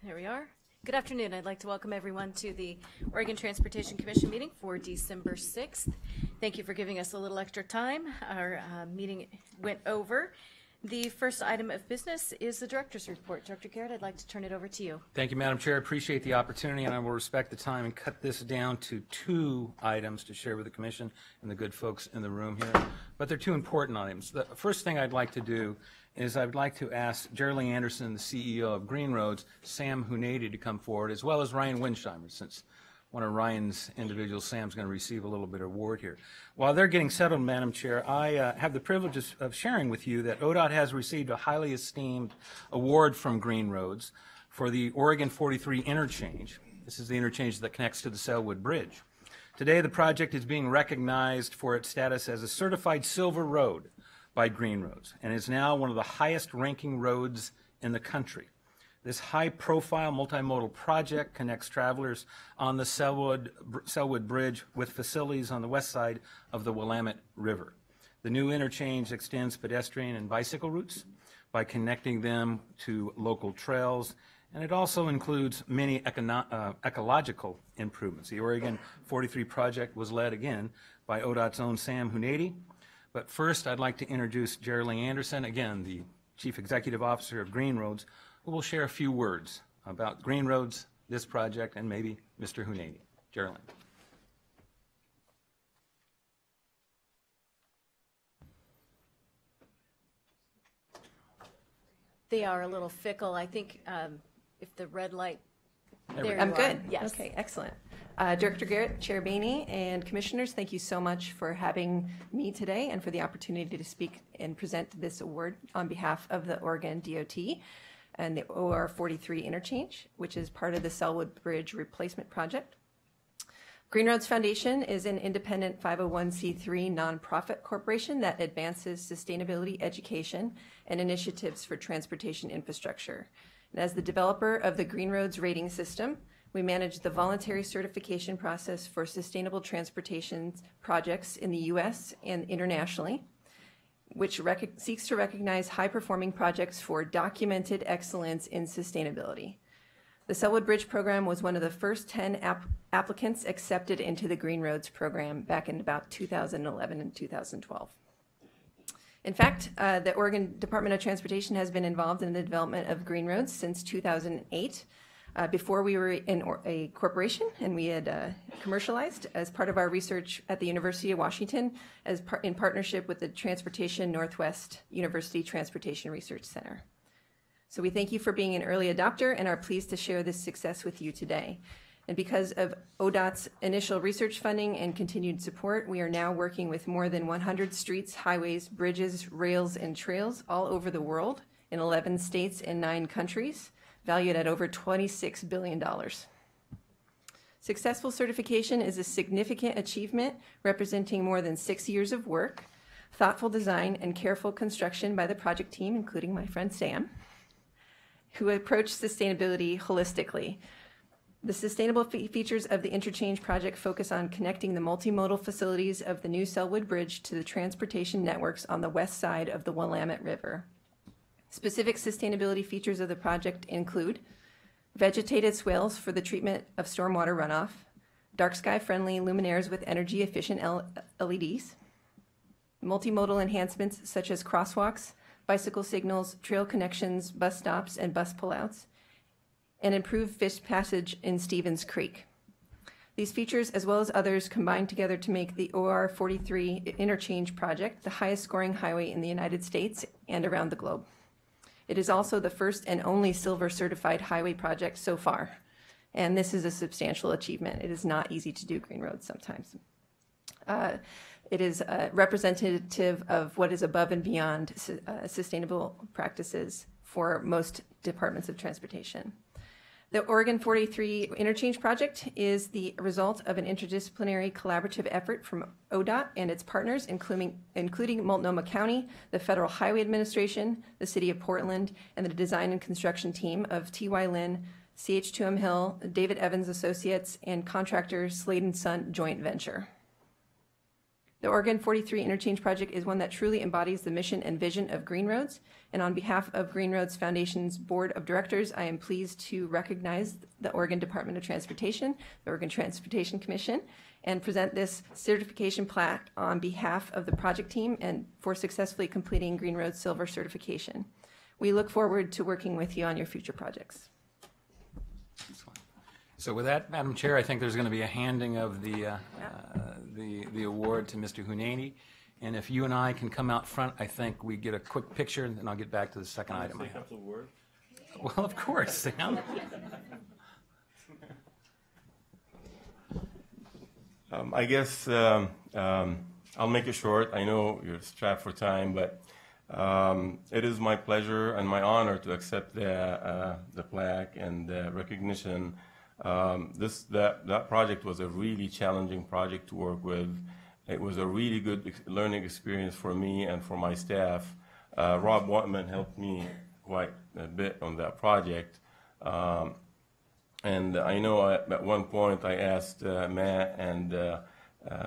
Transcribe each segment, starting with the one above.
There we are. Good afternoon. I'd like to welcome everyone to the Oregon Transportation Commission meeting for December 6th. Thank you for giving us a little extra time. Our meeting went over. The first item of business is the director's report. Director Garrett, I'd like to turn it over to you. Thank you, Madam Chair. I appreciate the opportunity, and I will respect the time and cut this down to 2 items to share with the Commission and the good folks in the room here. But they're 2 important items. The first thing I'd like to do is I'd like to ask Geraldine Anderson, the CEO of Green Roads, Sam Hunady, to come forward, as well as Ryan Winsheimer, since one of Ryan's individuals, Sam's going to receive a little bit of award here. While they're getting settled, Madam Chair, I have the privilege of sharing with you that ODOT has received a highly esteemed award from Green Roads for the Oregon 43 interchange. This is the interchange that connects to the Selwood Bridge. Today, the project is being recognized for its status as a certified silver road by Green Roads, and is now one of the highest ranking roads in the country. This high-profile multimodal project connects travelers on the Selwood Bridge with facilities on the west side of the Willamette River. The new interchange extends pedestrian and bicycle routes by connecting them to local trails, and it also includes many ecological improvements. The Oregon 43 project was led again by ODOT's own Sam Hunady. But first, I'd like to introduce Geraldine Anderson, again, the Chief Executive Officer of Green Roads, who will share a few words about Green Roads, this project, and maybe Mr. Hunady. Geraldine. They are a little fickle. I think if the red light, there I'm good. Yes. Okay, excellent. Director Garrett, Chair Boehne, and Commissioners, thank you so much for having me today and for the opportunity to speak and present this award on behalf of the Oregon DOT and the OR 43 interchange, which is part of the Selwood Bridge Replacement Project. Green Roads Foundation is an independent 501c3 nonprofit corporation that advances sustainability education and initiatives for transportation infrastructure. And as the developer of the Green Roads rating system, we manage the voluntary certification process for sustainable transportation projects in the U.S. and internationally, which seeks to recognize high-performing projects for documented excellence in sustainability. The Selwood Bridge program was one of the first 10 applicants accepted into the Green Roads program back in about 2011 and 2012. In fact, the Oregon Department of Transportation has been involved in the development of Green Roads since 2008. Before we were in a corporation and we had commercialized as part of our research at the University of Washington in partnership with the Transportation Northwest University Transportation Research Center. So we thank you for being an early adopter and are pleased to share this success with you today. And because of ODOT's initial research funding and continued support, we are now working with more than 100 streets, highways, bridges, rails, and trails all over the world in 11 states and 9 countries, valued at over $26 billion. Successful certification is a significant achievement representing more than 6 years of work, thoughtful design, and careful construction by the project team, including my friend Sam, who approached sustainability holistically. The sustainable features of the interchange project focus on connecting the multimodal facilities of the new Selwood Bridge to the transportation networks on the west side of the Willamette River. Specific sustainability features of the project include vegetated swales for the treatment of stormwater runoff, dark sky friendly luminaires with energy efficient LEDs, multimodal enhancements such as crosswalks, bicycle signals, trail connections, bus stops, and bus pullouts, and improved fish passage in Stevens Creek. These features, as well as others, combine together to make the OR 43 interchange project the highest scoring highway in the United States and around the globe. It is also the first and only silver certified highway project so far, and this is a substantial achievement. It is not easy to do Green Roads sometimes. It is representative of what is above and beyond sustainable practices for most departments of transportation. The Oregon 43 Interchange Project is the result of an interdisciplinary collaborative effort from ODOT and its partners, including Multnomah County, the Federal Highway Administration, the City of Portland, and the design and construction team of T.Y. Lin, CH2M Hill, David Evans Associates, and contractor Slade & Son Joint Venture. The Oregon 43 Interchange Project is one that truly embodies the mission and vision of Green Roads. And on behalf of Green Roads Foundation's Board of Directors, I am pleased to recognize the Oregon Department of Transportation, the Oregon Transportation Commission, and present this certification plaque on behalf of the project team and for successfully completing Green Roads Silver certification. We look forward to working with you on your future projects. So with that, Madam Chair, I think there's going to be a handing of the award to Mr. Hunani. And if you and I can come out front, I think we get a quick picture, and then I'll get back to the second item I have. Well, of course, Sam. I guess I'll make it short. I know you're strapped for time, but it is my pleasure and my honor to accept the plaque and the recognition. That project was a really challenging project to work with. It was a really good learning experience for me and for my staff. Rob Watman helped me quite a bit on that project. And I know at one point I asked Matt and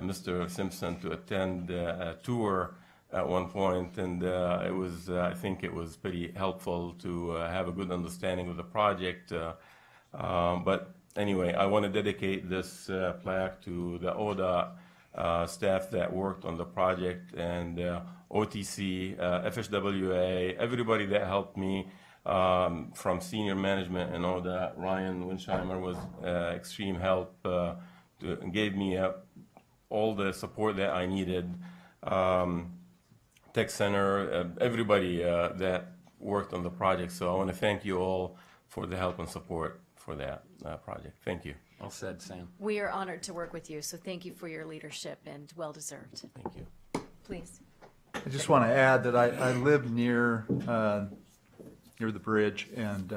Mr. Simpson to attend a tour at one point, and I think it was pretty helpful to have a good understanding of the project. But anyway, I want to dedicate this plaque to the ODOT staff that worked on the project, and OTC, FHWA, everybody that helped me from senior management and all that. Ryan Winsheimer was extreme help, gave me all the support that I needed. Tech Center, everybody that worked on the project. So I want to thank you all for the help and support for that project. Thank you. Well said, Sam. We are honored to work with you, so thank you for your leadership and well-deserved. Thank you. Please. I just want to add that I live near the bridge, and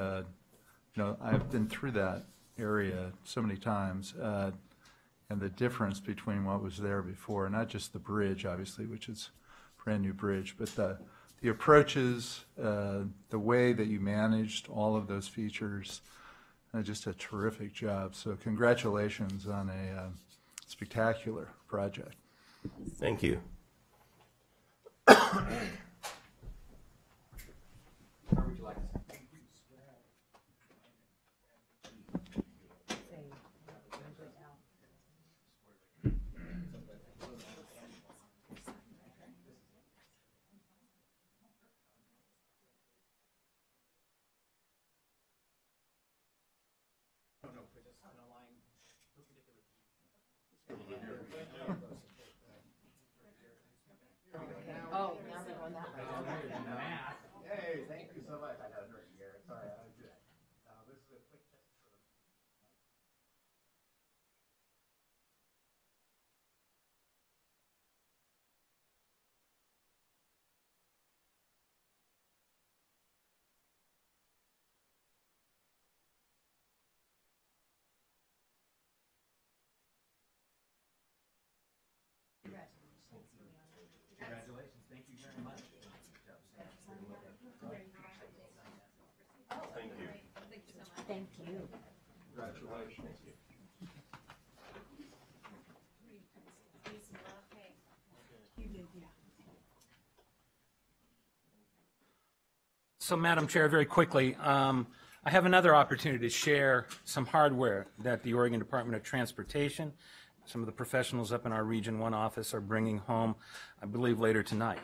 I've been through that area so many times, and the difference between what was there before, not just the bridge, obviously, which is a brand new bridge, but the approaches, the way that you managed all of those features. Just a terrific job. So congratulations on a spectacular project. Thank you. Oh, now we're going that way. Hey, thank you so much. I got it right here. Sorry, I was good. This is a quick test for Congratulations. Thank you very much. Thank you. Thank you. Congratulations. So, Madam Chair, very quickly, I have another opportunity to share some hardware that the Oregon Department of Transportation, some of the professionals up in our Region 1 office are bringing home, I believe, later tonight.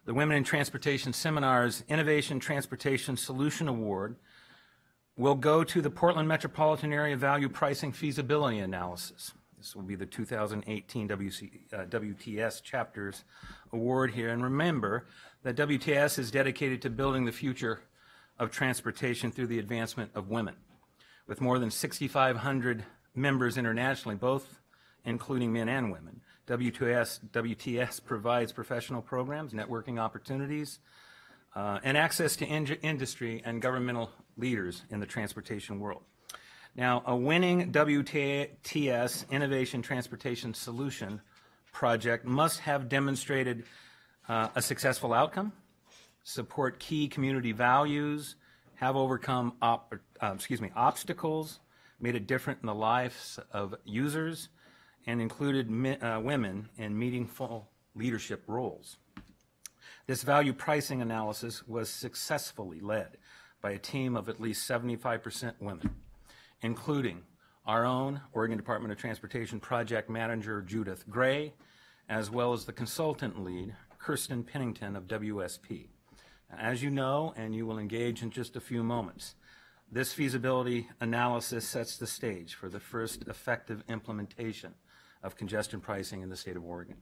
The Women in Transportation Seminars Innovation Transportation Solution Award will go to the Portland Metropolitan Area Value Pricing Feasibility Analysis. This will be the 2018 WTS Chapters Award here. And remember that WTS is dedicated to building the future of transportation through the advancement of women. With more than 6,500 members internationally, both including men and women, WTS provides professional programs, networking opportunities, and access to industry and governmental leaders in the transportation world. Now, a winning WTS Innovation Transportation Solution project must have demonstrated a successful outcome, support key community values, have overcome obstacles, made a difference in the lives of users, and included women in meaningful leadership roles. This value pricing analysis was successfully led by a team of at least 75% women, including our own Oregon Department of Transportation project manager Judith Gray, as well as the consultant lead, Kirsten Pennington of WSP. As you know, and you will engage in just a few moments, this feasibility analysis sets the stage for the first effective implementation of congestion pricing in the state of Oregon.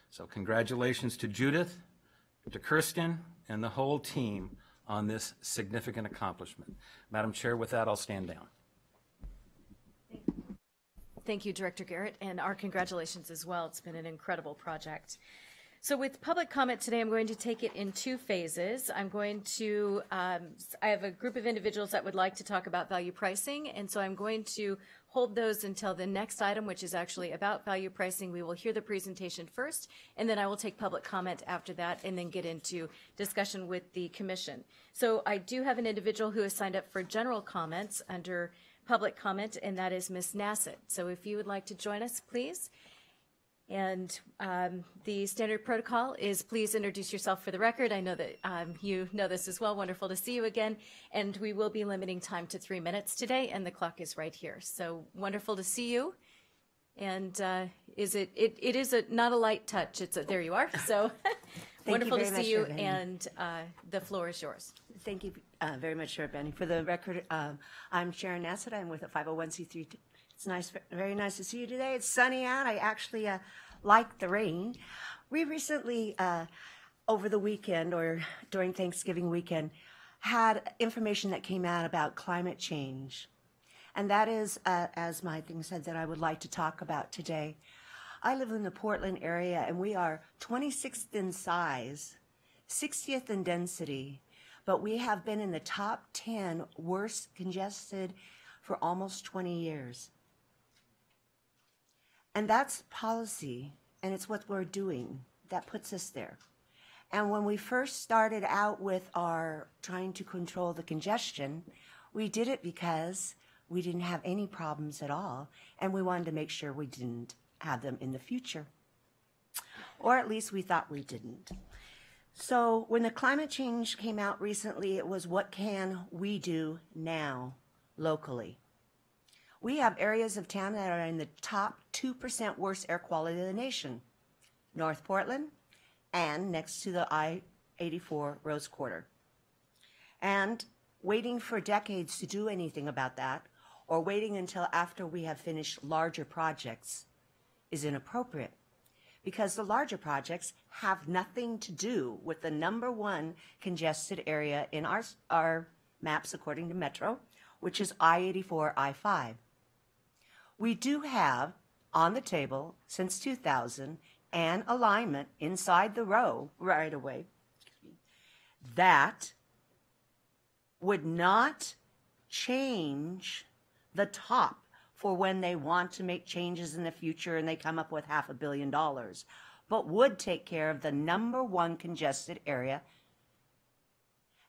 So congratulations to Judith, to Kirsten, and the whole team on this significant accomplishment. Madam Chair, with that, I'll stand down. Thank you, Director Garrett, and our congratulations as well. It's been an incredible project. So with public comment today, I'm going to take it in two phases. I'm going to, I have a group of individuals that would like to talk about value pricing, and so I'm going to hold those until the next item, which is actually about value pricing. We will hear the presentation first, and then I will take public comment after that, and then get into discussion with the commission. So I do have an individual who has signed up for general comments under public comment, and that is Ms. Nassett. So if you would like to join us, please. And the standard protocol is please introduce yourself for the record. I know that you know this as well. Wonderful to see you again. And we will be limiting time to 3 minutes today, and the clock is right here. So wonderful to see you. And it is not a light touch. There you are. So wonderful to see you. And the floor is yours. Thank you very much, Sheriff Benny. For the record, I'm Sharon Nassett. I'm with a 501c3. It's nice, very nice to see you today. It's sunny out. I actually like the rain. We recently, over the weekend or during Thanksgiving weekend, had information that came out about climate change. And that is, as my thing said, that I would like to talk about today. I live in the Portland area, and we are 26th in size, 60th in density, but we have been in the top 10 worst congested for almost 20 years. And that's policy, and it's what we're doing that puts us there. And when we first started out with our trying to control the congestion, we did it because we didn't have any problems at all, and we wanted to make sure we didn't have them in the future. Or at least we thought we didn't. So when the climate change came out recently, it was what can we do now locally? We have areas of town that are in the top 2% worst air quality of the nation. North Portland and next to the I-84 Rose Quarter. And waiting for decades to do anything about that, or waiting until after we have finished larger projects, is inappropriate. Because the larger projects have nothing to do with the #1 congested area in our maps according to Metro, which is I-84, I-5. We do have on the table since 2000 an alignment inside the row right away that would not change the top for when they want to make changes in the future and they come up with $500 million, but would take care of the #1 congested area.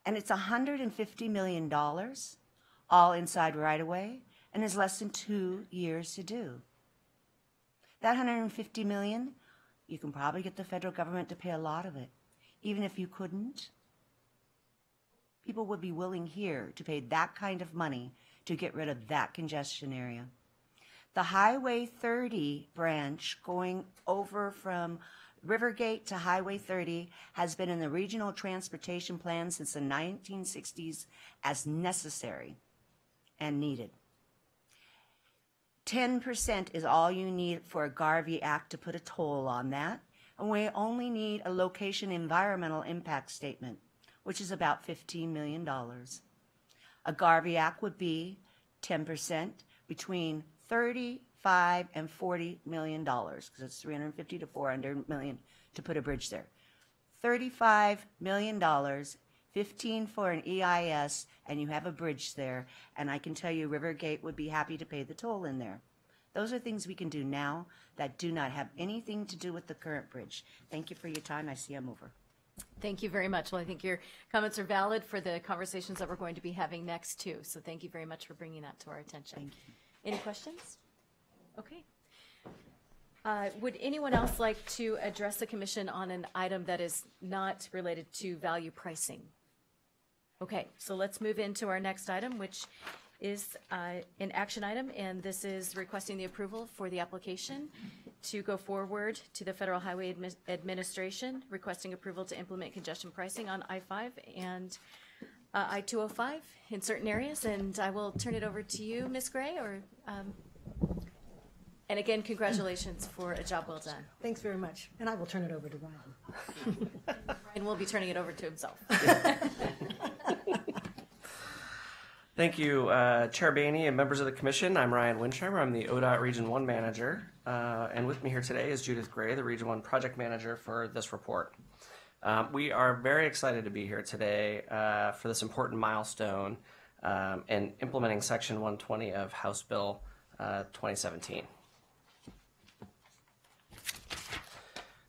And it's $150 million all inside right away, and is less than 2 years to do. That $150 million, you can probably get the federal government to pay a lot of it. Even if you couldn't, people would be willing here to pay that kind of money to get rid of that congestion area. The Highway 30 branch going over from Rivergate to Highway 30 has been in the regional transportation plan since the 1960s as necessary and needed. 10% is all you need for a Garvey Act to put a toll on that, and we only need a location environmental impact statement, which is about $15 million. A Garvey Act would be 10% between $35 and $40 million, because it's $350 to $400 million to put a bridge there. $35 million, 15 for an EIS, and you have a bridge there, and I can tell you Rivergate would be happy to pay the toll in there. Those are things we can do now that do not have anything to do with the current bridge. Thank you for your time. I see I'm over. Thank you very much. Well, I think your comments are valid for the conversations that we're going to be having next, too. So thank you very much for bringing that to our attention. Thank you. Any questions? Okay. Would anyone else like to address the commission on an item that is not related to value pricing? Okay, so let's move into our next item, which is an action item, and this is requesting the approval for the application to go forward to the Federal Highway Administration, requesting approval to implement congestion pricing on I-5 and I-205 in certain areas. And I will turn it over to you, Ms. Gray, or and again, congratulations for a job well done. Thanks very much. And I will turn it over to Ryan. Ryan will be turning it over to himself. Thank you, Chair Bainey and members of the Commission. I'm Ryan Winsheimer. I'm the ODOT Region 1 Manager. And with me here today is Judith Gray, the Region 1 Project Manager for this report. We are very excited to be here today for this important milestone in implementing Section 120 of House Bill 2017.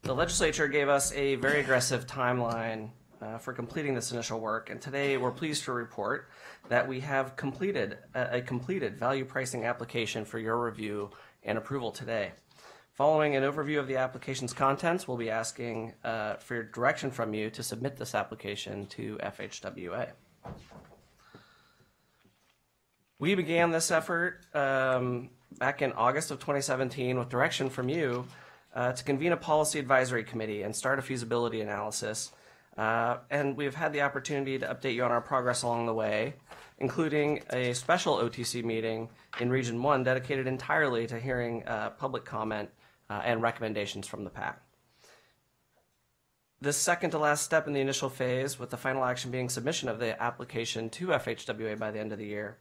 The legislature gave us a very aggressive timeline for completing this initial work, and today we're pleased to report that we have completed a completed value pricing application for your review and approval today. Following an overview of the application's contents, we'll be asking for your direction from you to submit this application to FHWA. We began this effort back in August of 2017 with direction from you to convene a policy advisory committee and start a feasibility analysis. And we've had the opportunity to update you on our progress along the way, including a special OTC meeting in Region 1 dedicated entirely to hearing public comment and recommendations from the PAC. This second to last step in the initial phase, with the final action being submission of the application to FHWA by the end of the year,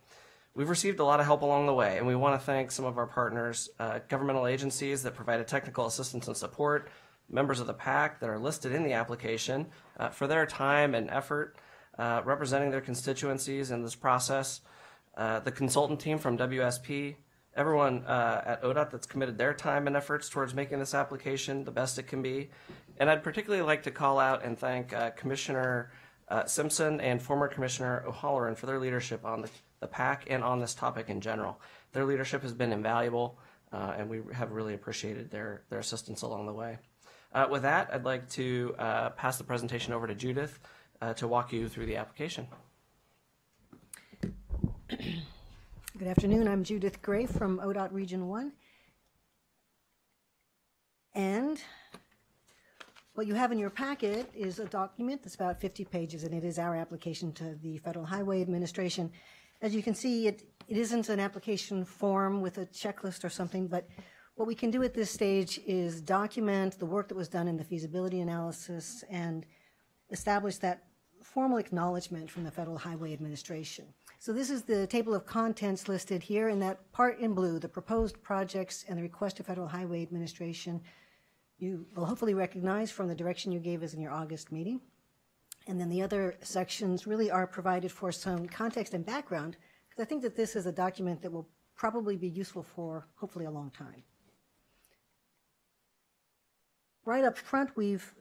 we've received a lot of help along the way, and we want to thank some of our partners, governmental agencies that provided technical assistance and support, members of the PAC that are listed in the application for their time and effort representing their constituencies in this process, the consultant team from WSP, everyone at ODOT that's committed their time and efforts towards making this application the best it can be. And I'd particularly like to call out and thank Commissioner Simpson and former Commissioner O'Halloran for their leadership on the PAC and on this topic in general. Their leadership has been invaluable, and we have really appreciated their assistance along the way. With that, I'd like to pass the presentation over to Judith to walk you through the application. Good afternoon. I'm Judith Gray from ODOT Region 1. And what you have in your packet is a document that's about 50 pages, and it is our application to the Federal Highway Administration. As you can see, it isn't an application form with a checklist or something, but what we can do at this stage is document the work that was done in the feasibility analysis and establish that formal acknowledgement from the Federal Highway Administration. So this is the table of contents listed here, and that part in blue, the proposed projects and the request to Federal Highway Administration, you will hopefully recognize from the direction you gave us in your August meeting. And then the other sections really are provided for some context and background, because I think that this is a document that will probably be useful for hopefully a long time. Right up front, we've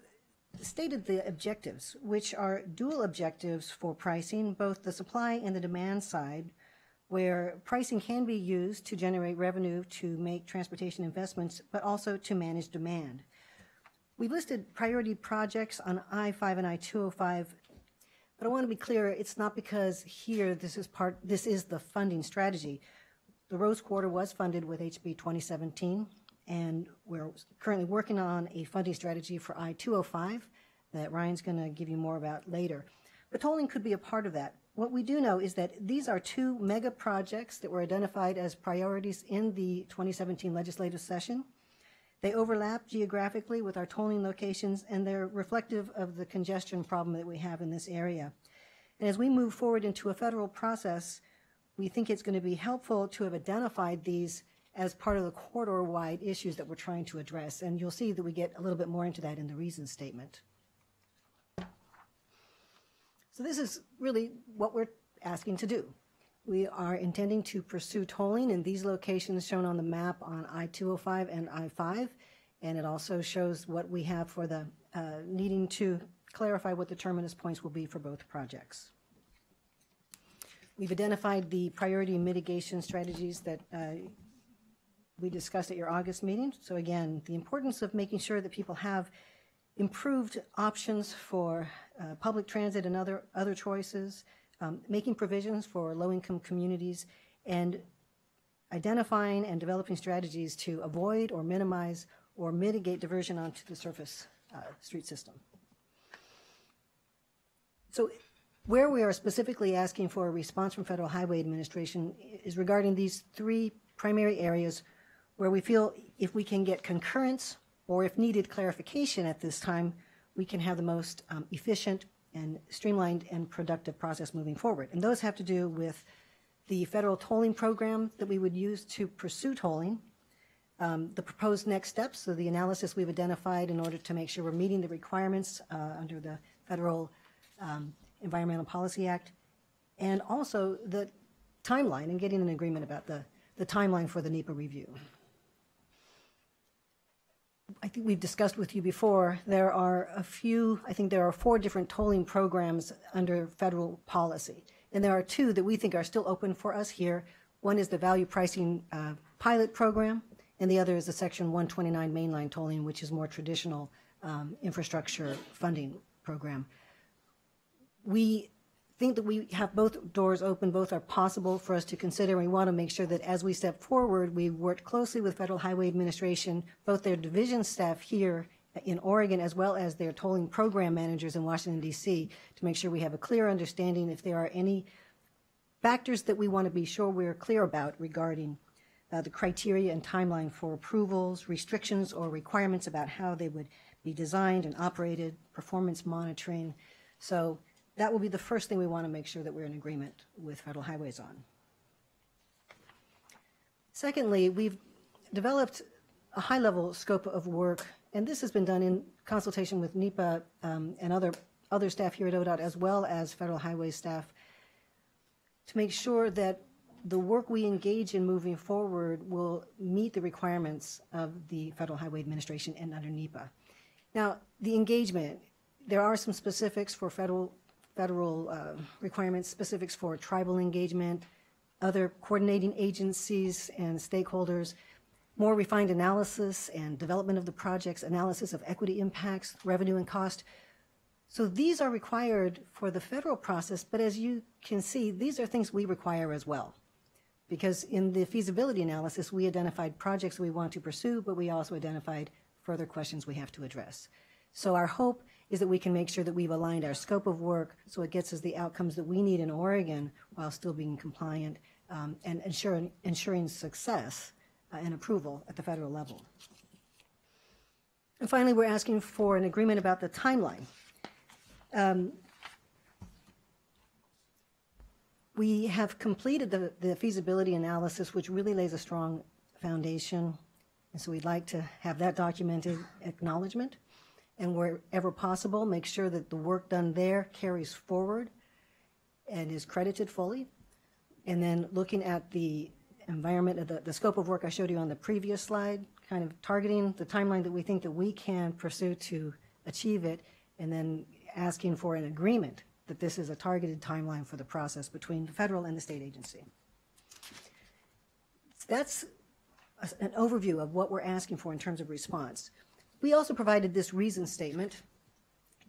stated the objectives, which are dual objectives for pricing, both the supply and the demand side, where pricing can be used to generate revenue to make transportation investments, but also to manage demand. We've listed priority projects on I-5 and I-205, but I want to be clear, it's not because here this is the funding strategy. The Rose Quarter was funded with HB 2017, and we're currently working on a funding strategy for I-205 that Ryan's going to give you more about later. But tolling could be a part of that. What we do know is that these are two mega projects that were identified as priorities in the 2017 legislative session. They overlap geographically with our tolling locations, and they're reflective of the congestion problem that we have in this area. And as we move forward into a federal process, we think it's going to be helpful to have identified these as part of the corridor-wide issues that we're trying to address. And you'll see that we get a little bit more into that in the reason statement. So this is really what we're asking to do. We are intending to pursue tolling in these locations shown on the map on I-205 and I-5, and it also shows what we have for the needing to clarify what the terminus points will be for both projects. We've identified the priority mitigation strategies that we discussed at your August meeting. So again, the importance of making sure that people have improved options for public transit and other choices, making provisions for low-income communities, and identifying and developing strategies to avoid or minimize or mitigate diversion onto the surface street system. So where we are specifically asking for a response from Federal Highway Administration is regarding these three primary areas where we feel if we can get concurrence or if needed clarification at this time, we can have the most efficient and streamlined and productive process moving forward. And those have to do with the federal tolling program that we would use to pursue tolling, the proposed next steps, so the analysis we've identified in order to make sure we're meeting the requirements under the Federal Environmental Policy Act, and also the timeline and getting an agreement about the timeline for the NEPA review. I think we've discussed with you before, there are I think there are 4 different tolling programs under federal policy. And there are 2 that we think are still open for us here. One is the value pricing pilot program, and the other is the Section 129 mainline tolling, which is more traditional infrastructure funding program. We think that we have both doors open, both are possible for us to consider. We want to make sure that as we step forward, we work closely with Federal Highway Administration, both their division staff here in Oregon as well as their tolling program managers in Washington, D.C., to make sure we have a clear understanding if there are any factors that we want to be sure we're clear about regarding the criteria and timeline for approvals, restrictions, or requirements about how they would be designed and operated, performance monitoring. So that will be the first thing we want to make sure that we're in agreement with Federal Highways on. Secondly, we've developed a high-level scope of work, and this has been done in consultation with NEPA and other staff here at ODOT, as well as Federal Highway staff, to make sure that the work we engage in moving forward will meet the requirements of the Federal Highway Administration and under NEPA. Now, the engagement, there are some specifics for federal requirements, specifics for tribal engagement, other coordinating agencies and stakeholders, more refined analysis and development of the projects, analysis of equity impacts, revenue and cost. So these are required for the federal process, but as you can see, these are things we require as well. Because in the feasibility analysis, we identified projects we want to pursue, but we also identified further questions we have to address. So our hope is that we can make sure that we've aligned our scope of work so it gets us the outcomes that we need in Oregon while still being compliant and ensuring success and approval at the federal level. And finally, we're asking for an agreement about the timeline. We have completed the feasibility analysis, which really lays a strong foundation, and so we'd like to have that documented acknowledgement, and wherever possible, make sure that the work done there carries forward and is credited fully. And then looking at the environment, the scope of work I showed you on the previous slide, kind of targeting the timeline that we think that we can pursue to achieve it, and then asking for an agreement that this is a targeted timeline for the process between the federal and the state agency. That's an overview of what we're asking for in terms of response. We also provided this reason statement.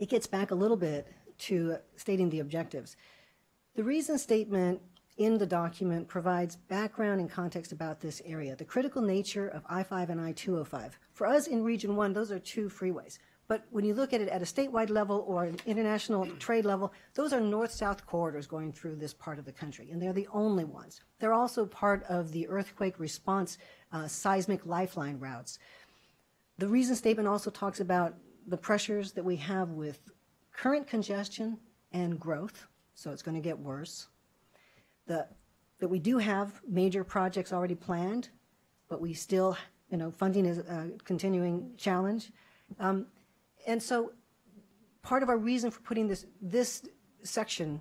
It gets back a little bit to stating the objectives. The reason statement in the document provides background and context about this area, the critical nature of I-5 and I-205. For us in Region 1, those are 2 freeways. But when you look at it at a statewide level or an international trade level, those are north-south corridors going through this part of the country, and they're the only ones. They're also part of the earthquake response seismic lifeline routes. The reason statement also talks about the pressures that we have with current congestion and growth, so it's going to get worse. That we do have major projects already planned, but we still, funding is a continuing challenge. And so part of our reason for putting this section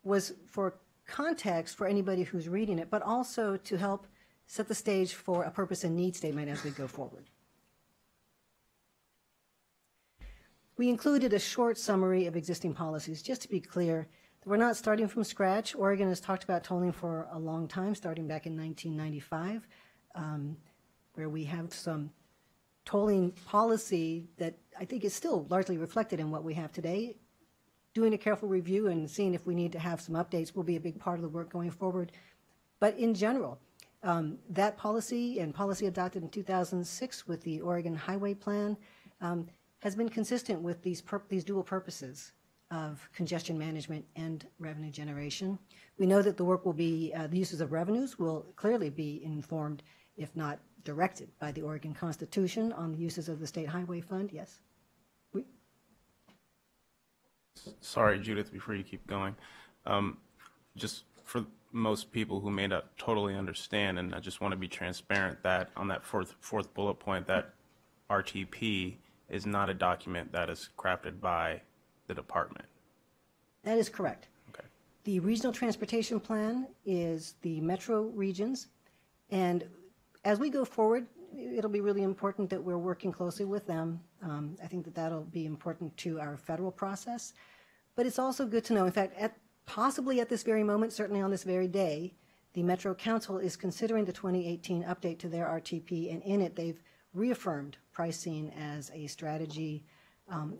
was for context for anybody who's reading it, but also to help set the stage for a purpose and need statement as we go forward. We included a short summary of existing policies, just to be clear. We're not starting from scratch. Oregon has talked about tolling for a long time, starting back in 1995. where we have some tolling policy that I think is still largely reflected in what we have today. Doing a careful review and seeing if we need to have some updates will be a big part of the work going forward. But in general, that policy and policy adopted in 2006 with the Oregon Highway Plan has been consistent with these dual purposes of congestion management and revenue generation. We know that the work will be, the uses of revenues will clearly be informed, if not directed, by the Oregon Constitution on the uses of the State Highway Fund. Yes? Sorry, Judith, before you keep going. Just for most people who may not totally understand, and I just want to be transparent that on that fourth bullet point, that RTP is not a document that is crafted by the department. That is correct. Okay. The Regional Transportation Plan is the metro regions, and as we go forward, it'll be really important that we're working closely with them. I think that that'll be important to our federal process, but it's also good to know, in fact, possibly at this very moment, certainly on this very day, the Metro Council is considering the 2018 update to their RTP, and in it they've reaffirmed pricing as a strategy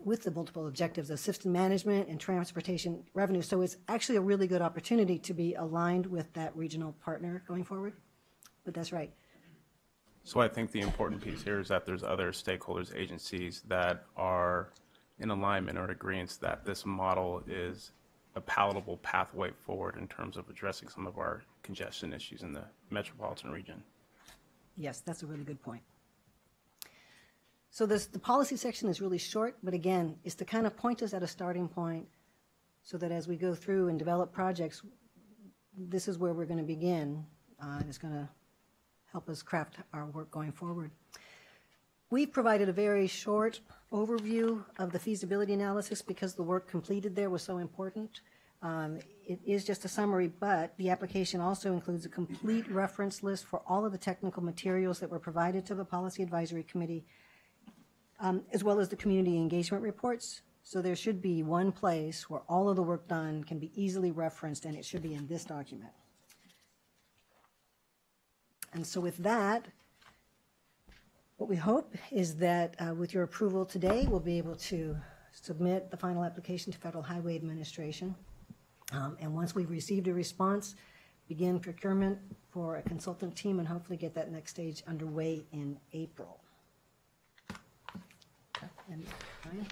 with the multiple objectives of system management and transportation revenue. So it's actually a really good opportunity to be aligned with that regional partner going forward. But that's right. So I think the important piece here is that there's other stakeholders, agencies that are in alignment or agreement that this model is a palatable pathway forward in terms of addressing some of our congestion issues in the metropolitan region. Yes, that's a really good point. So the policy section is really short, but again, it's to kind of point us at a starting point so that as we go through and develop projects, this is where we're going to begin. And it's going to help us craft our work going forward. We've provided a very short overview of the feasibility analysis because the work completed there was so important. It is just a summary, but the application also includes a complete reference list for all of the technical materials that were provided to the Policy Advisory Committee, as well as the community engagement reports. So there should be one place where all of the work done can be easily referenced, and it should be in this document. And so with that, what we hope is that with your approval today, we'll be able to submit the final application to Federal Highway Administration. And once we've received a response, begin procurement for a consultant team and hopefully get that next stage underway in April. And Ryan?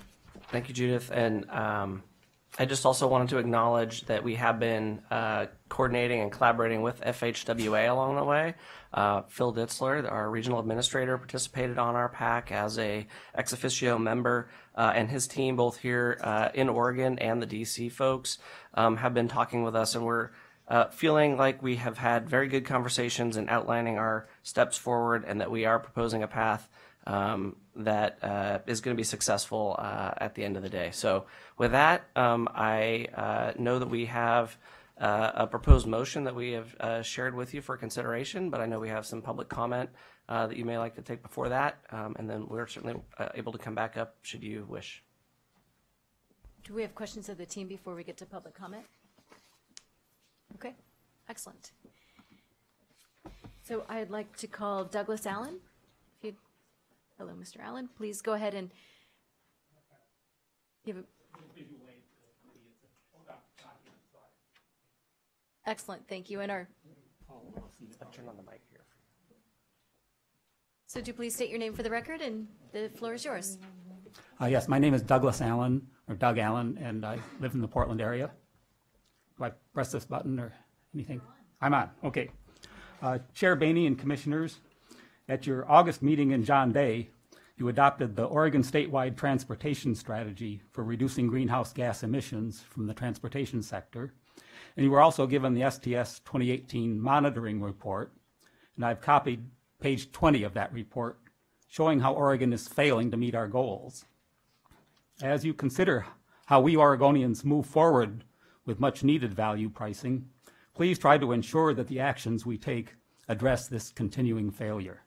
Thank you, Judith. And I just also wanted to acknowledge that we have been coordinating and collaborating with FHWA along the way. Phil Ditzler, our regional administrator, participated on our PAC as a ex officio member, and his team, both here in Oregon and the DC folks, have been talking with us, and we're feeling like we have had very good conversations in outlining our steps forward, and that we are proposing a path that is going to be successful at the end of the day. So with that, I know that we have a proposed motion that we have shared with you for consideration, but I know we have some public comment that you may like to take before that, and then we're certainly able to come back up should you wish. Do we have questions of the team before we get to public comment? Okay, excellent. So I'd like to call Douglas Allen. Hello, Mr. Allen. Please go ahead and give a... Excellent, thank you. And our... I'll turn on the mic here. So do please state your name for the record, and the floor is yours. Yes, my name is Douglas Allen, or Doug Allen, and I live in the Portland area. Do I press this button or anything? I'm on, okay. Chair Boehne and Commissioners, at your August meeting in John Day, you adopted the Oregon statewide transportation strategy for reducing greenhouse gas emissions from the transportation sector. And you were also given the STS 2018 monitoring report. And I've copied page 20 of that report, showing how Oregon is failing to meet our goals. As you consider how we Oregonians move forward with much needed value pricing, please try to ensure that the actions we take address this continuing failure.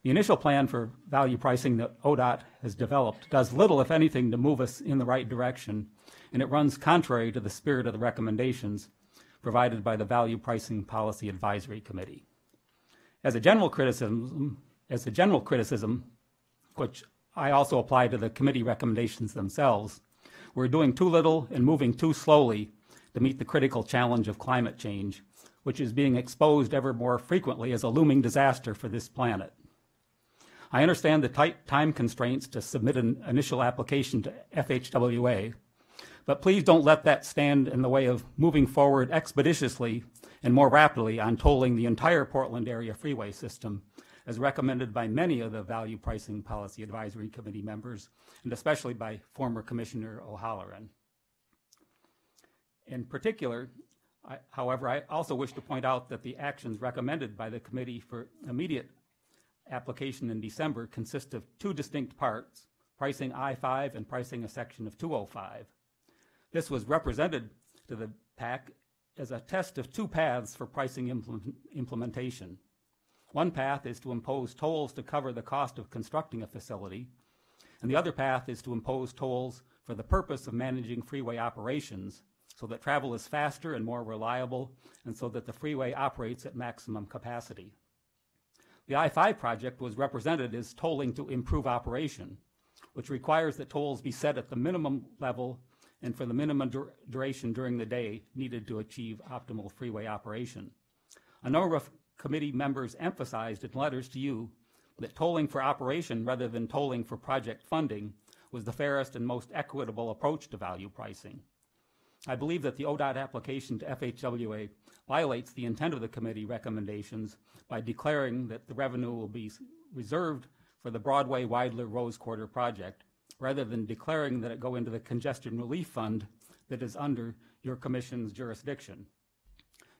The initial plan for value pricing that ODOT has developed does little, if anything, to move us in the right direction, and it runs contrary to the spirit of the recommendations provided by the Value Pricing Policy Advisory Committee. As a general criticism, which I also apply to the committee recommendations themselves, we're doing too little and moving too slowly to meet the critical challenge of climate change, which is being exposed ever more frequently as a looming disaster for this planet. I understand the tight time constraints to submit an initial application to FHWA, but please don't let that stand in the way of moving forward expeditiously and more rapidly on tolling the entire Portland area freeway system, as recommended by many of the Value Pricing Policy Advisory Committee members, and especially by former Commissioner O'Halloran. In particular, however, I also wish to point out that the actions recommended by the committee for immediate application in December consist of two distinct parts, pricing I-5 and pricing a section of 205. This was represented to the PAC as a test of two paths for pricing implementation. One path is to impose tolls to cover the cost of constructing a facility, and the other path is to impose tolls for the purpose of managing freeway operations so that travel is faster and more reliable, and so that the freeway operates at maximum capacity. The I-5 project was represented as tolling to improve operation, which requires that tolls be set at the minimum level and for the minimum duration during the day needed to achieve optimal freeway operation. A number of committee members emphasized in letters to you that tolling for operation rather than tolling for project funding was the fairest and most equitable approach to value pricing. I believe that the ODOT application to FHWA violates the intent of the committee recommendations by declaring that the revenue will be reserved for the Broadway-Weidler-Rose Quarter project, rather than declaring that it go into the congestion relief fund that is under your commission's jurisdiction.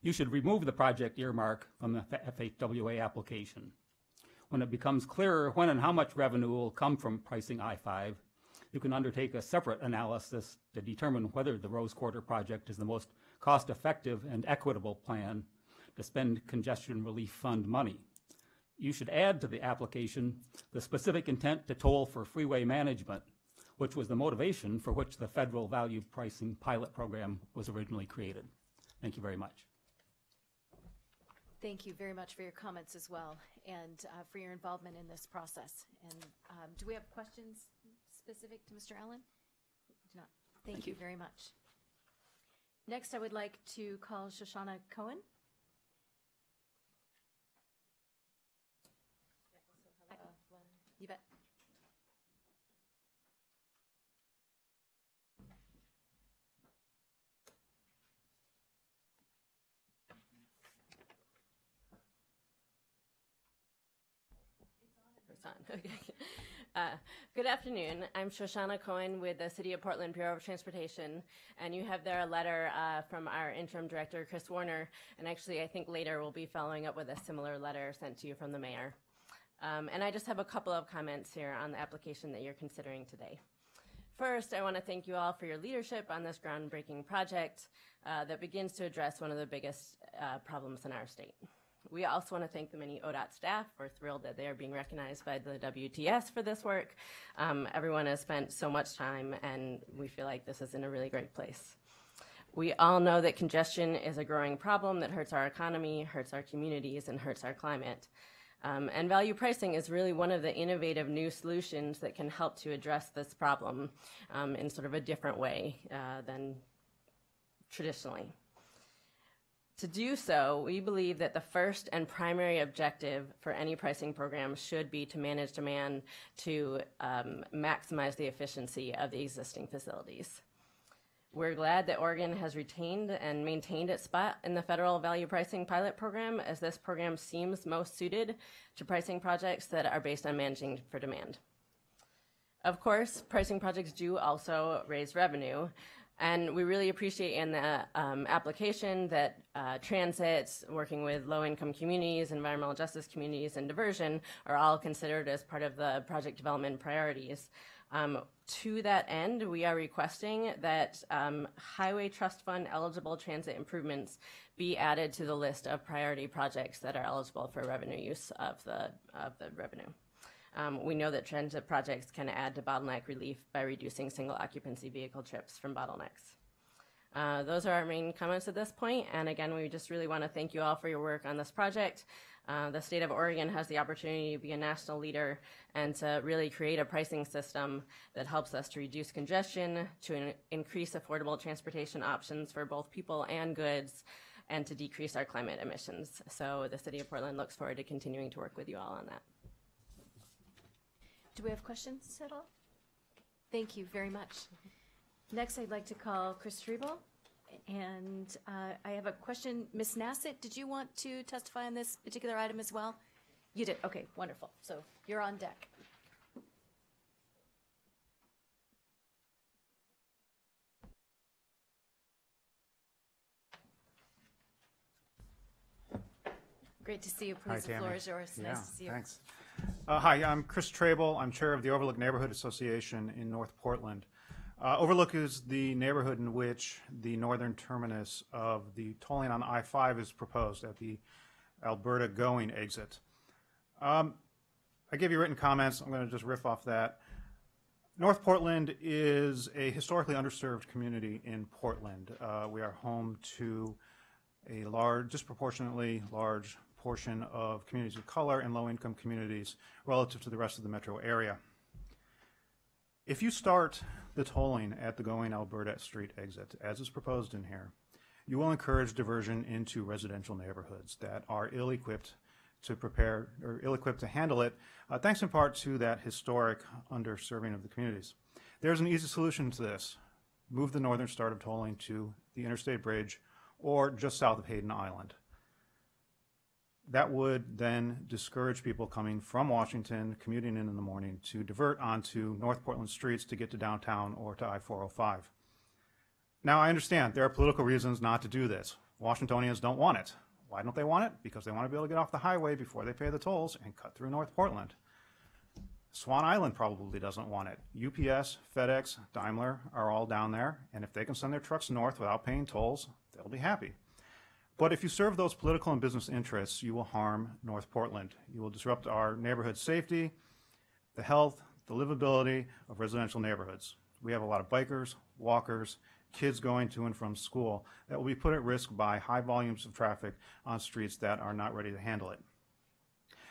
You should remove the project earmark from the FHWA application. When it becomes clearer when and how much revenue will come from pricing I-5, you can undertake a separate analysis to determine whether the Rose Quarter project is the most cost-effective and equitable plan to spend congestion relief fund money. You should add to the application the specific intent to toll for freeway management, which was the motivation for which the federal value pricing pilot program was originally created. Thank you very much. Thank you very much for your comments as well, and for your involvement in this process. And do we have questions specific to Mr. Allen? Do not. Thank you very much. Next, I would like to call Shoshana Cohen. You bet. Okay. Good afternoon. I'm Shoshana Cohen with the City of Portland Bureau of Transportation, and you have there a letter from our interim director, Chris Warner, and actually I think later we'll be following up with a similar letter sent to you from the mayor. And I just have a couple of comments here on the application that you're considering today. First, I want to thank you all for your leadership on this groundbreaking project that begins to address one of the biggest problems in our state. We also want to thank the many ODOT staff. We're thrilled that they are being recognized by the WTS for this work. Everyone has spent so much time, and we feel like this is in a really great place. We all know that congestion is a growing problem that hurts our economy, hurts our communities, and hurts our climate. And value pricing is really one of the innovative new solutions that can help to address this problem in sort of a different way than traditionally. To do so, we believe that the first and primary objective for any pricing program should be to manage demand to maximize the efficiency of the existing facilities. We're glad that Oregon has retained and maintained its spot in the federal value pricing pilot program, as this program seems most suited to pricing projects that are based on managing for demand. Of course, pricing projects do also raise revenue, and we really appreciate in the application that transit, working with low-income communities, environmental justice communities, and diversion are all considered as part of the project development priorities. To that end, we are requesting that Highway Trust Fund eligible transit improvements be added to the list of priority projects that are eligible for revenue use of the revenue. We know that transit projects can add to bottleneck relief by reducing single occupancy vehicle trips from bottlenecks. Those are our main comments at this point. And again, we just really want to thank you all for your work on this project. The state of Oregon has the opportunity to be a national leader and to really create a pricing system that helps us to reduce congestion, to increase affordable transportation options for both people and goods, and to decrease our climate emissions. So the City of Portland looks forward to continuing to work with you all on that. Do we have questions at all? Thank you very much. Next, I'd like to call Chris Trebel. And I have a question. Ms. Nassett, did you want to testify on this particular item as well? You did. Okay, wonderful. So you're on deck. Great to see you. Please, the floor is yours. Nice to see you. Thanks. Hi, I'm Chris Trebel. I'm chair of the Overlook Neighborhood Association in North Portland. Overlook is the neighborhood in which the northern terminus of the tolling on I-5 is proposed at the Alberta going exit. I gave you written comments. I'm going to just riff off that. North Portland is a historically underserved community in Portland. We are home to a disproportionately large portion of communities of color and low-income communities relative to the rest of the metro area. If you start the tolling at the going Alberta Street exit, as is proposed in here, you will encourage diversion into residential neighborhoods that are ill-equipped to prepare or ill-equipped to handle it, thanks in part to that historic underserving of the communities. There's an easy solution to this. Move the northern start of tolling to the Interstate Bridge or just south of Hayden Island. That would then discourage people coming from Washington, commuting in the morning, to divert onto North Portland streets to get to downtown or to I-405. Now, I understand there are political reasons not to do this. Washingtonians don't want it. Why don't they want it? Because they want to be able to get off the highway before they pay the tolls and cut through North Portland. Swan Island probably doesn't want it. UPS, FedEx, Daimler are all down there, and if they can send their trucks north without paying tolls, they'll be happy. But if you serve those political and business interests, you will harm North Portland. You will disrupt our neighborhood safety, the health, the livability of residential neighborhoods. We have a lot of bikers, walkers, kids going to and from school that will be put at risk by high volumes of traffic on streets that are not ready to handle it.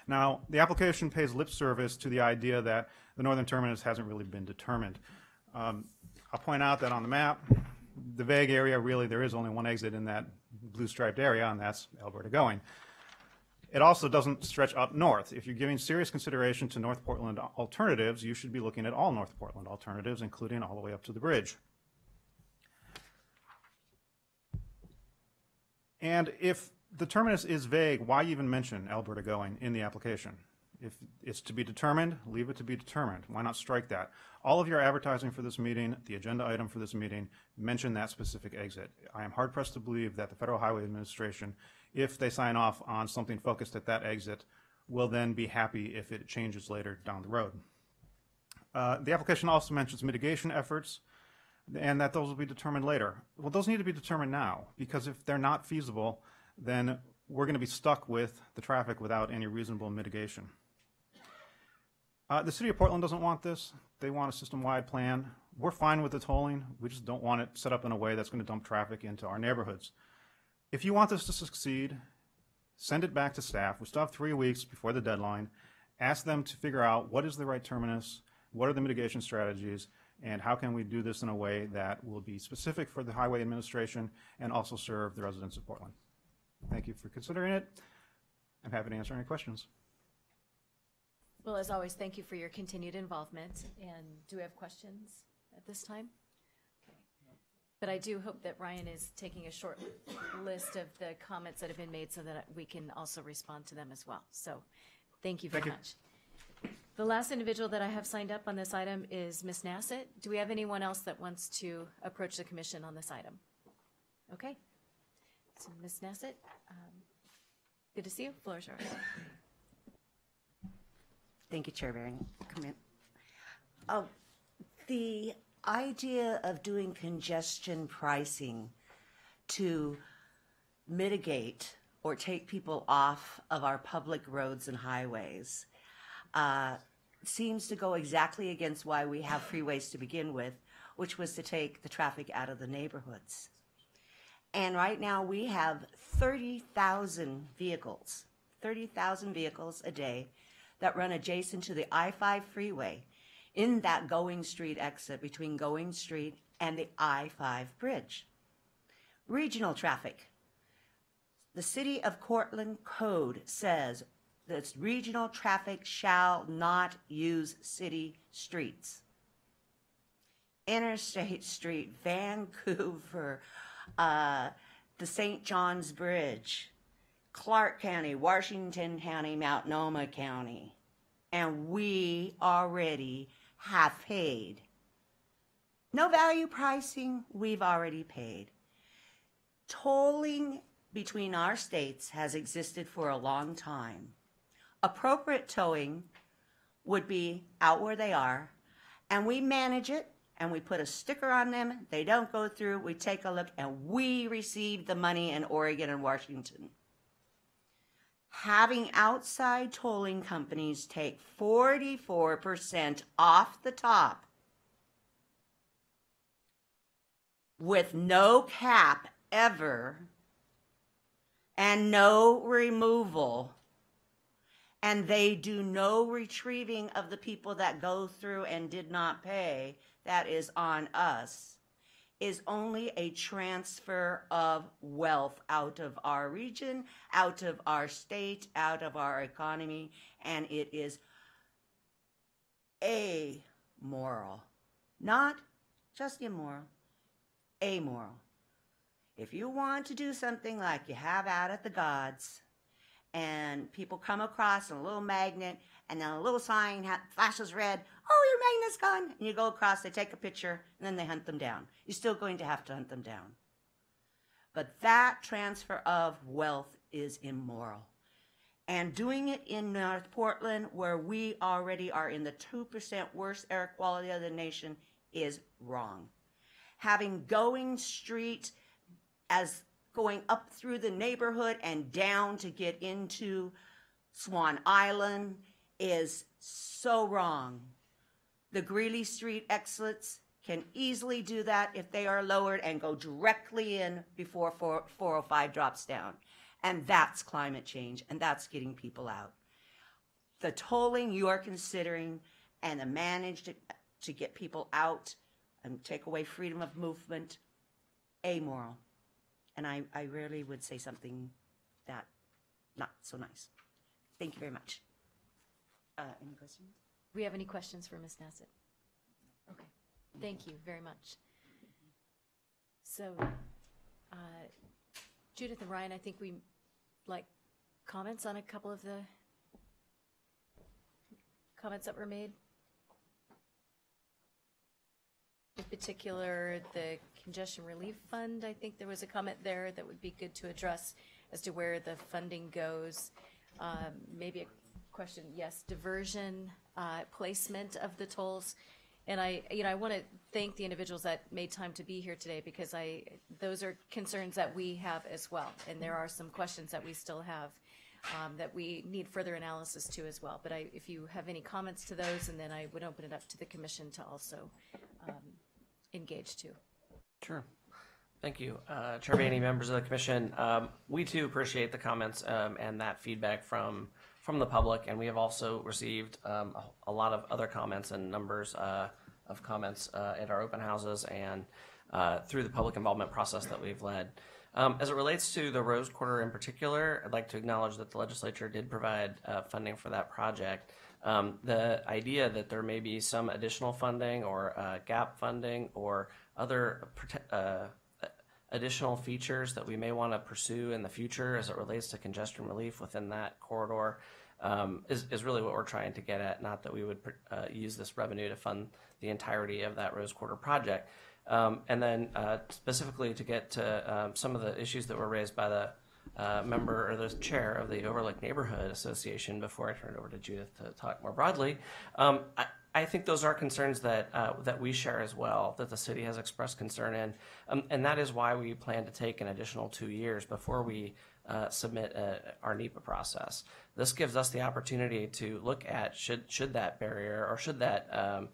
Now, the application pays lip service to the idea that the northern terminus hasn't really been determined. I'll point out that on the map, the vague area, really, there is only one exit in that blue striped area, and that's Alberta going. It also doesn't stretch up north. If you're giving serious consideration to North Portland alternatives, you should be looking at all North Portland alternatives, including all the way up to the bridge. And if the terminus is vague, why even mention Alberta going in the application? If it's to be determined, leave it to be determined. Why not strike that? All of your advertising for this meeting, the agenda item for this meeting, mention that specific exit. I am hard-pressed to believe that the Federal Highway Administration, if they sign off on something focused at that exit, will then be happy if it changes later down the road. The application also mentions mitigation efforts, and that those will be determined later. Well, those need to be determined now, because if they're not feasible, then we're going to be stuck with the traffic without any reasonable mitigation. The City of Portland doesn't want this. They want a system-wide plan. We're fine with the tolling. We just don't want it set up in a way that's going to dump traffic into our neighborhoods. If you want this to succeed, send it back to staff. We still have 3 weeks before the deadline. Ask them to figure out what is the right terminus, what are the mitigation strategies, and how can we do this in a way that will be specific for the Highway Administration and also serve the residents of Portland. Thank you for considering it. I'm happy to answer any questions. Well, as always, thank you for your continued involvement. And do we have questions at this time? Okay. But I do hope that Ryan is taking a short list of the comments that have been made so that we can also respond to them as well. So thank you very much. The last individual that I have signed up on this item is Ms. Nassett. Do we have anyone else that wants to approach the commission on this item? Okay. So Ms. Nassett, good to see you. Floor is yours. Thank you, Chair Baring. Come in. The idea of doing congestion pricing to mitigate or take people off of our public roads and highways seems to go exactly against why we have freeways to begin with, which was to take the traffic out of the neighborhoods. And right now we have 30,000 vehicles a day that run adjacent to the I-5 freeway in that Going Street exit between Going Street and the I-5 bridge. Regional traffic. The City of Cortland Code says that regional traffic shall not use city streets. Interstate Street, Vancouver, the St. John's Bridge, Clark County, Washington County, Multnomah County, and we already have paid. No value pricing, we've already paid. Tolling between our states has existed for a long time. Appropriate towing would be out where they are, and we manage it, and we put a sticker on them. They don't go through, we take a look, and we receive the money in Oregon and Washington. Having outside tolling companies take 44% off the top with no cap ever and no removal, and they do no retrieving of the people that go through and did not pay, that is on us, is only a transfer of wealth out of our region, out of our state, out of our economy, and it is amoral. Not just immoral, amoral. If you want to do something like you have out at the Gods, and people come across in a little magnet, and then a little sign flashes red, oh, your magnet's gone, and you go across, they take a picture, and then they hunt them down. You're still going to have to hunt them down. But that transfer of wealth is immoral. And doing it in North Portland, where we already are in the 2% worst air quality of the nation, is wrong. Having Going Street as going up through the neighborhood and down to get into Swan Island is so wrong. The Greeley Street exits can easily do that if they are lowered and go directly in before 405 drops down. And that's climate change, and that's getting people out. The tolling you are considering and the managed to get people out and take away freedom of movement, amoral. And I rarely would say something that not so nice. Thank you very much. Any questions? Do we have any questions for Ms. Nassett? Okay, thank you very much. So, Judith and Ryan, I think we like comments on a couple of the comments that were made. In particular, the Congestion Relief Fund, I think there was a comment there that would be good to address as to where the funding goes. Maybe a question, yes, diversion, placement of the tolls. And I want to thank the individuals that made time to be here today, because those are concerns that we have as well. And there are some questions that we still have that we need further analysis to as well. But if you have any comments to those, and then I would open it up to the commission to also engage too. Sure. Thank you. Chair Bainey, members of the commission. We too appreciate the comments and that feedback from the public, and we have also received a lot of other comments and numbers of comments at our open houses and through the public involvement process that we've led. As it relates to the Rose Quarter in particular, I'd like to acknowledge that the legislature did provide funding for that project. The idea that there may be some additional funding or gap funding or other additional features that we may want to pursue in the future as it relates to congestion relief within that corridor is really what we're trying to get at, not that we would use this revenue to fund the entirety of that Rose Quarter project. And then specifically to get to some of the issues that were raised by the member or the chair of the Overlook Neighborhood Association before I turn it over to Judith to talk more broadly. I think those are concerns that we share as well, that the city has expressed concern in, and that is why we plan to take an additional 2 years before we submit our NEPA process. This gives us the opportunity to look at should that barrier or should that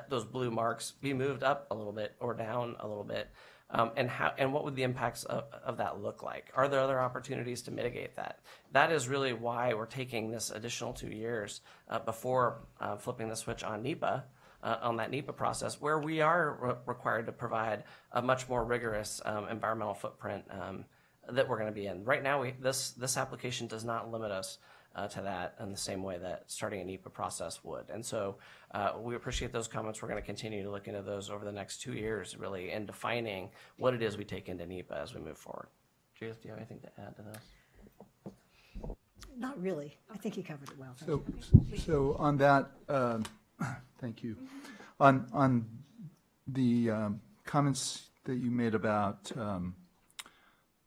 those blue marks be moved up a little bit or down a little bit and what would the impacts of that look like? Are there other opportunities to mitigate that? That is really why we're taking this additional 2 years before flipping the switch on NEPA, on that NEPA process, where we are required to provide a much more rigorous environmental footprint that we're going to be in. Right now, this application does not limit us to that in the same way that starting a NEPA process would. And so we appreciate those comments. We're going to continue to look into those over the next 2 years, really, and defining what it is we take into NEPA as we move forward. Judith, do you have anything to add to this? Not really. I think you covered it well. So on that, thank you. On the comments that you made about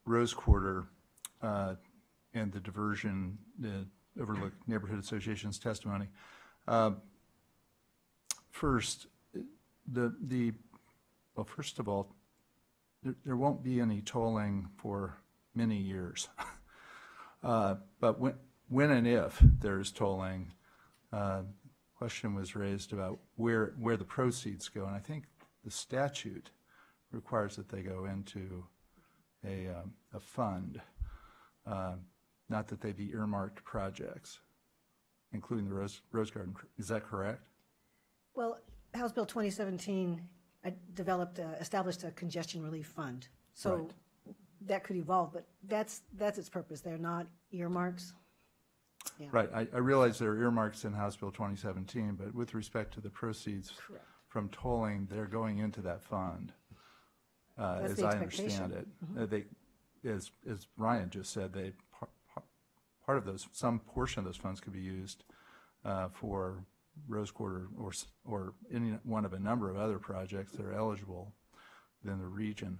Rose Quarter and the diversion, the Overlook Neighborhood Association's testimony. First, well, first of all, there won't be any tolling for many years. But when and if there's tolling, question was raised about where the proceeds go, and I think the statute requires that they go into a fund, not that they be earmarked projects, including the Rose Garden. Is that correct? Well, House Bill 2017 established a congestion relief fund. So Right. that could evolve, but that's its purpose. They're not earmarks. Yeah. Right. I realize there are earmarks in House Bill 2017, but with respect to the proceeds Correct. from tolling, they're going into that fund, That's as the I expectation. understand it. As Ryan just said, part of those, some portion of those funds could be used for Rose Quarter or any one of a number of other projects that are eligible within the region.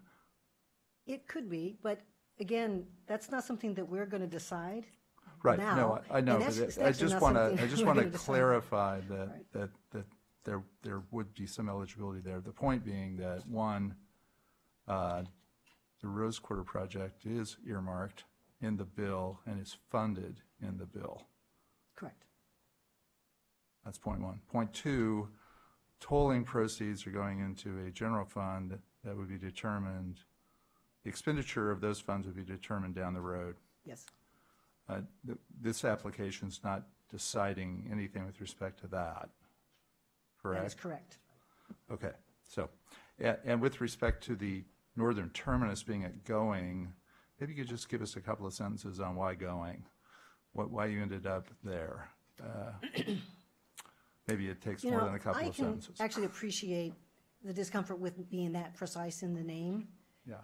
It could be, but again, that's not something that we're going to decide. Right. Now. No, I know. And that's- But it's I actually just not want something to we're gonna decide. clarify that Right. that there would be some eligibility there. The point being that one, the Rose Quarter project is earmarked in the bill and is funded in the bill. Correct. That's point one. Point two, tolling proceeds are going into a general fund that would be determined, the expenditure of those funds would be determined down the road. Yes. This application's not deciding anything with respect to that, correct? That is correct. Okay, so, and with respect to the northern terminus being at Going, maybe you could just give us a couple of sentences on why Going, why you ended up there. Maybe it takes more than a couple of sentences. I can actually appreciate the discomfort with being that precise in the name. Yeah.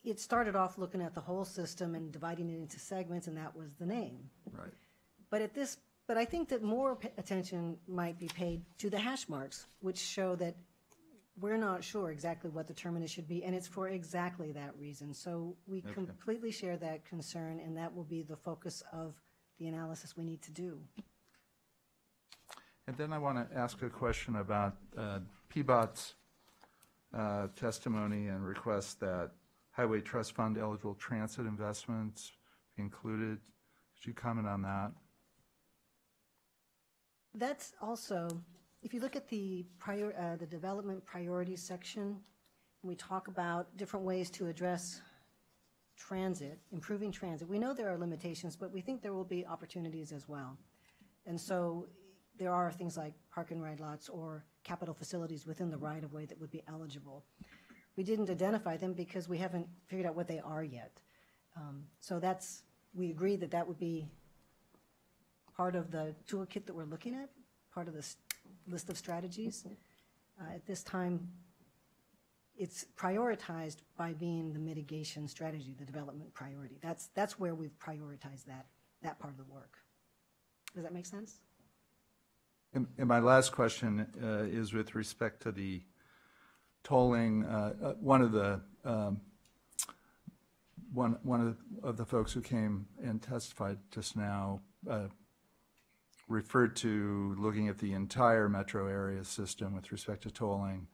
It started off looking at the whole system and dividing it into segments, and that was the name. Right. But I think that more attention might be paid to the hash marks, which show that we're not sure exactly what the terminus should be, and it's for exactly that reason. So we completely share that concern, and that will be the focus of the analysis we need to do. And then I want to ask a question about PBOT's testimony and request that Highway Trust Fund eligible transit investments be included. Could you comment on that? That's also, if you look at the development priorities section, we talk about different ways to address transit, improving transit. We know there are limitations, but we think there will be opportunities as well. And so there are things like park and ride lots or capital facilities within the right-of-way that would be eligible. We didn't identify them because we haven't figured out what they are yet. So we agree that that would be part of the toolkit that we're looking at, part of this list of strategies. At this time, it's prioritized by being the mitigation strategy, the development priority. That's where we've prioritized that part of the work. Does that make sense? And my last question is with respect to the tolling. One of the folks who came and testified just now referred to looking at the entire metro area system with respect to tolling,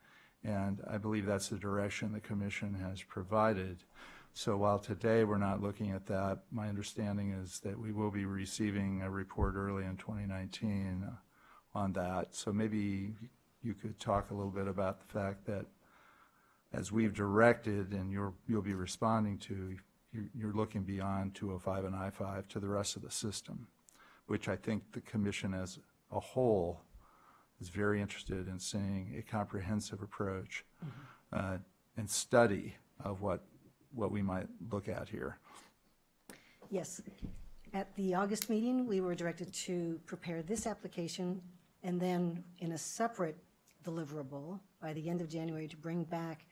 and I believe that's the direction the Commission has provided. So while today we're not looking at that, my understanding is that we will be receiving a report early in 2019 on that. So maybe you could talk a little bit about the fact that as we've directed and you'll be responding to, you're looking beyond 205 and I-5 to the rest of the system, which I think the commission as a whole is very interested in seeing a comprehensive approach and study of what we might look at here. Yes. At the August meeting, we were directed to prepare this application and then in a separate deliverable by the end of January to bring back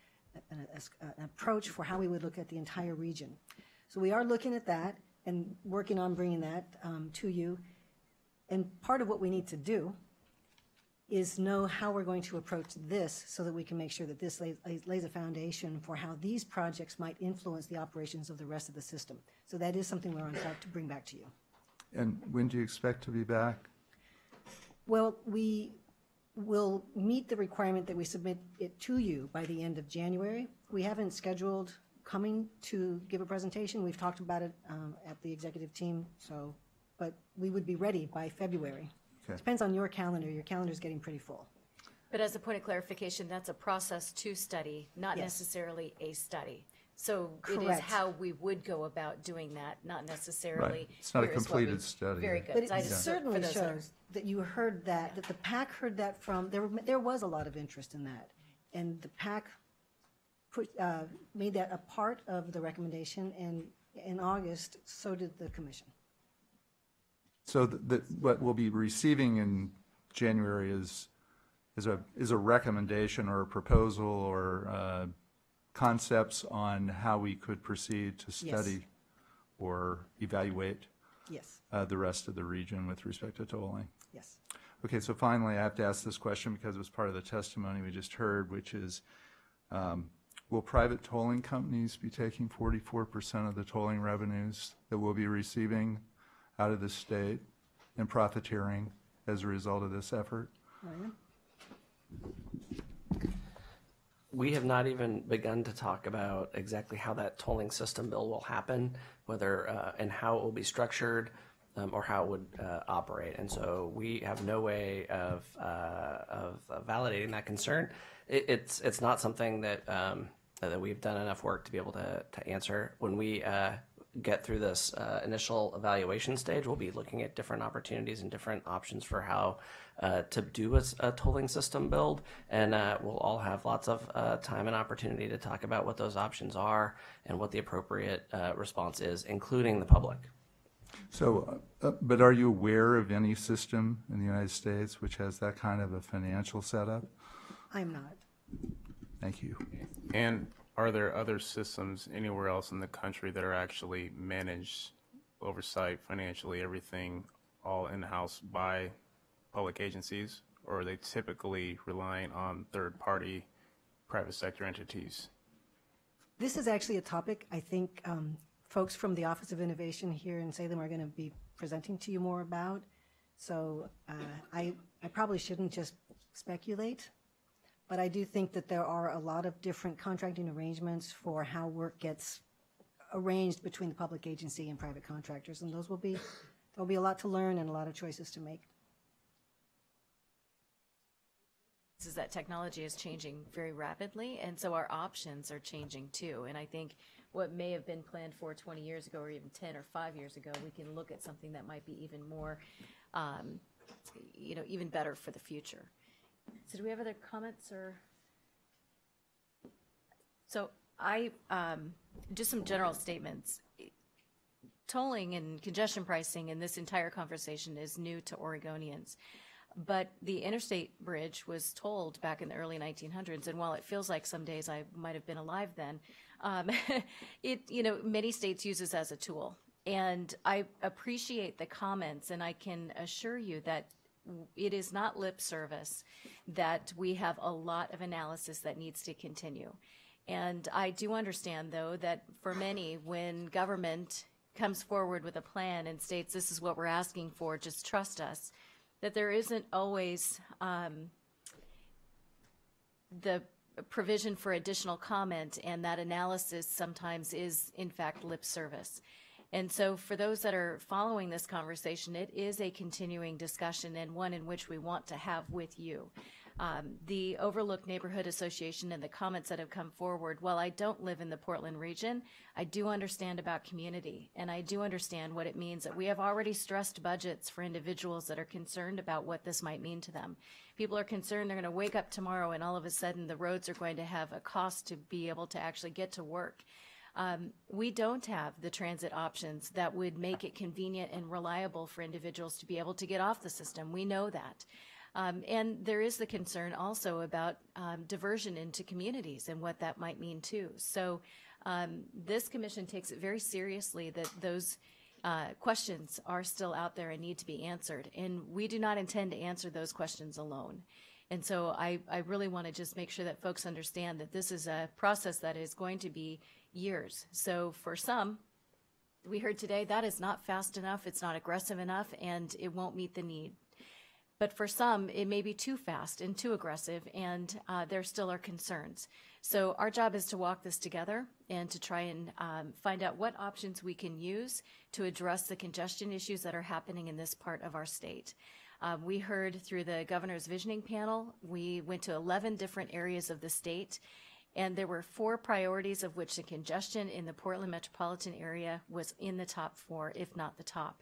an approach for how we would look at the entire region. So we are looking at that and working on bringing that to you. And part of what we need to do is know how we're going to approach this so that we can make sure that this lays a foundation for how these projects might influence the operations of the rest of the system. So that is something we're on track to bring back to you. And when do you expect to be back? Well, we will meet the requirement that we submit it to you by the end of January. We haven't scheduled coming to give a presentation. We've talked about it at the executive team, but we would be ready by February. Okay. Depends on your calendar. Your calendar's getting pretty full. But as a point of clarification, that's a process to study, not Yes. necessarily a study. So it is Correct. how we would go about doing that, not necessarily. Right. It's not a here is what completed we- study. Very good. But So I it just- for certainly those that are- shows that you heard that the PAC heard that from, there was a lot of interest in that. And the PAC made that a part of the recommendation, and in August, so did the commission. So what we'll be receiving in January is a recommendation or a proposal or concepts on how we could proceed to study or evaluate Yes, the rest of the region with respect to tolling. yes. Okay, so finally, I have to ask this question because it was part of the testimony we just heard, which is, will private tolling companies be taking 44% of the tolling revenues that we'll be receiving out of the state and profiteering as a result of this effort? Ryan? We have not even begun to talk about exactly how that tolling system bill will happen, whether and how it will be structured, or how it would operate. And so we have no way of validating that concern. It's not something that that we've done enough work to be able to answer. When we get through this initial evaluation stage, we'll be looking at different opportunities and different options for how to do a tolling system build, and we'll all have lots of time and opportunity to talk about what those options are and what the appropriate response is, including the public. So, but are you aware of any system in the United States which has that kind of a financial setup? I'm not. Thank you. And are there other systems anywhere else in the country that are actually managed, oversight, financially, everything all in-house by public agencies? Or are they typically relying on third-party private sector entities? This is actually a topic I think folks from the Office of Innovation here in Salem are going to be presenting to you more about. So I probably shouldn't just speculate, but I do think that there are a lot of different contracting arrangements for how work gets arranged between the public agency and private contractors, and there'll be a lot to learn and a lot of choices to make. Is that technology is changing very rapidly, and so our options are changing too. And I think what may have been planned for 20 years ago or even 10 or 5 years ago, we can look at something that might be even more, even better for the future. So do we have other comments or? So just some general statements. Tolling and congestion pricing in this entire conversation is new to Oregonians. But the Interstate Bridge was tolled back in the early 1900s, and while it feels like some days I might have been alive then, many states use this as a tool. And I appreciate the comments, and I can assure you that it is not lip service, that we have a lot of analysis that needs to continue. And I do understand, though, that for many, when government comes forward with a plan and states this is what we're asking for, just trust us, that there isn't always the provision for additional comment, and that analysis sometimes is, in fact, lip service. And so for those that are following this conversation, it is a continuing discussion and one in which we want to have with you. The Overlook Neighborhood Association and the comments that have come forward, while I don't live in the Portland region, I do understand about community, and I do understand what it means that we have already stressed budgets for individuals that are concerned about what this might mean to them. People are concerned they're going to wake up tomorrow and all of a sudden the roads are going to have a cost to be able to actually get to work. We don't have the transit options that would make it convenient and reliable for individuals to be able to get off the system. We know that. And there is the concern also about diversion into communities and what that might mean too. So this commission takes it very seriously that those questions are still out there and need to be answered. And we do not intend to answer those questions alone. And so I really want to just make sure that folks understand that this is a process that is going to be years. So for some, we heard today, that is not fast enough, it's not aggressive enough, and it won't meet the need. But for some, it may be too fast and too aggressive, and there still are concerns. So our job is to walk this together and to try and find out what options we can use to address the congestion issues that are happening in this part of our state. We heard through the governor's visioning panel, we went to 11 different areas of the state, and there were 4 priorities, of which the congestion in the Portland metropolitan area was in the top 4, if not the top.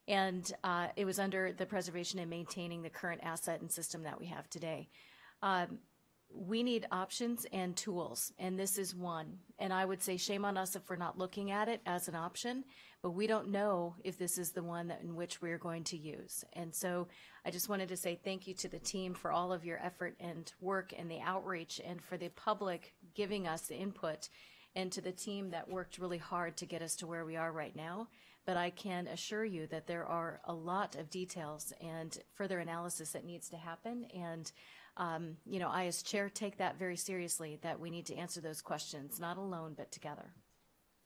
And it was under the preservation and maintaining the current asset and system that we have today. We need options and tools, and this is one. And I would say shame on us if we're not looking at it as an option, but we don't know if this is the one that in which we're going to use. And so I just wanted to say thank you to the team for all of your effort and work and the outreach, and for the public giving us the input, and to the team that worked really hard to get us to where we are right now. But I can assure you that there are a lot of details and further analysis that needs to happen. And, you know, I as chair take that very seriously, that we need to answer those questions, not alone, but together.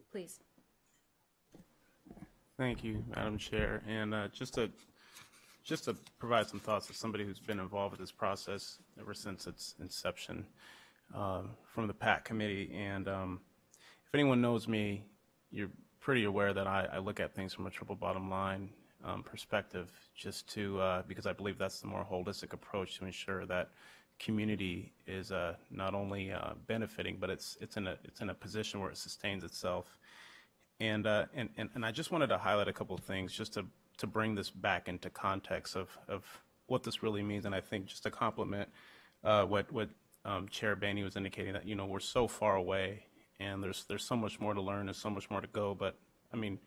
Please. Thank you, Madam Chair. And just to provide some thoughts as somebody who's been involved with this process ever since its inception from the PAC committee. And if anyone knows me, you're pretty aware that I look at things from a triple bottom line perspective, just to because I believe that's the more holistic approach to ensure that community is not only benefiting, but it's in a position where it sustains itself. And I just wanted to highlight a couple of things just to bring this back into context of what this really means. And I think just to complement what Chair Bainey was indicating, that, you know, we're so far away and there's so much more to learn and so much more to go. But I mean,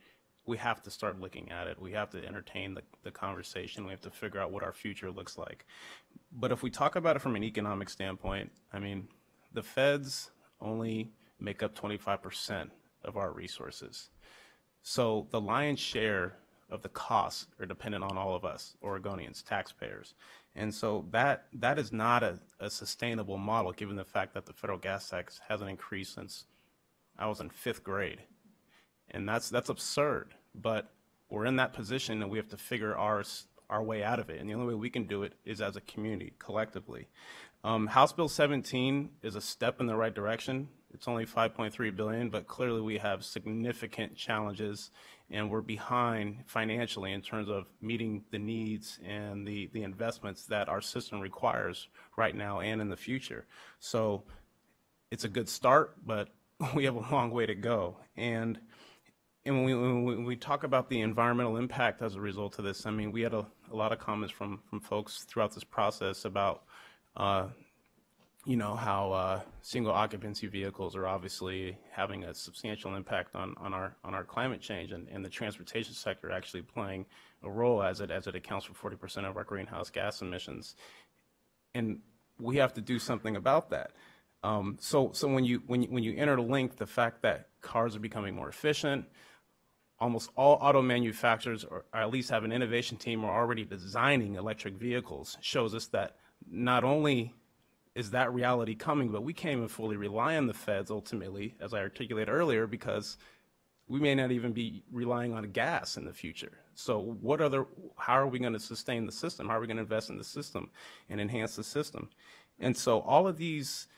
we have to start looking at it. We have to entertain the conversation. We have to figure out what our future looks like. But if we talk about it from an economic standpoint, I mean, the feds only make up 25% of our resources. So the lion's share of the costs are dependent on all of us, Oregonians, taxpayers. And so that is not a sustainable model, given the fact that the federal gas tax hasn't increased since I was in 5th grade. And that's absurd, but we're in that position and we have to figure our way out of it. And the only way we can do it is as a community, collectively. House Bill 17 is a step in the right direction. It's only $5.3 billion, but clearly we have significant challenges and we're behind financially in terms of meeting the needs and the investments that our system requires right now and in the future. So it's a good start, but we have a long way to go. And when we talk about the environmental impact as a result of this, I mean, we had a lot of comments from folks throughout this process about, you know, how single occupancy vehicles are obviously having a substantial impact on our climate change, and the transportation sector actually playing a role as it accounts for 40% of our greenhouse gas emissions. And we have to do something about that. So when you interlink the fact that cars are becoming more efficient, almost all auto manufacturers, or at least have an innovation team, are already designing electric vehicles, shows us that not only is that reality coming, but we can't even fully rely on the feds ultimately, as I articulated earlier, because we may not even be relying on gas in the future. So how are we going to sustain the system? How are we going to invest in the system and enhance the system? And so all of these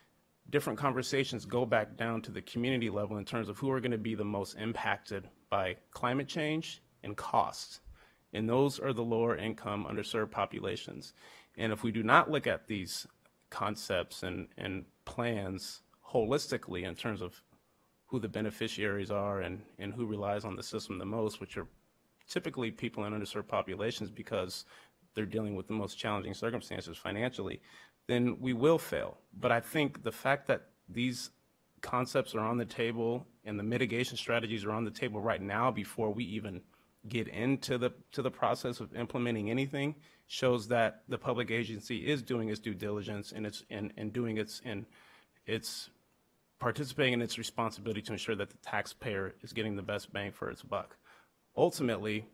different conversations go back down to the community level in terms of who are going to be the most impacted by climate change and costs. And those are the lower income, underserved populations. And if we do not look at these concepts and plans holistically in terms of who the beneficiaries are and who relies on the system the most, which are typically people in underserved populations because they're dealing with the most challenging circumstances financially, then we will fail. But I think the fact that these concepts are on the table and the mitigation strategies are on the table right now before we even get into the process of implementing anything shows that the public agency is doing its due diligence and it's participating in its responsibility to ensure that the taxpayer is getting the best bang for its buck. Ultimately,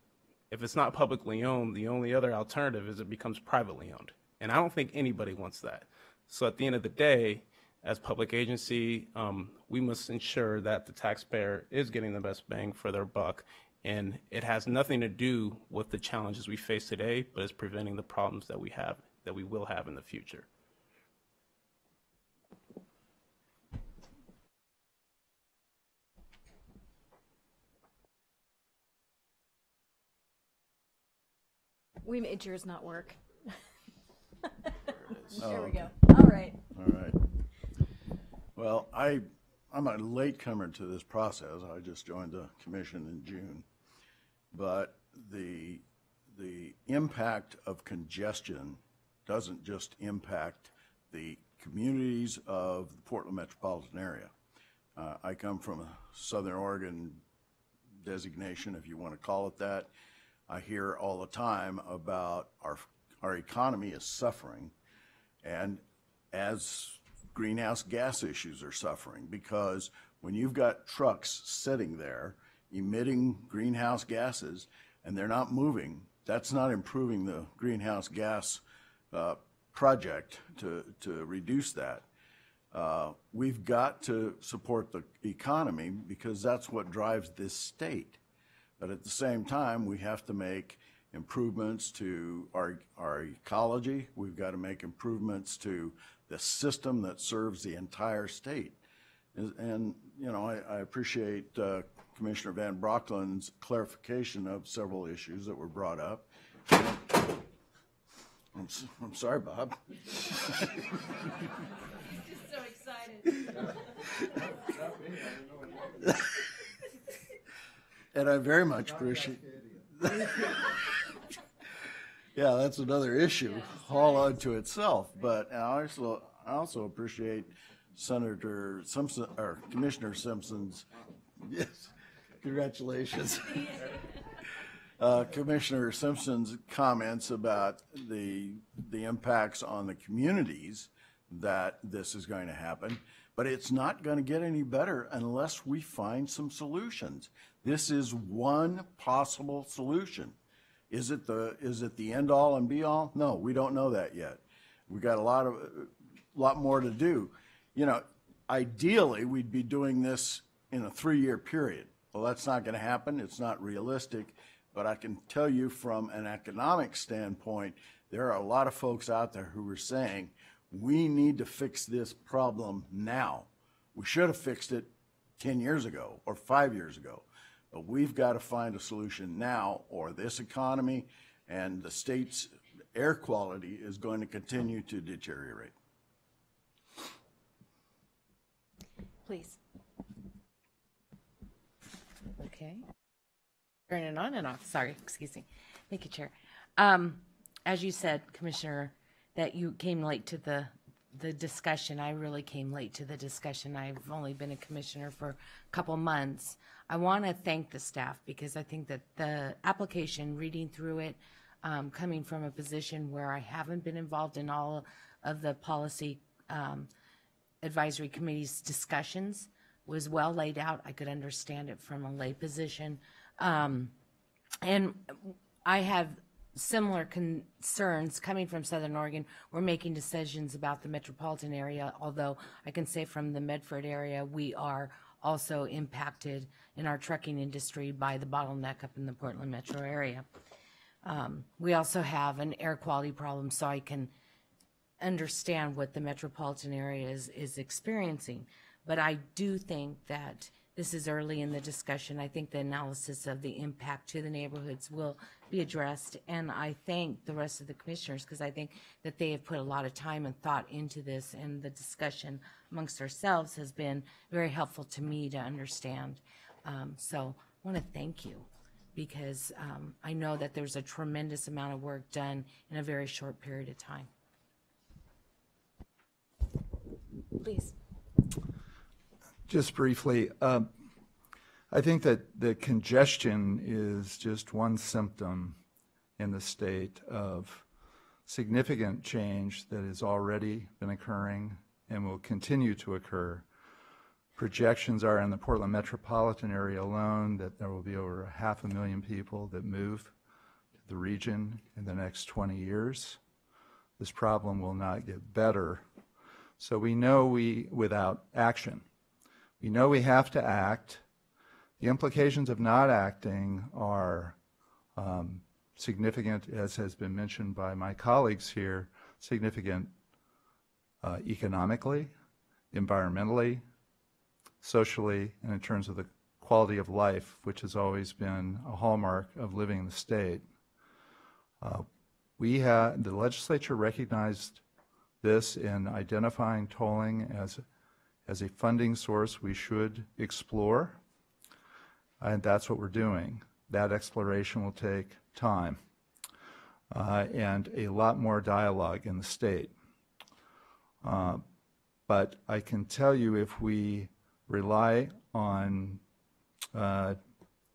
if it's not publicly owned, the only other alternative is it becomes privately owned. And I don't think anybody wants that. So at the end of the day, as public agency, we must ensure that the taxpayer is getting the best bang for their buck. And it has nothing to do with the challenges we face today, but it's preventing the problems that we will have in the future. We made yours not work. There we go. All right. All right. Well, I'm a latecomer to this process. I just joined the commission in June. But the impact of congestion doesn't just impact the communities of the Portland metropolitan area. I come from a Southern Oregon designation, if you want to call it that. I hear all the time about our economy is suffering, and as greenhouse gas issues are suffering, because when you've got trucks sitting there emitting greenhouse gases and they're not moving, that's not improving the greenhouse gas project to reduce that. We've got to support the economy because that's what drives this state. But at the same time, we have to make improvements to our ecology. We've got to make improvements to the system that serves the entire state. And you know, I appreciate Commissioner Van Brocklin's clarification of several issues that were brought up. I'm sorry, Bob. He's just so excited. And I very much appreciate. Yeah, that's another issue all unto itself. But I also appreciate Senator Simpson or Commissioner Simpson's. Yes, congratulations. Commissioner Simpson's comments about the impacts on the communities that this is going to happen, but it's not going to get any better unless we find some solutions. This is one possible solution. Is it the end all and be all? No, we don't know that yet. We've got a lot more to do. You know, ideally we'd be doing this in a 3-year period. Well, that's not going to happen. It's not realistic. But I can tell you from an economic standpoint, there are a lot of folks out there who are saying, we need to fix this problem now. We should have fixed it 10 years ago or 5 years ago. But we've got to find a solution now, or this economy and the state's air quality is going to continue to deteriorate. Please. Okay. Turning on and off. Sorry, excuse me. Thank you, Chair. As you said, Commissioner, that you came late to the discussion. I really came late to the discussion. I've only been a commissioner for a couple months. I want to thank the staff because I think that the application, reading through it, coming from a position where I haven't been involved in all of the policy advisory committee's discussions, was well laid out. I could understand it from a lay position. And I have similar concerns coming from Southern Oregon. We're making decisions about the metropolitan area, although I can say from the Medford area, we are also impacted in our trucking industry by the bottleneck up in the Portland metro area. We also have an air quality problem, so I can understand what the metropolitan area is experiencing. But I do think that this is early in the discussion. I think the analysis of the impact to the neighborhoods will be addressed, and I thank the rest of the commissioners because I think that they have put a lot of time and thought into this, and the discussion amongst ourselves has been very helpful to me to understand. So I want to thank you because I know that there's a tremendous amount of work done in a very short period of time. Please. Just briefly, I think that the congestion is just one symptom in the state of significant change that has already been occurring and will continue to occur. Projections are in the Portland metropolitan area alone that there will be over 500,000 people that move to the region in the next 20 years. This problem will not get better. So we know without action, we know we have to act. The implications of not acting are significant, as has been mentioned by my colleagues here, significant economically, environmentally, socially, and in terms of the quality of life, which has always been a hallmark of living in the state. The legislature recognized this in identifying tolling as a funding source we should explore, and that's what we're doing. That exploration will take time and a lot more dialogue in the state. But I can tell you if we rely on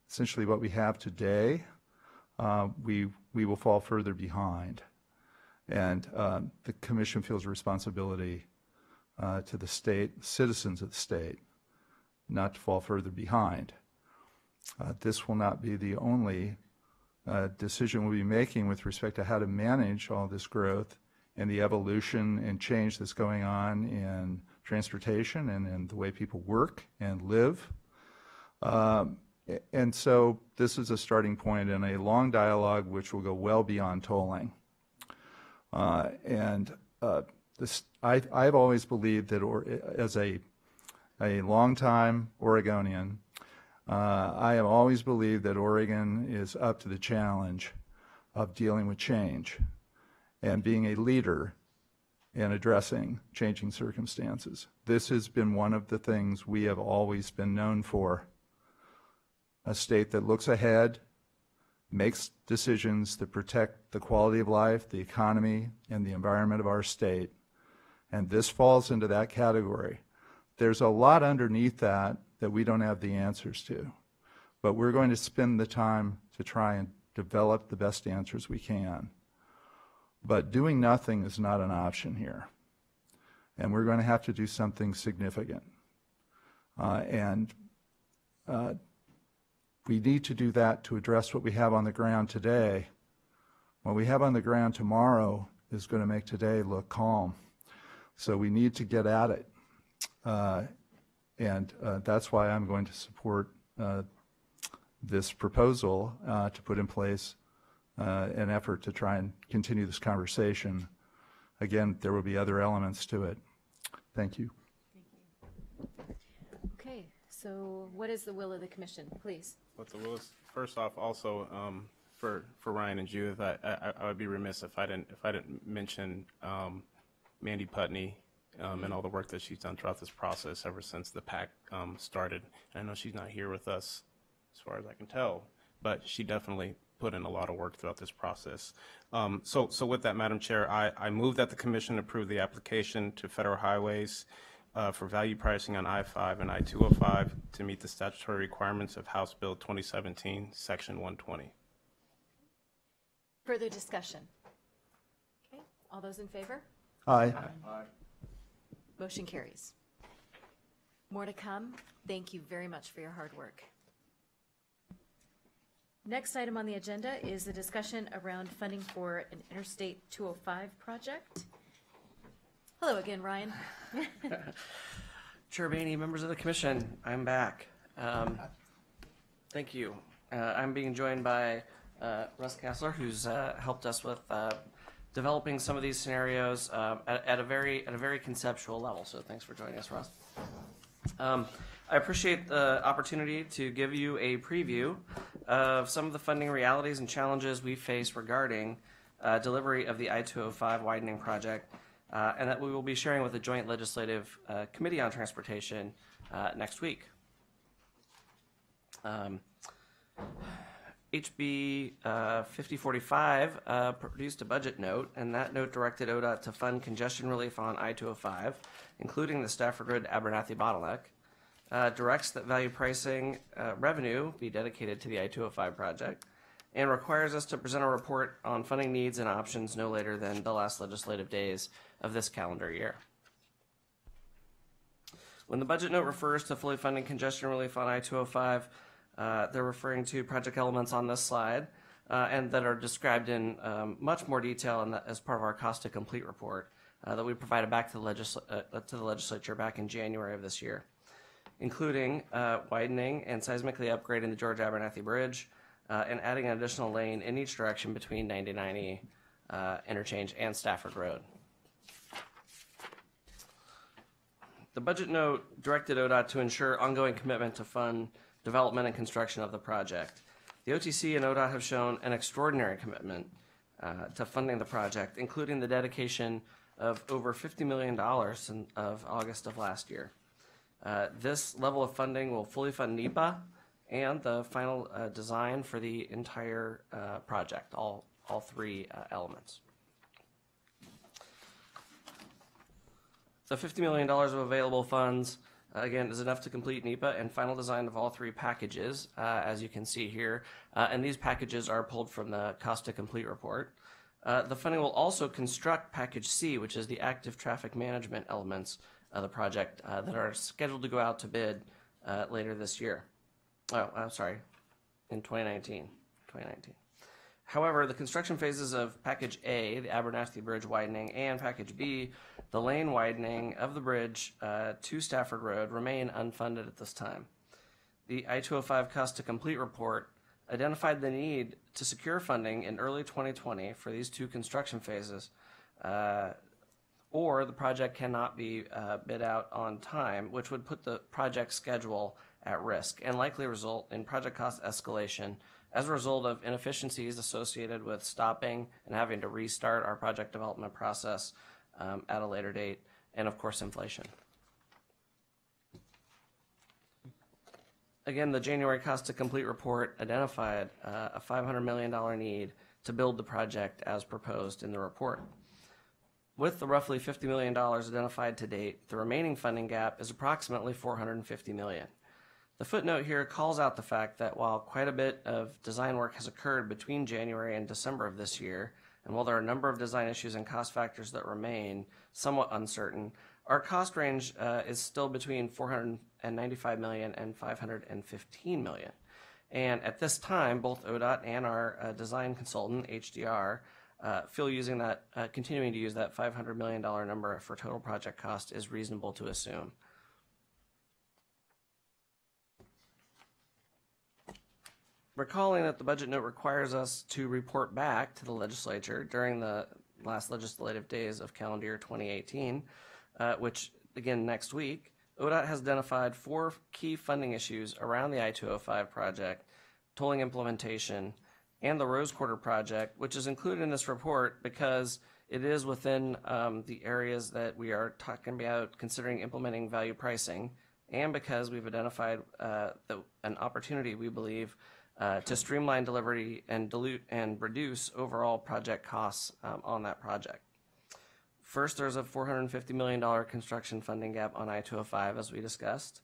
essentially what we have today, we will fall further behind. And the Commission feels a responsibility to the state, citizens of the state, not to fall further behind. This will not be the only decision we'll be making with respect to how to manage all this growth and the evolution and change that's going on in transportation and in the way people work and live. And so this is a starting point in a long dialogue which will go well beyond tolling. I've always believed that, as a longtime Oregonian, I have always believed that Oregon is up to the challenge of dealing with change and being a leader in addressing changing circumstances. This has been one of the things we have always been known for. A state that looks ahead, makes decisions that protect the quality of life, the economy, and the environment of our state. And this falls into that category. There's a lot underneath that we don't have the answers to. But we're going to spend the time to try and develop the best answers we can. But doing nothing is not an option here. And we're going to have to do something significant. We need to do that to address what we have on the ground today. What we have on the ground tomorrow is going to make today look calm. So we need to get at it. That's why I'm going to support this proposal to put in place an effort to try and continue this conversation. Again, there will be other elements to it. Thank you. Thank you. Okay, so what is the will of the commission, please? What the will is, first off, also for Ryan and Judith, I would be remiss if I didn't mention Mandy Putney and all the work that she's done throughout this process ever since the PAC started. And I know she's not here with us, as far as I can tell, but she definitely put in a lot of work throughout this process. So with that, Madam Chair, I move that the Commission approve the application to Federal Highways for value pricing on I-5 and I-205 to meet the statutory requirements of House Bill 2017, Section 120. Further discussion? Okay, all those in favor? Aye. Aye. Motion carries. More to come. Thank you very much for your hard work. Next item on the agenda is a discussion around funding for an Interstate 205 project. Hello again, Ryan. Chair Boehne, members of the commission, I'm back. Thank you. I'm being joined by Russ Kassler, who's helped us with developing some of these scenarios at a very conceptual level. So thanks for joining us, Russ. I appreciate the opportunity to give you a preview of some of the funding realities and challenges we face regarding delivery of the I-205 widening project, and that we will be sharing with the Joint Legislative Committee on Transportation next week. HB 5045 produced a budget note, and that note directed ODOT to fund congestion relief on I-205, including the Stafford Road to Abernathy bottleneck, directs that value pricing revenue be dedicated to the I-205 project, and requires us to present a report on funding needs and options no later than the last legislative days of this calendar year. When the budget note refers to fully funding congestion relief on I-205, they're referring to project elements on this slide and that are described in much more detail as part of our cost to complete report that we provided back to the legislature back in January of this year, including widening and seismically upgrading the George Abernathy Bridge and adding an additional lane in each direction between 9090 Interchange and Stafford Road. The budget note directed ODOT to ensure ongoing commitment to fund development and construction of the project. The OTC and ODOT have shown an extraordinary commitment to funding the project, including the dedication of over $50 million of August of last year. This level of funding will fully fund NEPA and the final design for the entire project, all three elements. The $50 million of available funds again, is enough to complete NEPA and final design of all three packages, as you can see here. And these packages are pulled from the cost to complete report. The funding will also construct package C, which is the active traffic management elements of the project that are scheduled to go out to bid later this year. Oh, I'm sorry, in 2019. However, the construction phases of Package A, the Abernathy Bridge widening, and Package B, the lane widening of the bridge to Stafford Road, remain unfunded at this time. The I-205 cost to complete report identified the need to secure funding in early 2020 for these two construction phases, or the project cannot be bid out on time, which would put the project schedule at risk and likely result in project cost escalation as a result of inefficiencies associated with stopping and having to restart our project development process at a later date, and of course inflation. Again, the January cost to complete report identified a $500 million need to build the project as proposed in the report. With the roughly $50 million identified to date, the remaining funding gap is approximately $450 million. The footnote here calls out the fact that while quite a bit of design work has occurred between January and December of this year, and while there are a number of design issues and cost factors that remain somewhat uncertain, our cost range is still between $495 million and $515 million. And at this time, both ODOT and our design consultant, HDR, feel continuing to use that $500 million number for total project cost is reasonable to assume. Recalling that the budget note requires us to report back to the legislature during the last legislative days of calendar year 2018, which again next week, ODOT has identified 4 key funding issues around the I-205 project, tolling implementation, and the Rose Quarter project, which is included in this report because it is within the areas that we are talking about considering implementing value pricing, and because we've identified an opportunity, we believe, to streamline delivery and dilute and reduce overall project costs on that project. First, there's a $450 million construction funding gap on I-205, as we discussed.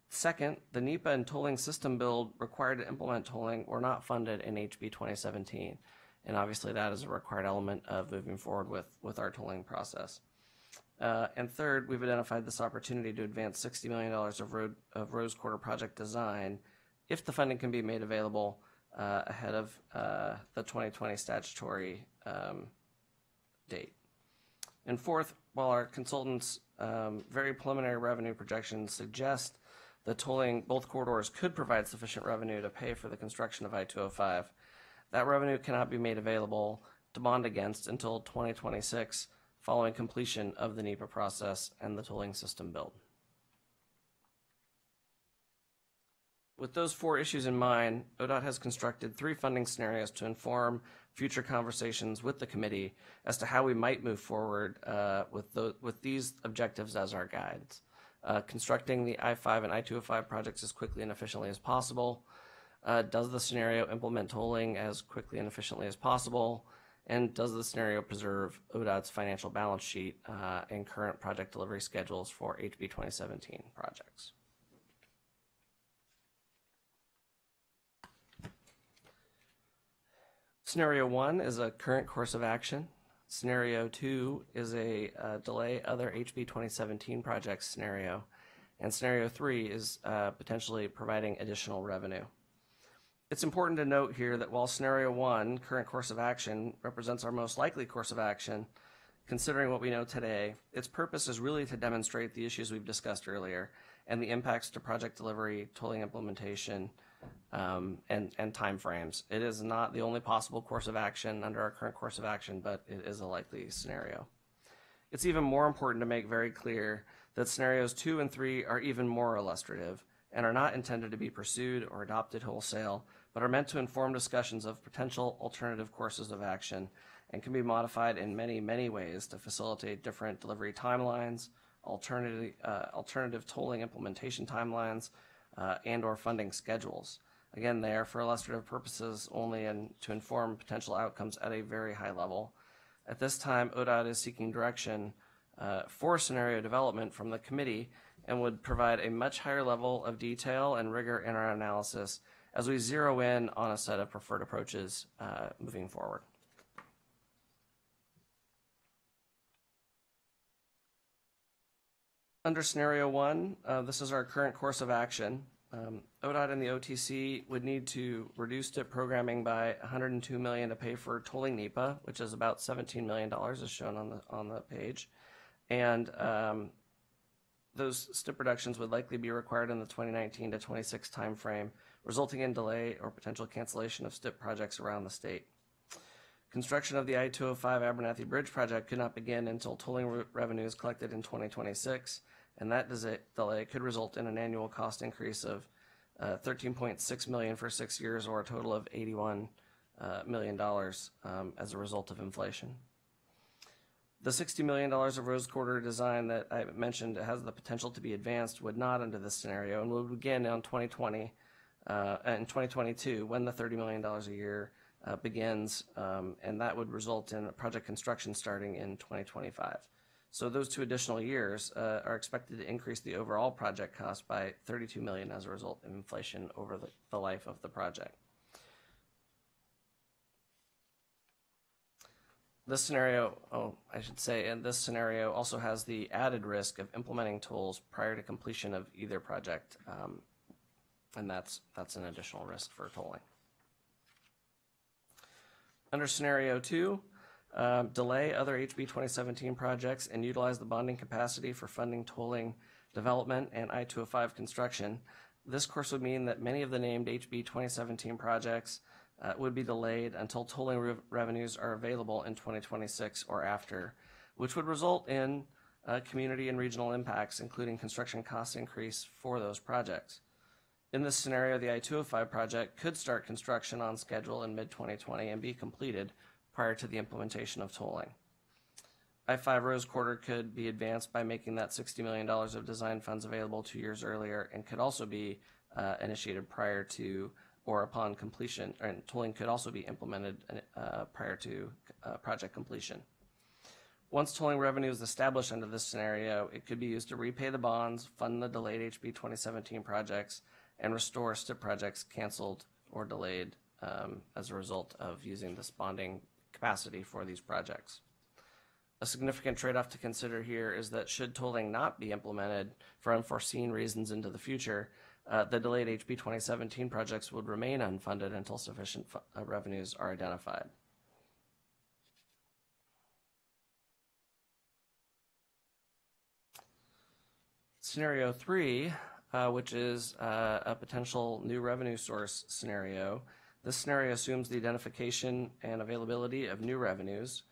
Second, the NEPA and tolling system build required to implement tolling were not funded in HB 2017, and obviously that is a required element of moving forward with our tolling process. And third, we've identified this opportunity to advance $60 million of Rose Quarter project design if the funding can be made available ahead of the 2020 statutory date. And fourth, while our consultants' very preliminary revenue projections suggest that tolling both corridors could provide sufficient revenue to pay for the construction of I-205, that revenue cannot be made available to bond against until 2026 following completion of the NEPA process and the tolling system build. With those 4 issues in mind, ODOT has constructed 3 funding scenarios to inform future conversations with the committee as to how we might move forward with these objectives as our guides. Constructing the I-5 and I-205 projects as quickly and efficiently as possible. Does the scenario implement tolling as quickly and efficiently as possible? And does the scenario preserve ODOT's financial balance sheet and current project delivery schedules for HB 2017 projects? Scenario 1 is a current course of action. Scenario 2 is a delay other HB 2017 projects scenario. And scenario 3 is potentially providing additional revenue. It's important to note here that while scenario 1, current course of action, represents our most likely course of action, considering what we know today, its purpose is really to demonstrate the issues we've discussed earlier and the impacts to project delivery, tolling implementation, and timeframes. It is not the only possible course of action under our current course of action, but it is a likely scenario. It's even more important to make very clear that scenarios 2 and 3 are even more illustrative and are not intended to be pursued or adopted wholesale, but are meant to inform discussions of potential alternative courses of action and can be modified in many, many ways to facilitate different delivery timelines, alternative tolling implementation timelines, and or funding schedules. Again, they are for illustrative purposes only and to inform potential outcomes at a very high level. At this time, ODOT is seeking direction for scenario development from the committee and would provide a much higher level of detail and rigor in our analysis as we zero in on a set of preferred approaches moving forward. Under scenario 1, this is our current course of action. ODOT and the OTC would need to reduce STIP programming by $102 million to pay for tolling NEPA, which is about $17 million as shown on the page. And those STIP reductions would likely be required in the 2019 to 26 timeframe, resulting in delay or potential cancellation of STIP projects around the state. Construction of the I-205 Abernathy Bridge project could not begin until tolling revenue is collected in 2026, and that delay could result in an annual cost increase of $13.6 million for 6 years, or a total of $81 million as a result of inflation. The $60 million of Rose Quarter design that I mentioned has the potential to be advanced would not under this scenario and would begin in 2020 and 2022 when the $30 million a year begins, and that would result in project construction starting in 2025. So those 2 additional years are expected to increase the overall project cost by $32 million as a result of inflation over the life of the project. This scenario, and this scenario also has the added risk of implementing tolls prior to completion of either project, and that's an additional risk for tolling. Under scenario 2, delay other HB 2017 projects and utilize the bonding capacity for funding tolling development and I-205 construction. This course would mean that many of the named HB 2017 projects would be delayed until tolling revenues are available in 2026 or after, which would result in community and regional impacts, including construction cost increase for those projects. In this scenario, the I-205 project could start construction on schedule in mid-2020 and be completed prior to the implementation of tolling. I-5 Rose Quarter could be advanced by making that $60 million of design funds available 2 years earlier, and could also be initiated prior to or upon completion, and tolling could also be implemented prior to project completion. Once tolling revenue is established under this scenario, it could be used to repay the bonds, fund the delayed HB 2017 projects, and restore STIP projects canceled or delayed as a result of using this bonding capacity for these projects. A significant trade-off to consider here is that should tolling not be implemented for unforeseen reasons into the future, the delayed HB 2017 projects would remain unfunded until sufficient revenues are identified. Scenario 3, which is a potential new revenue source scenario. This scenario assumes the identification and availability of new revenues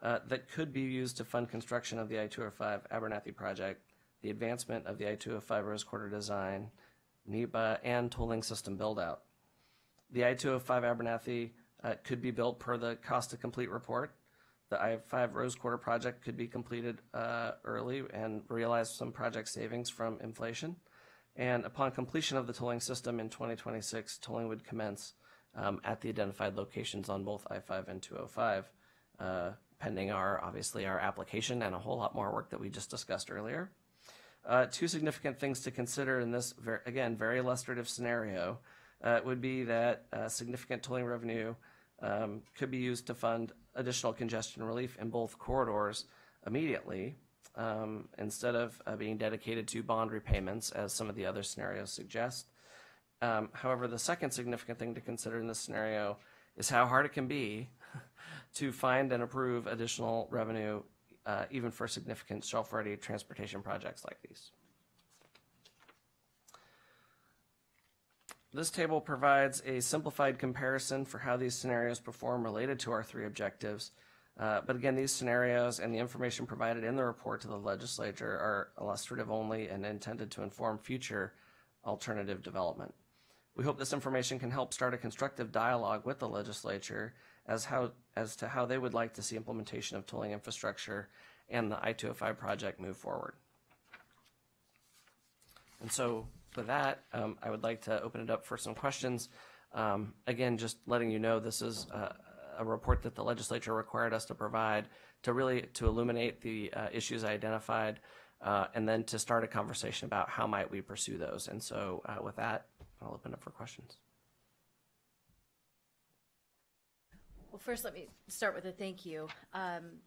that could be used to fund construction of the I-205 Abernathy project, the advancement of the I-205 Rose Quarter design, NEPA, and tolling system build-out. The I-205 Abernathy could be built per the cost to complete report. The I-5 Rose Quarter project could be completed early and realize some project savings from inflation. And upon completion of the tolling system in 2026, tolling would commence at the identified locations on both I-5 and 205, pending obviously our application and a whole lot more work that we just discussed earlier. Two significant things to consider in this, again, very illustrative scenario would be that significant tolling revenue could be used to fund additional congestion relief in both corridors immediately, instead of being dedicated to bond repayments, as some of the other scenarios suggest. However, the second significant thing to consider in this scenario is how hard it can be to find and approve additional revenue, even for significant shelf-ready transportation projects like these. This table provides a simplified comparison for how these scenarios perform related to our three objectives. But again, these scenarios and the information provided in the report to the legislature are illustrative only and intended to inform future alternative development. We hope this information can help start a constructive dialogue with the legislature as to how they would like to see implementation of tolling infrastructure and the I-205 project move forward. And so with that, I would like to open it up for some questions. Again, just letting you know, this is a report that the legislature required us to provide to illuminate the issues identified, and then to start a conversation about how might we pursue those. And so with that, I'll open up for questions. Well, first, let me start with a thank you.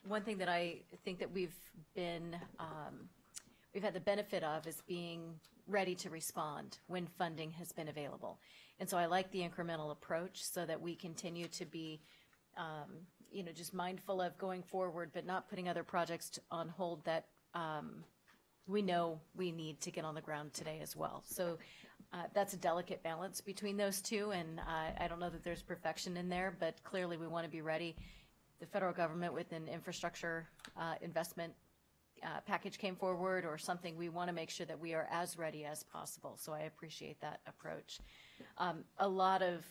One thing that I think that we've had the benefit of is being ready to respond when funding has been available. And so I like the incremental approach so that we continue to be, just mindful of going forward, but not putting other projects on hold that we know we need to get on the ground today as well. So that's a delicate balance between those two, and I don't know that there's perfection in there, but clearly we want to be ready. The federal government with an infrastructure investment package came forward or something, we want to make sure that we are as ready as possible. So I appreciate that approach. A lot of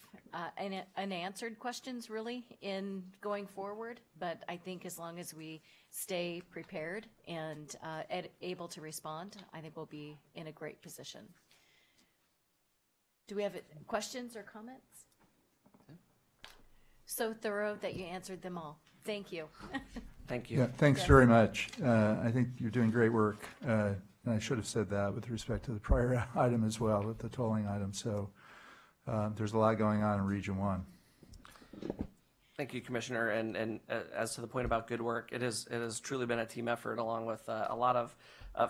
unanswered questions really in going forward, but I think as long as we stay prepared and able to respond, I think we'll be in a great position. Do we have questions or comments? So thorough that you answered them all. Thank you. Thank you. Yeah, thanks very much. I think you're doing great work. And I should have said that with respect to the prior item as well, with the tolling item. So there's a lot going on in Region 1. Thank you, Commissioner. And as to the point about good work, it has truly been a team effort, along with a lot of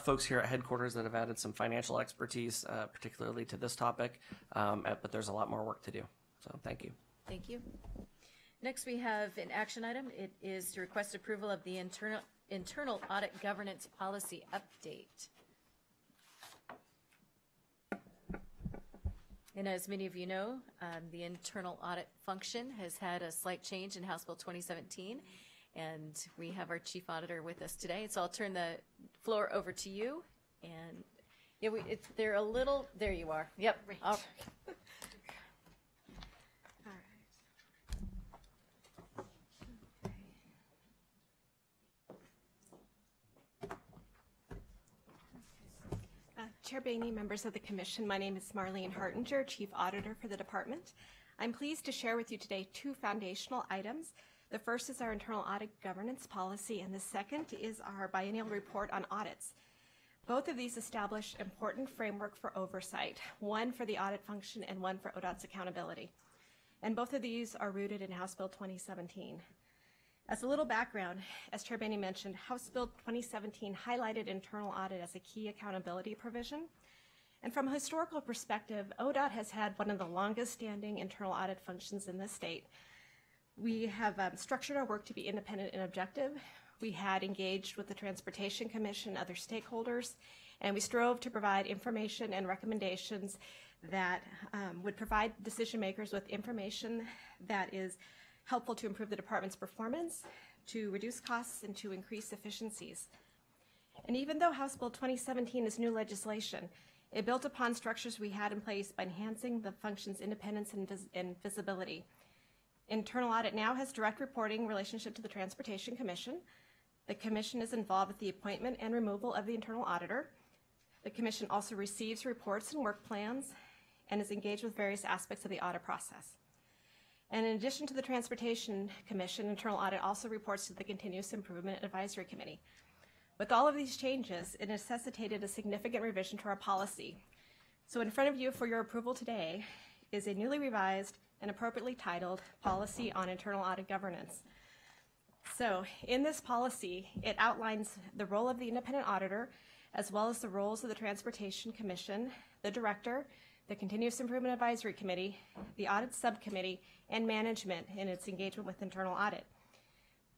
folks here at headquarters that have added some financial expertise, particularly to this topic. But there's a lot more work to do. So thank you. Thank you. Next, we have an action item. It is to request approval of the internal audit governance policy update. And as many of you know, the internal audit function has had a slight change in House Bill 2017, and we have our chief auditor with us today. So I'll turn the floor over to you. And yeah, they're a little. There you are. Yep. Right. All right. Chair Boehne, members of the Commission, my name is Marlene Hartinger, Chief Auditor for the Department. I'm pleased to share with you today two foundational items. The first is our internal audit governance policy, and the second is our biennial report on audits. Both of these establish important framework for oversight, one for the audit function and one for ODOT's accountability. And both of these are rooted in House Bill 2017. As a little background, as Chair Boehne mentioned, House Bill 2017 highlighted internal audit as a key accountability provision. And from a historical perspective, ODOT has had one of the longest standing internal audit functions in the state. We have structured our work to be independent and objective. We had engaged with the Transportation Commission, other stakeholders, and we strove to provide information and recommendations that would provide decision makers with information that is helpful to improve the department's performance, to reduce costs, and to increase efficiencies. And even though House Bill 2017 is new legislation, It built upon structures we had in place by enhancing the function's independence and visibility. Internal audit now has direct reporting relationship to the Transportation Commission. The Commission is involved with the appointment and removal of the internal auditor. The Commission also receives reports and work plans and is engaged with various aspects of the audit process. And in addition to the Transportation Commission, internal audit also reports to the Continuous Improvement Advisory Committee. With all of these changes, it necessitated a significant revision to our policy. So in front of you for your approval today is a newly revised and appropriately titled Policy on Internal Audit Governance. So in this policy, it outlines the role of the independent auditor, as well as the roles of the Transportation Commission, the director, the Continuous Improvement Advisory Committee, the Audit Subcommittee, and management in its engagement with internal audit.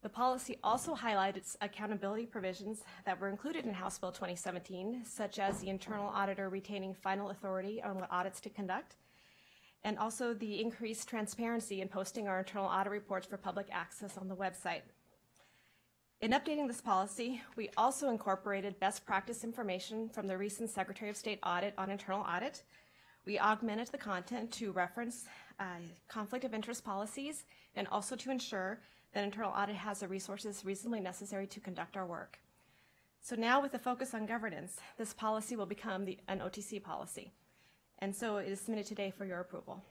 The policy also highlighted accountability provisions that were included in House Bill 2017, such as the internal auditor retaining final authority on what audits to conduct, and also the increased transparency in posting our internal audit reports for public access on the website. In updating this policy, we also incorporated best practice information from the recent Secretary of State audit on internal audit. We augmented the content to reference conflict of interest policies and also to ensure that internal audit has the resources reasonably necessary to conduct our work. So now with the focus on governance, this policy will become an OTC policy. And so it is submitted today for your approval.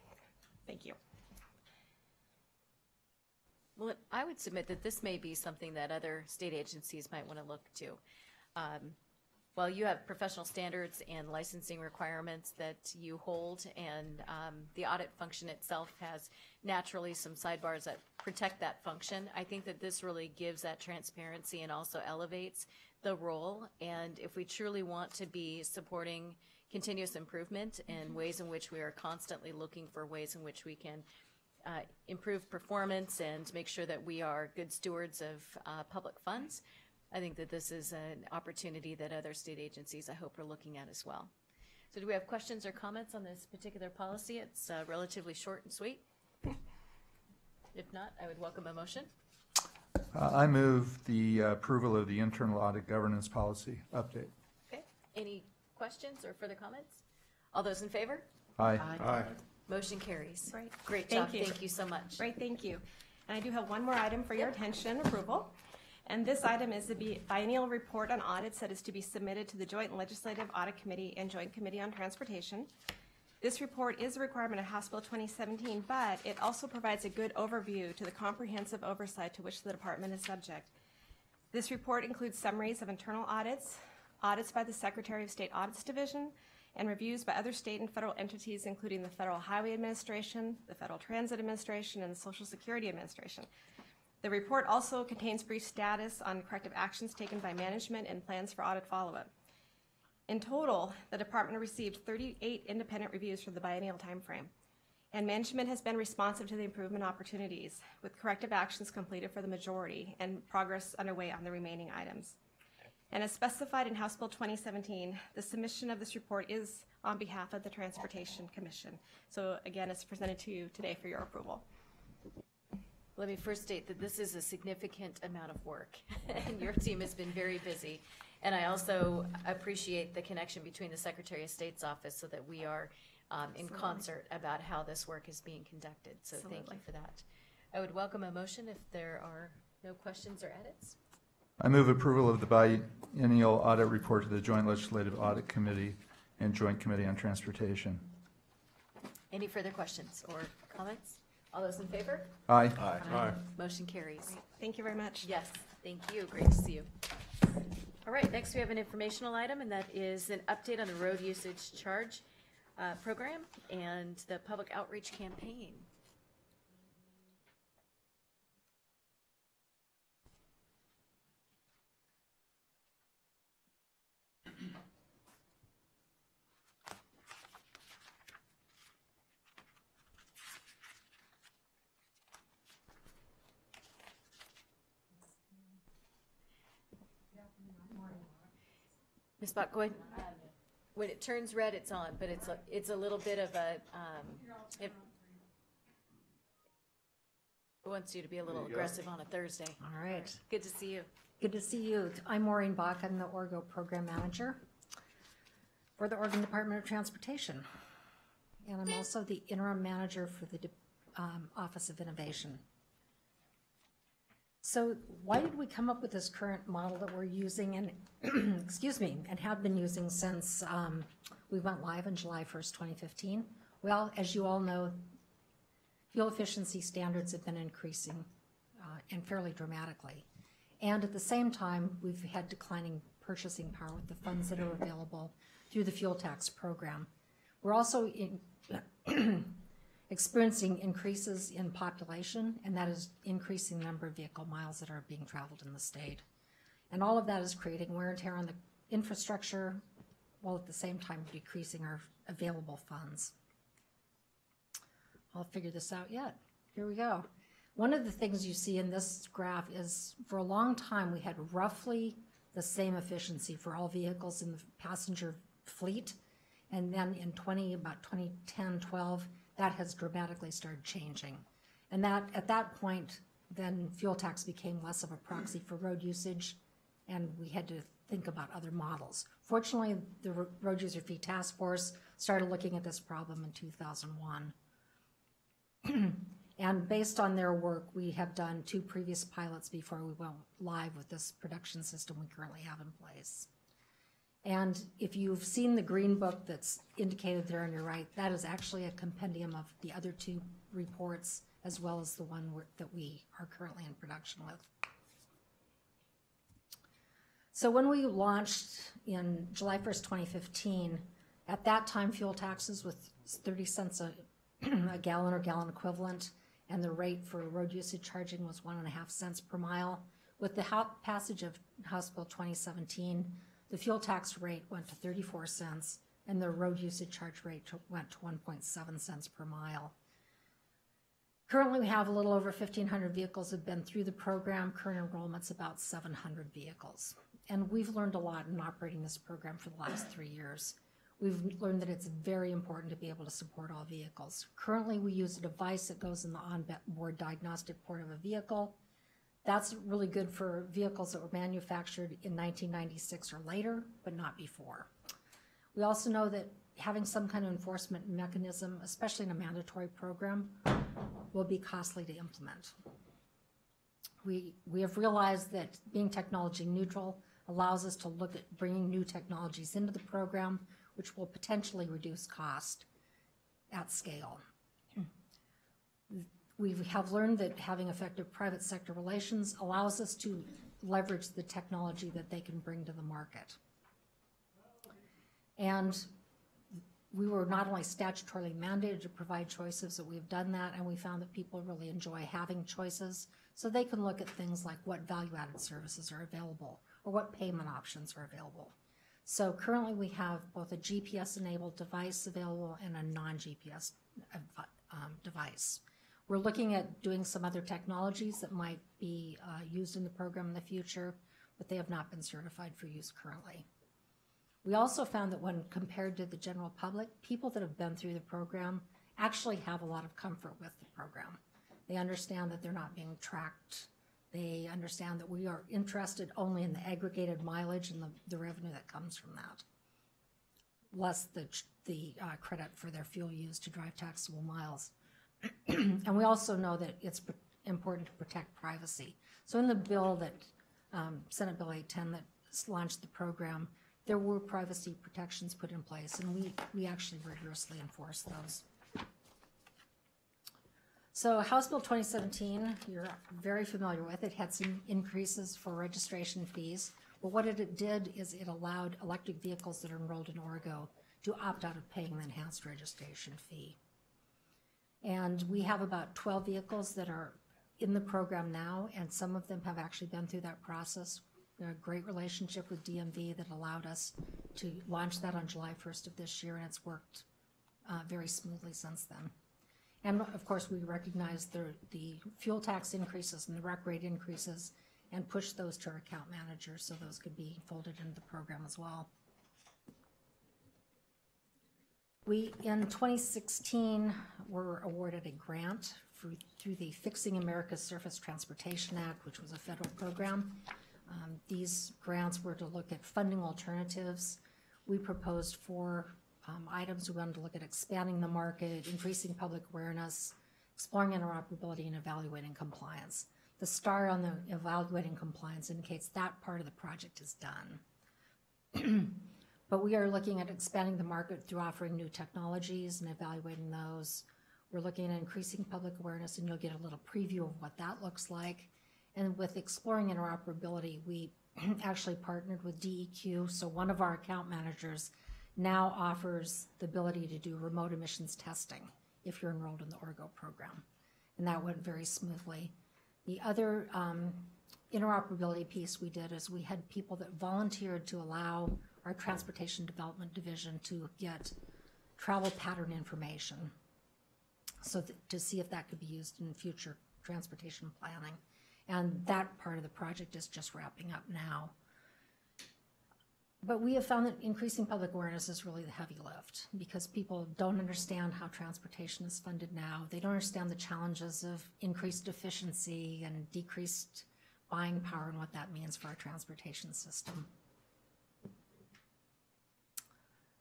Thank you. Well, I would submit that this may be something that other state agencies might want to look to. While you have professional standards and licensing requirements that you hold, and the audit function itself has naturally some sidebars that protect that function, I think that this really gives that transparency and also elevates the role. And if we truly want to be supporting continuous improvement and ways in which we are constantly looking for ways in which we can improve performance and make sure that we are good stewards of public funds, I think that this is an opportunity that other state agencies, I hope, are looking at as well. So do we have questions or comments on this particular policy? It's relatively short and sweet. If not, I would welcome a motion. I move the approval of the internal audit governance policy update. Okay. Any questions or further comments? All those in favor? Aye. Aye. Motion carries. Right. Great job. Thank you. Thank you so much. Great, thank you. And I do have one more item for your attention and approval. And this item is the biennial report on audits that is to be submitted to the Joint Legislative Audit Committee and Joint Committee on Transportation. This report is a requirement of House Bill 2017, but it also provides a good overview to the comprehensive oversight to which the department is subject. This report includes summaries of internal audits, audits by the Secretary of State Audits Division, and reviews by other state and federal entities, including the Federal Highway Administration, the Federal Transit Administration, and the Social Security Administration. The report also contains brief status on corrective actions taken by management and plans for audit follow-up. In total, the department received 38 independent reviews for the biennial timeframe, and management has been responsive to the improvement opportunities, with corrective actions completed for the majority and progress underway on the remaining items. And as specified in House Bill 2017, the submission of this report is on behalf of the Transportation Commission. So again, it's presented to you today for your approval. Let me first state that this is a significant amount of work, and your team has been very busy. And I also appreciate the connection between the Secretary of State's office so that we are in concert about how this work is being conducted. So thank you for that. I would welcome a motion if there are no questions or edits. I move approval of the biennial audit report to the Joint Legislative Audit Committee and Joint Committee on Transportation. Any further questions or comments? All those in favor? Aye. Aye. Aye. Motion carries. Thank you very much. Yes, thank you. Great to see you. All right, next we have an informational item, and that is an update on the road usage charge program and the public outreach campaign. Ms. Bach, go ahead. When it turns red, it's on, but it's a little bit of a, it wants you to be a little aggressive on a Thursday. All right. Good to see you. Good to see you. I'm Maureen Bach. I'm the Orgo Program Manager. for the Oregon Department of Transportation. And I'm also the interim manager for the Office of Innovation. So why did we come up with this current model that we're using and, excuse me, and have been using since we went live on July 1st, 2015? Well, as you all know, fuel efficiency standards have been increasing and fairly dramatically. And at the same time, we've had declining purchasing power with the funds that are available through the fuel tax program. We're also experiencing increases in population, and that is increasing the number of vehicle miles that are being traveled in the state. And all of that is creating wear and tear on the infrastructure, while at the same time decreasing our available funds. I'll figure this out yet. Here we go. One of the things you see in this graph is for a long time we had roughly the same efficiency for all vehicles in the passenger fleet. And then in about 2010, 12, that has dramatically started changing. And that at that point, then fuel tax became less of a proxy for road usage, and we had to think about other models. Fortunately, the Road User Fee Task Force started looking at this problem in 2001. And based on their work, we have done 2 previous pilots before we went live with this production system we currently have in place. And if you've seen the green book that's indicated there on your right, that is actually a compendium of the other 2 reports, as well as the one that we are currently in production with. So when we launched in July 1st, 2015, at that time fuel taxes with 30 cents a gallon or gallon equivalent, and the rate for road usage charging was 1.5 cents per mile. With the passage of House Bill 2017, the fuel tax rate went to 34 cents, and the road usage charge rate went to 1.7 cents per mile. Currently, we have a little over 1,500 vehicles have been through the program. Current enrollment's about 700 vehicles. And we've learned a lot in operating this program for the last 3 years. We've learned that it's very important to be able to support all vehicles. Currently, we use a device that goes in the onboard diagnostic port of a vehicle. That's really good for vehicles that were manufactured in 1996 or later, but not before. We also know that having some kind of enforcement mechanism, especially in a mandatory program, will be costly to implement. We have realized that being technology neutral allows us to look at bringing new technologies into the program, which will potentially reduce cost at scale. We have learned that having effective private sector relations allows us to leverage the technology that they can bring to the market. And we were not only statutorily mandated to provide choices, but we've done that, and we found that people really enjoy having choices, so they can look at things like what value-added services are available or what payment options are available. So currently we have both a GPS-enabled device available and a non-GPS device. We're looking at doing some other technologies that might be used in the program in the future, but they have not been certified for use currently. We also found that when compared to the general public, people that have been through the program actually have a lot of comfort with the program. They understand that they're not being tracked. They understand that we are interested only in the aggregated mileage and the revenue that comes from that, less the credit for their fuel used to drive taxable miles. And we also know that it's important to protect privacy. So in the bill that, Senate Bill 810 that launched the program, there were privacy protections put in place, and we actually rigorously enforce those. So House Bill 2017, you're very familiar with. It had some increases for registration fees. But what it did is it allowed electric vehicles that are enrolled in Orgo to opt out of paying the enhanced registration fee. And we have about 12 vehicles that are in the program now, and some of them have actually been through that process. We have a great relationship with DMV that allowed us to launch that on July 1st of this year, and it's worked very smoothly since then. And of course, we recognize the fuel tax increases and the rec rate increases and push those to our account managers so those could be folded into the program as well. We, in 2016, were awarded a grant through the Fixing America's Surface Transportation Act, which was a federal program. These grants were to look at funding alternatives. we proposed 4 items. We wanted to look at expanding the market, increasing public awareness, exploring interoperability, and evaluating compliance. The star on the evaluating compliance indicates that part of the project is done. But we are looking at expanding the market through offering new technologies and evaluating those. We're looking at increasing public awareness, and you'll get a little preview of what that looks like. And with exploring interoperability, we actually partnered with DEQ, so one of our account managers now offers the ability to do remote emissions testing if you're enrolled in the Orgo program. And that went very smoothly. The other interoperability piece we did is we had people that volunteered to allow our Transportation Development Division to get travel pattern information, so to see if that could be used in future transportation planning. And that part of the project is just wrapping up now. But we have found that increasing public awareness is really the heavy lift, because people don't understand how transportation is funded now. They don't understand the challenges of increased efficiency and decreased buying power and what that means for our transportation system.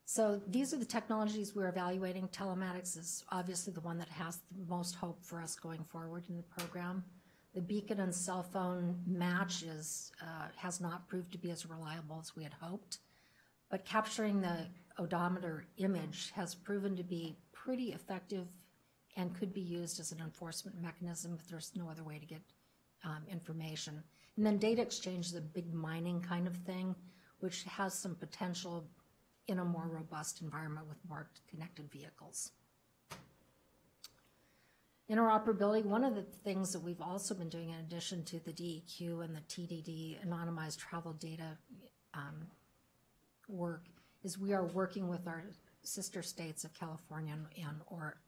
So these are the technologies we're evaluating. Telematics is obviously the one that has the most hope for us going forward in the program. The beacon and cell phone match has not proved to be as reliable as we had hoped, but capturing the odometer image has proven to be pretty effective and could be used as an enforcement mechanism if there's no other way to get information. And then data exchange is a big mining kind of thing, which has some potential in a more robust environment with more connected vehicles. Interoperability, one of the things that we've also been doing in addition to the DEQ and the TDD anonymized travel data work is we are working with our sister states of California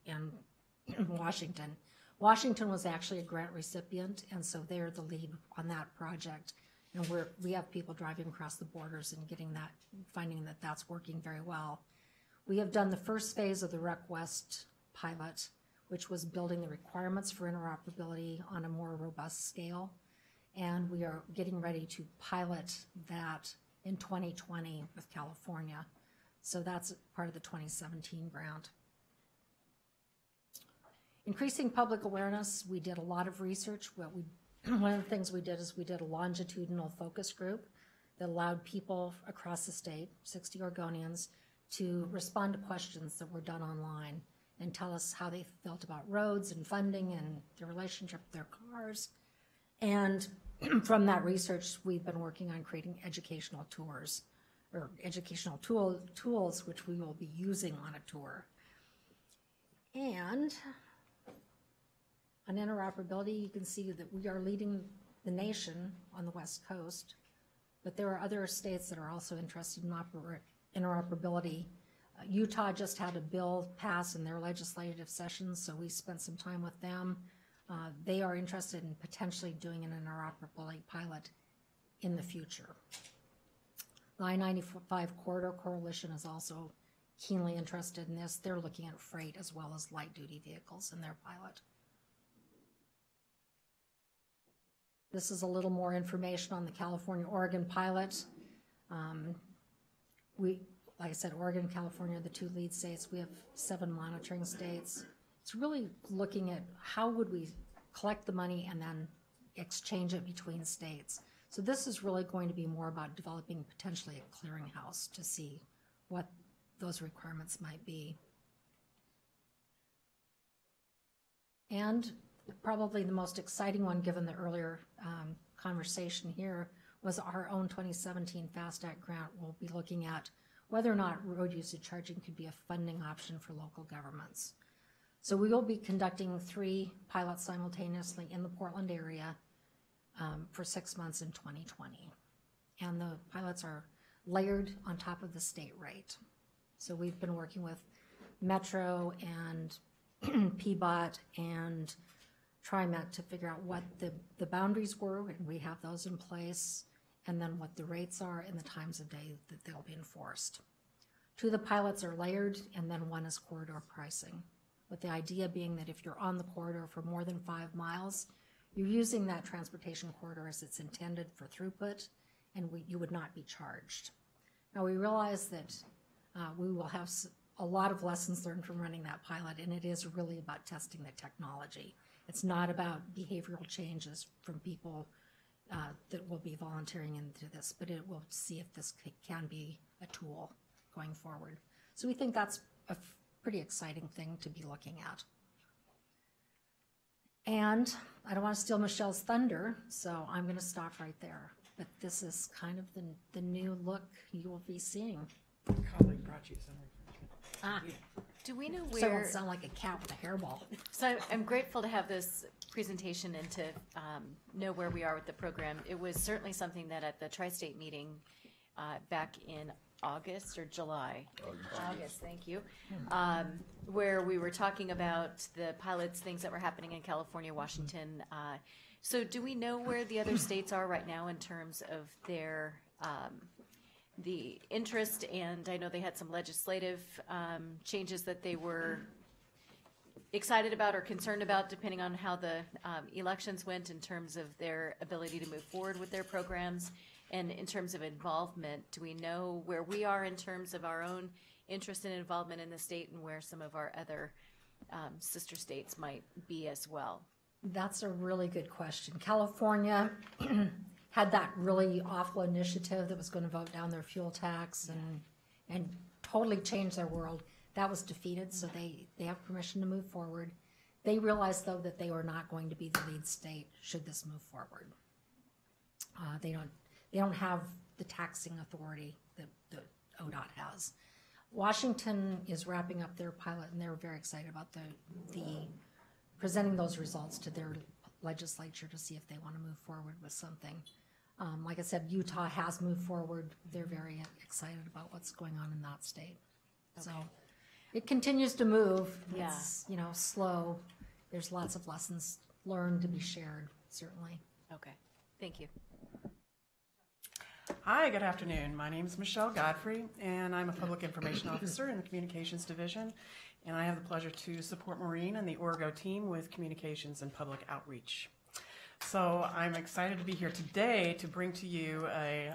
and Washington. Washington was actually a grant recipient, and so they're the lead on that project. And we have people driving across the borders and finding that that's working very well. We have done the first phase of the Rec West pilot, which was building the requirements for interoperability on a more robust scale. And we are getting ready to pilot that in 2020 with California. So that's part of the 2017 grant. Increasing public awareness, we did a lot of research. One of the things we did is we did a longitudinal focus group that allowed people across the state, 60 Oregonians, to respond to questions that were done online and tell us how they felt about roads and funding and their relationship with their cars. And from that research, we've been working on creating educational tours, or educational tools which we will be using on a tour. And on interoperability, you can see that we are leading the nation on the West Coast, but there are other states that are also interested in interoperability. Utah just had a bill pass in their legislative session, so we spent some time with them. They are interested in potentially doing an interoperability pilot in the future. The I-95 Corridor Coalition is also keenly interested in this. They're looking at freight as well as light-duty vehicles in their pilot. This is a little more information on the California-Oregon pilot. Like I said, Oregon and California are the 2 lead states. We have 7 monitoring states. It's really looking at how would we collect the money and then exchange it between states. So this is really going to be more about developing potentially a clearinghouse to see what those requirements might be. And probably the most exciting one, given the earlier conversation here, was our own 2017 FAST Act grant. We'll be looking at whether or not road usage charging could be a funding option for local governments. So we will be conducting 3 pilots simultaneously in the Portland area for 6 months in 2020. And the pilots are layered on top of the state rate. So we've been working with Metro and PBOT and TriMet to figure out what the boundaries were, and we have those in place, and then what the rates are and the times of day that they'll be enforced. 2 of the pilots are layered, and then 1 is corridor pricing, with the idea being that if you're on the corridor for more than 5 miles, you're using that transportation corridor as it's intended for throughput, and you would not be charged. Now, we realize that we will have a lot of lessons learned from running that pilot, and it is really about testing the technology. It's not about behavioral changes from people that will be volunteering into this, but it will see if this can be a tool going forward. So we think that's a pretty exciting thing to be looking at. And I don't want to steal Michelle's thunder, so I'm going to stop right there. But this is kind of the new look you will be seeing. Colleague brought you some refreshment. Do we know So it where? won't sound like a cat with a hairball. So I'm grateful to have this presentation and to know where we are with the program. It was certainly something that at the Tri-State meeting back in August or July. August, thank you. Where we were talking about the pilots, things that were happening in California, Washington. So do we know where the other states are right now in terms of their the interest? And I know they had some legislative changes that they were excited about or concerned about, depending on how the elections went in terms of their ability to move forward with their programs. And in terms of involvement, do we know where we are in terms of our own interest and involvement in the state and where some of our other sister states might be as well? That's a really good question. California had that really awful initiative that was going to vote down their fuel tax and totally change their world. That was defeated, so they have permission to move forward. They realized, though, that they were not going to be the lead state should this move forward. They don't have the taxing authority that ODOT has. Washington is wrapping up their pilot, and they're very excited about the presenting those results to their legislature to see if they want to move forward with something. Like I said, Utah has moved forward. They're very excited about what's going on in that state. Okay. So it continues to move. Yeah. It's, slow. There's lots of lessons learned to be shared, certainly. Okay, thank you. Hi, good afternoon. My name is Michelle Godfrey, and I'm a Public Information Officer in the Communications Division, and I have the pleasure to support Maureen and the Orgo team with communications and public outreach. So I'm excited to be here today to bring to you a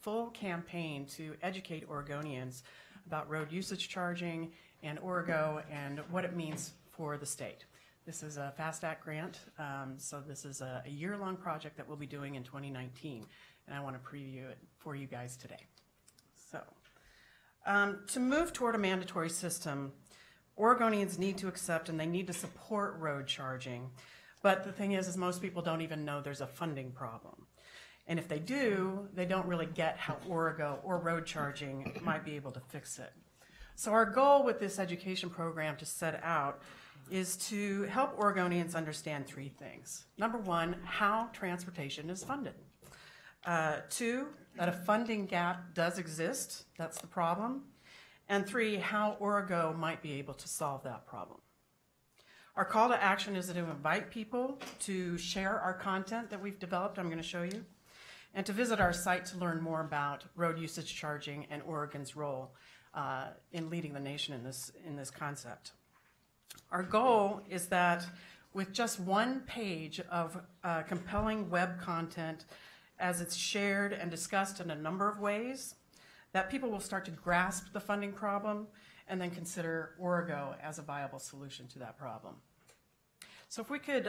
full campaign to educate Oregonians about road usage charging and Orgo and what it means for the state. This is a FAST Act grant, so this is a year-long project that we'll be doing in 2019. And I want to preview it for you guys today. So, to move toward a mandatory system, Oregonians need to accept and they need to support road charging. But the thing is most people don't even know there's a funding problem. And if they do, they don't really get how Orego or road charging might be able to fix it. So our goal with this education program to set out is to help Oregonians understand three things. Number one, how transportation is funded. Two, that a funding gap does exist, that's the problem. And three, how Orego might be able to solve that problem. Our call to action is to invite people to share our content that we've developed, I'm going to show you, and to visit our site to learn more about road usage charging and Oregon's role in leading the nation in this concept. Our goal is that with just one page of compelling web content, as it's shared and discussed in a number of ways, that people will start to grasp the funding problem and then consider Orego as a viable solution to that problem. So if we could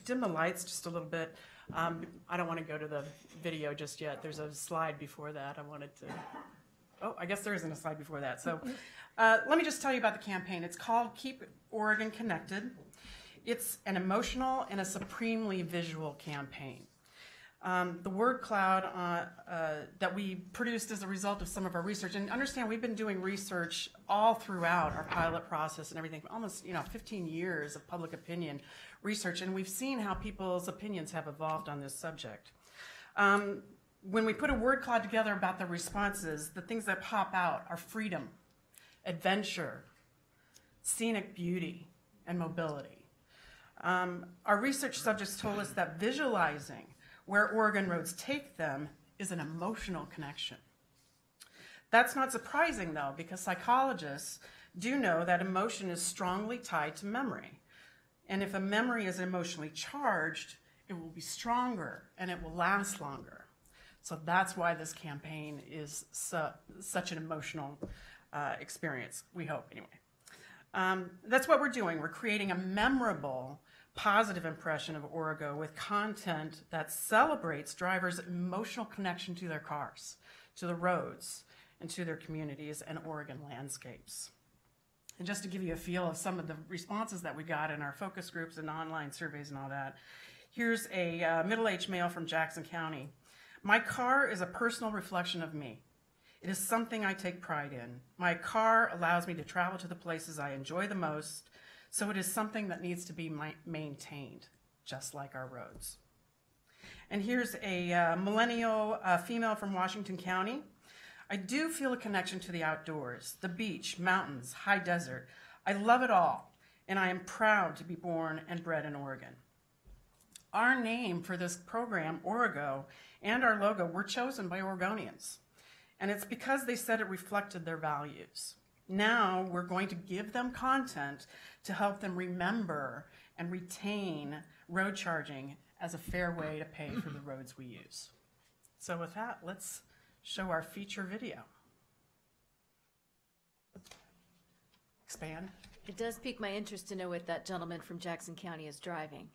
dim the lights just a little bit. I don't want to go to the video just yet. There's a slide before that. I guess there isn't a slide before that. So let me just tell you about the campaign. It's called Keep Oregon Connected. It's an emotional and a supremely visual campaign. The word cloud that we produced as a result of some of our research, and understand we've been doing research all throughout our pilot process and everything, almost 15 years of public opinion research, and we've seen how people's opinions have evolved on this subject. When we put a word cloud together about the responses, the things that pop out are freedom, adventure, scenic beauty, and mobility. Our research subjects told us that visualizing where Oregon roads take them is an emotional connection. That's not surprising, though, because psychologists do know that emotion is strongly tied to memory. And if a memory is emotionally charged, it will be stronger and it will last longer. So that's why this campaign is such an emotional experience, we hope anyway. That's what we're doing. We're creating a memorable, positive impression of Origo with content that celebrates drivers' emotional connection to their cars, to the roads, and to their communities and Oregon landscapes. And just to give you a feel of some of the responses that we got in our focus groups and online surveys and all that, here's a middle-aged male from Jackson County. My car is a personal reflection of me. It is something I take pride in. My car allows me to travel to the places I enjoy the most, so it is something that needs to be maintained, just like our roads. And here's a millennial female from Washington County. I do feel a connection to the outdoors, the beach, mountains, high desert. I love it all, and I am proud to be born and bred in Oregon. Our name for this program, Origo, and our logo were chosen by Oregonians, and it's because they said it reflected their values. Now we're going to give them content to help them remember and retain road charging as a fair way to pay for the roads we use. So with that, let's show our feature video. Expand. It does pique my interest to know what that gentleman from Jackson County is driving.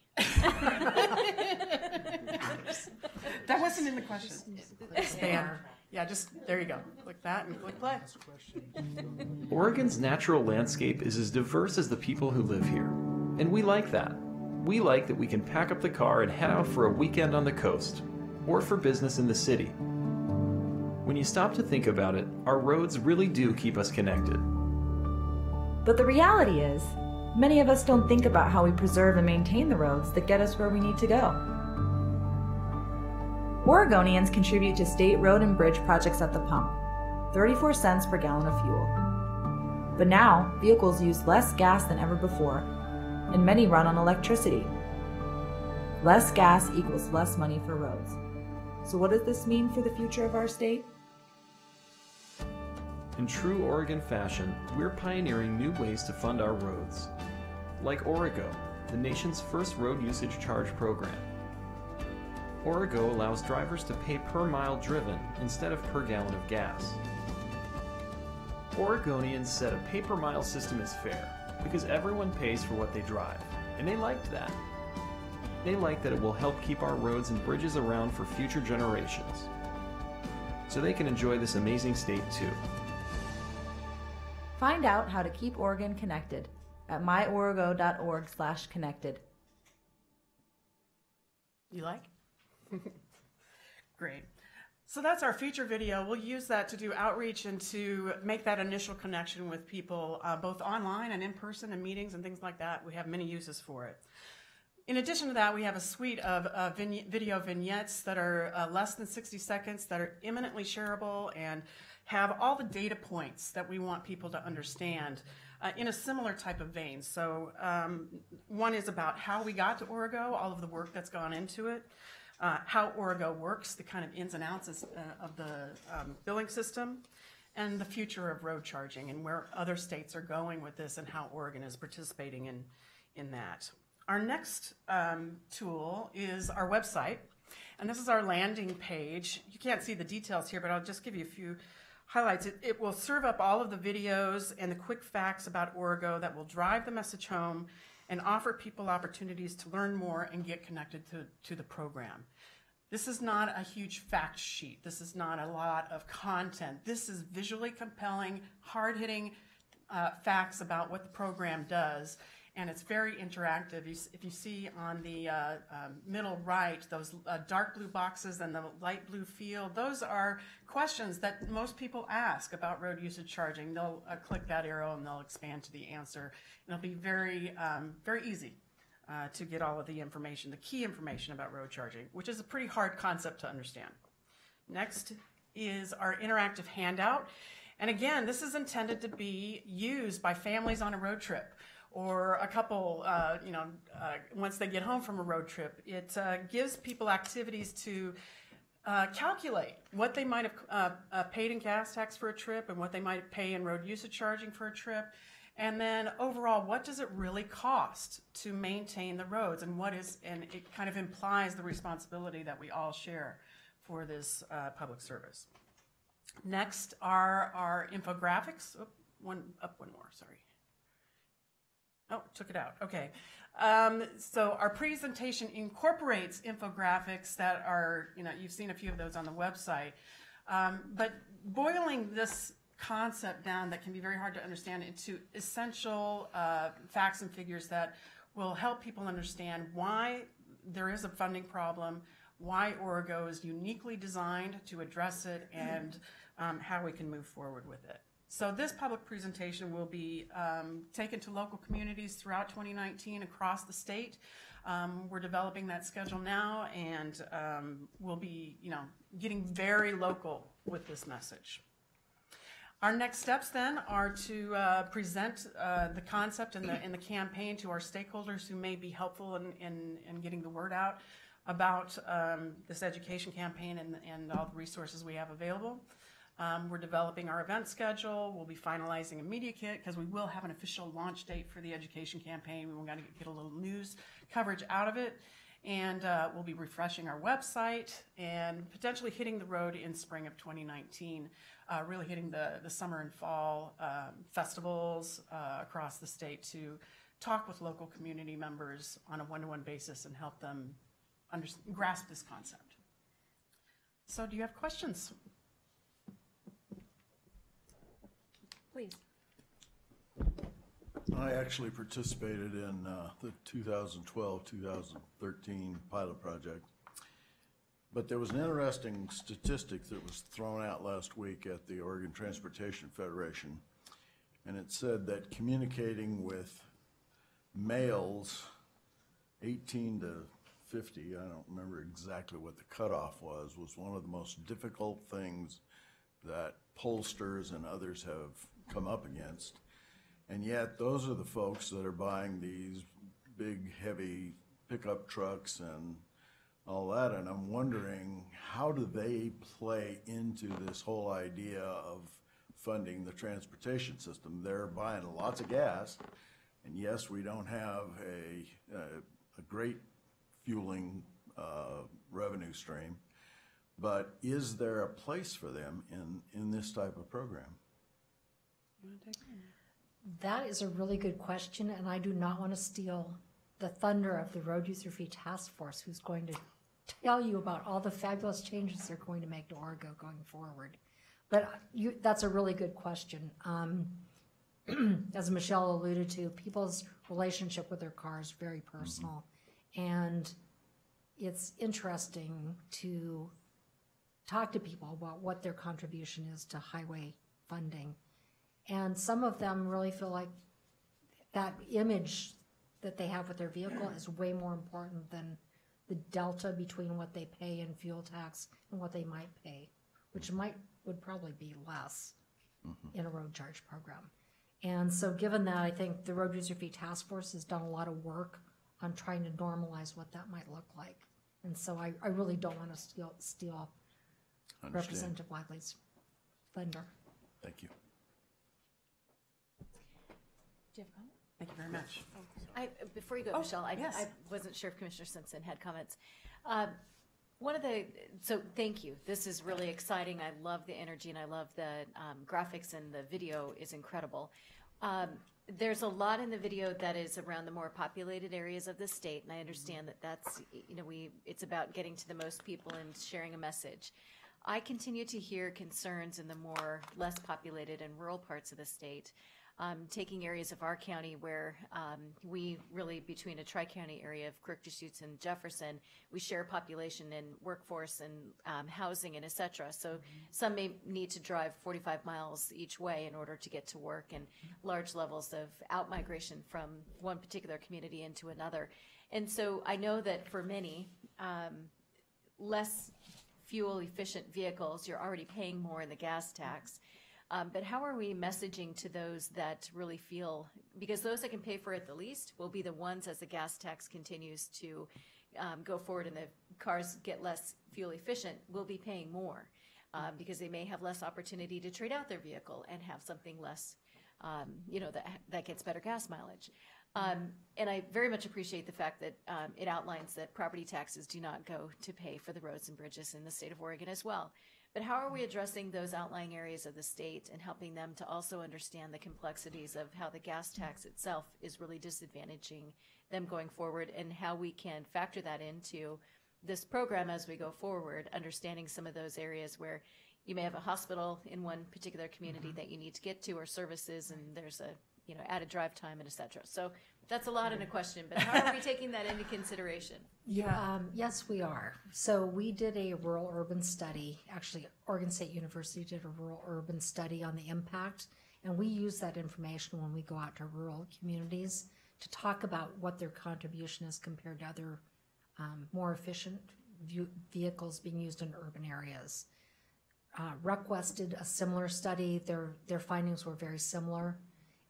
That wasn't in the question. Expand. Yeah, just, there you go. Click that and click play. Oregon's natural landscape is as diverse as the people who live here, and we like that. We like that we can pack up the car and head out for a weekend on the coast, or for business in the city. When you stop to think about it, our roads really do keep us connected. But the reality is, many of us don't think about how we preserve and maintain the roads that get us where we need to go. Oregonians contribute to state road and bridge projects at the pump, 34 cents per gallon of fuel. But now, vehicles use less gas than ever before, and many run on electricity. Less gas equals less money for roads. So what does this mean for the future of our state? In true Oregon fashion, we're pioneering new ways to fund our roads. Like Origo, the nation's first road usage charge program. Origo allows drivers to pay per mile driven instead of per gallon of gas. Oregonians said a pay-per-mile system is fair because everyone pays for what they drive, and they liked that. They like that it will help keep our roads and bridges around for future generations, so they can enjoy this amazing state too. Find out how to keep Oregon connected at myorigo.org/connected. You like? Great. So that's our feature video. We'll use that to do outreach and to make that initial connection with people, both online and in person and meetings and things like that. We have many uses for it. In addition to that, we have a suite of video vignettes that are less than 60 seconds that are imminently shareable and have all the data points that we want people to understand in a similar type of vein. So one is about how we got to Origo, all of the work that's gone into it, how Origo works, the kind of ins and outs of the billing system, and the future of road charging and where other states are going with this and how Oregon is participating in that. Our next tool is our website, and this is our landing page. You can't see the details here, but I'll just give you a few highlights. It will serve up all of the videos and the quick facts about Origo that will drive the message home and offer people opportunities to learn more and get connected to the program. This is not a huge fact sheet. This is not a lot of content. This is visually compelling, hard-hitting facts about what the program does, and it's very interactive. If you see on the middle right, those dark blue boxes and the light blue field, those are questions that most people ask about road usage charging. They'll click that arrow and they'll expand to the answer. And it'll be very, very easy to get all of the information, the key information about road charging, which is a pretty hard concept to understand. Next is our interactive handout. And again, this is intended to be used by families on a road trip, or a couple, once they get home from a road trip. It gives people activities to calculate what they might have paid in gas tax for a trip and what they might pay in road usage charging for a trip. And then overall, what does it really cost to maintain the roads, and it kind of implies the responsibility that we all share for this public service. Next are our infographics. Oh, one more, sorry. Oh, took it out. Okay. So our presentation incorporates infographics that are, you've seen a few of those on the website. But boiling this concept down that can be very hard to understand into essential facts and figures that will help people understand why there is a funding problem, why Origo is uniquely designed to address it, and how we can move forward with it. So this public presentation will be taken to local communities throughout 2019 across the state. We're developing that schedule now, and we'll be, getting very local with this message. Our next steps then are to present the concept and the campaign to our stakeholders who may be helpful in getting the word out about this education campaign and all the resources we have available. We're developing our event schedule. We'll be finalizing a media kit because we will have an official launch date for the education campaign. We've got to get a little news coverage out of it. And we'll be refreshing our website and potentially hitting the road in spring of 2019, really hitting the summer and fall festivals across the state to talk with local community members on a one-to-one basis and help them grasp this concept. So do you have questions? Please. I actually participated in the 2012-2013 pilot project, but there was an interesting statistic that was thrown out last week at the Oregon Transportation Federation, and it said that communicating with males 18 to 50, I don't remember exactly what the cutoff was one of the most difficult things that pollsters and others have come up against. And yet those are the folks that are buying these big, heavy pickup trucks and all that. And I'm wondering, how do they play into this whole idea of funding the transportation system? They're buying lots of gas. And yes, we don't have a great fueling revenue stream. But is there a place for them in this type of program? You want to take it? That is a really good question, and I do not want to steal the thunder of the Road User Fee Task Force, who's going to tell you about all the fabulous changes they're going to make to Origo going forward. But that's a really good question. As Michelle alluded to, people's relationship with their car is very personal, and it's interesting to talk to people about what their contribution is to highway funding. And some of them really feel like that image that they have with their vehicle is way more important than the delta between what they pay in fuel tax and what they might pay, which would probably be less in a road charge program. And so given that, I think the Road User Fee Task Force has done a lot of work on trying to normalize what that might look like. And so I really don't want to steal Representative Wiley's thunder. Thank you. Do you have a comment? Thank you very much. Before you go, Michelle, I wasn't sure if Commissioner Simpson had comments. So thank you. This is really exciting. I love the energy and I love the graphics, and the video is incredible. There's a lot in the video that is around the more populated areas of the state, and I understand that that's, it's about getting to the most people and sharing a message. I continue to hear concerns in the less populated and rural parts of the state. Taking areas of our county where we really, between a tri-county area of Crook, Deschutes, and Jefferson, we share population and workforce and housing and et cetera. So some may need to drive 45 miles each way in order to get to work, and large levels of out-migration from one particular community into another. And so I know that for many, less fuel-efficient vehicles, you're already paying more in the gas tax. But how are we messaging to those that really feel, because those that can pay for it the least will be the ones, as the gas tax continues to go forward and the cars get less fuel efficient, will be paying more because they may have less opportunity to trade out their vehicle and have something less, that gets better gas mileage. And I very much appreciate the fact that it outlines that property taxes do not go to pay for the roads and bridges in the state of Oregon as well. But how are we addressing those outlying areas of the state and helping them to also understand the complexities of how the gas tax itself is really disadvantaging them going forward, and how we can factor that into this program as we go forward, understanding some of those areas where you may have a hospital in one particular community that you need to get to, or services, and there's a added drive time and et cetera. So that's a lot in a question, but how are we taking that into consideration? Yes, we are. So we did a rural urban study. Actually, Oregon State University did a rural urban study on the impact, and we use that information when we go out to rural communities to talk about what their contribution is compared to other more efficient vehicles being used in urban areas. RecWest did a similar study. Their findings were very similar.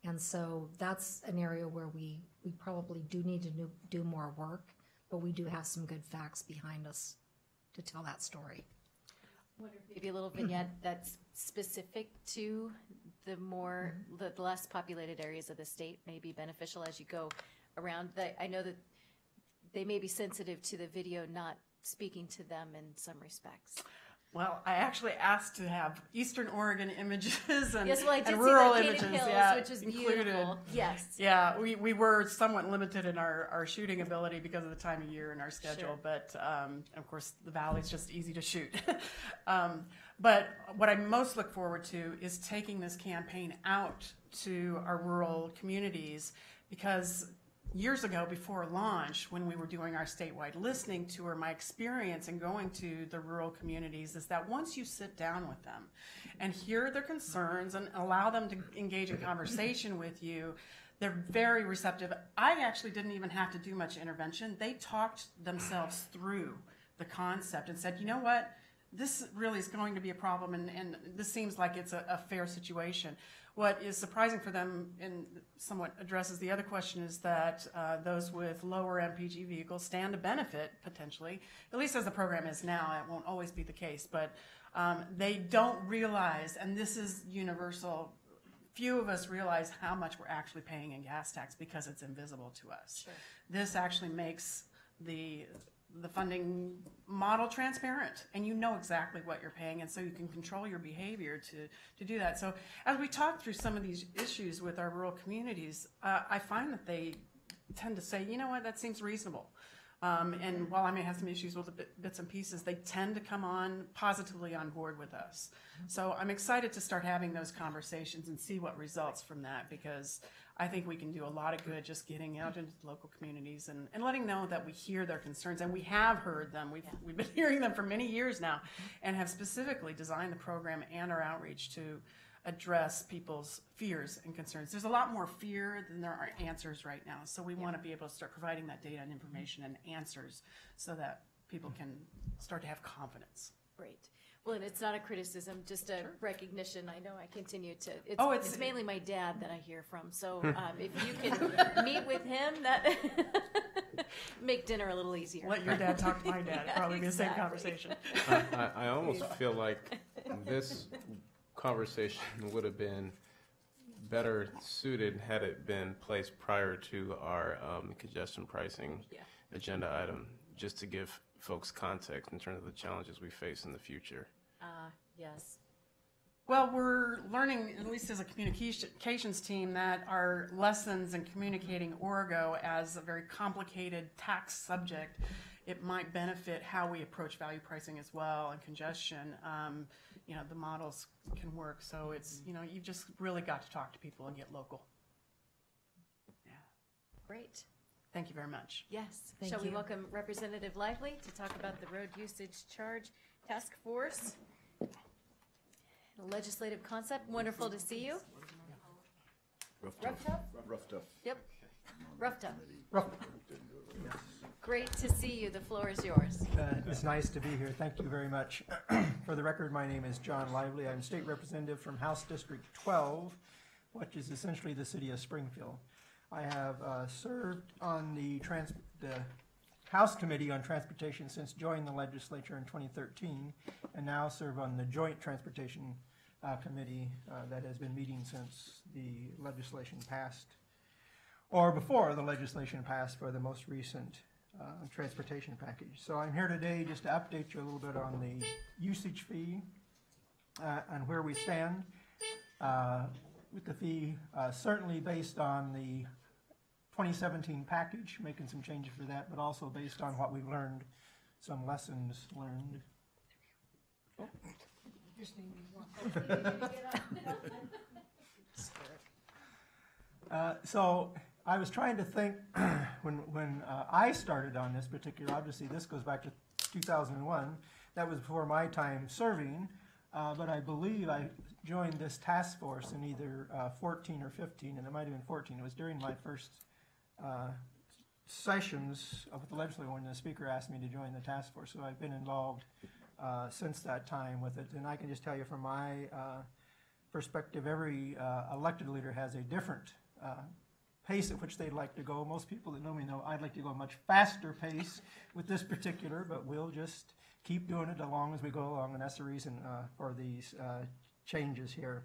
And so that's an area where we probably do need to do more work, but we do have some good facts behind us to tell that story. Maybe a little vignette that's specific to the less populated areas of the state may be beneficial as you go around. I know that they may be sensitive to the video not speaking to them in some respects. Well, I actually asked to have Eastern Oregon images and, yes, well, I did and rural see the images, Hills, which is included. beautiful. Yes. Yeah, we were somewhat limited in our shooting ability because of the time of year and our schedule, Sure. but of course the valley's just easy to shoot. But what I most look forward to is taking this campaign out to our rural communities, because years ago, before launch, when we were doing our statewide listening tour, my experience in going to the rural communities is that once you sit down with them and hear their concerns and allow them to engage in conversation with you, they're very receptive. I actually didn't even have to do much intervention. They talked themselves through the concept and said, you know what, this really is going to be a problem, and this seems like it's a fair situation. What is surprising for them, and somewhat addresses the other question, is that those with lower MPG vehicles stand to benefit, potentially, at least as the program is now. It won't always be the case, but they don't realize, and this is universal, few of us realize how much we're actually paying in gas tax because it's invisible to us. Sure. This actually makes the funding model transparent, and you know exactly what you're paying, and so you can control your behavior to do that. So as we talk through some of these issues with our rural communities, I find that they tend to say, you know what, that seems reasonable. And while I may have some issues with the bits and pieces, they tend to come on positively on board with us. So I'm excited to start having those conversations and see what results from that, because I think we can do a lot of good just getting out into the local communities and letting them know that we hear their concerns, and we have heard them. We've been hearing them for many years now, and have specifically designed the program and our outreach to address people's fears and concerns. There's a lot more fear than there are answers right now, so we want to be able to start providing that data and information and answers so that people can start to have confidence. Great. Well, and it's not a criticism, just a recognition. I know I continue to. It's mainly my dad that I hear from. So if you can meet with him, that make dinner a little easier. Let your dad talk to my dad. It'd probably be the same conversation. I almost feel like this conversation would have been better suited had it been placed prior to our congestion pricing agenda item, just to give folks context in terms of the challenges we face in the future. Yes. Well, we're learning, at least as a communications team, that our lessons in communicating Orgo as a very complicated tax subject, it might benefit how we approach value pricing as well, and congestion. The models can work. So it's, you've just really got to talk to people and get local. Yeah. Great. Thank you very much. Yes. Thank Shall we you. welcome Representative Lively to talk about the Road Usage Charge Task Force? Legislative concept. Wonderful to see you. Rough tough? Rough tough. Yep. Rough tough. Great to see you. The floor is yours. It's nice to be here. Thank you very much. For the record, my name is John Lively. I'm state representative from House District 12, which is essentially the city of Springfield. I have served on the House Committee on Transportation since joining the legislature in 2013, and now serve on the Joint Transportation Committee that has been meeting since the legislation passed. or before the legislation passed for the most recent transportation package. So I'm here today just to update you a little bit on the usage fee and where we stand with the fee, certainly based on the 2017 package, making some changes for that, but also based on what we've learned, some lessons learned. Oh. So I was trying to think when I started on this particular, obviously this goes back to 2001, that was before my time serving, but I believe I joined this task force in either 14 or 15, and it might have been 14. It was during my first sessions with the legislature when the speaker asked me to join the task force, so I've been involved since that time with it. And I can just tell you from my perspective, every elected leader has a different pace at which they'd like to go. Most people that know me know I'd like to go a much faster pace with this particular, but we'll just keep doing it as long as we go along, and that's the reason for these changes here.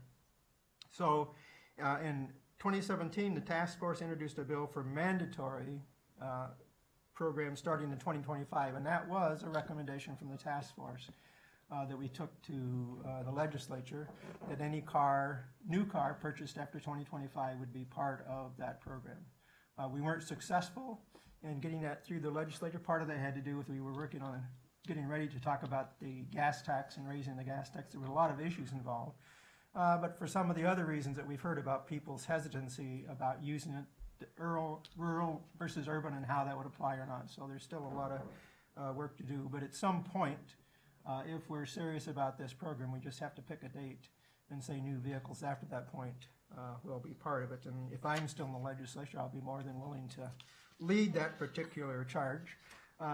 So in 2017, the task force introduced a bill for mandatory programs starting in 2025, and that was a recommendation from the task force that we took to the legislature, that any new car purchased after 2025 would be part of that program. We weren't successful in getting that through the legislature. Part of that had to do with we were working on getting ready to talk about the gas tax and raising the gas tax. There were a lot of issues involved. But for some of the other reasons that we've heard about people's hesitancy about using it, rural versus urban, and how that would apply or not. So there's still a lot of work to do. But at some point, if we're serious about this program, we just have to pick a date and say new vehicles after that point will be part of it. And if I'm still in the legislature, I'll be more than willing to lead that particular charge.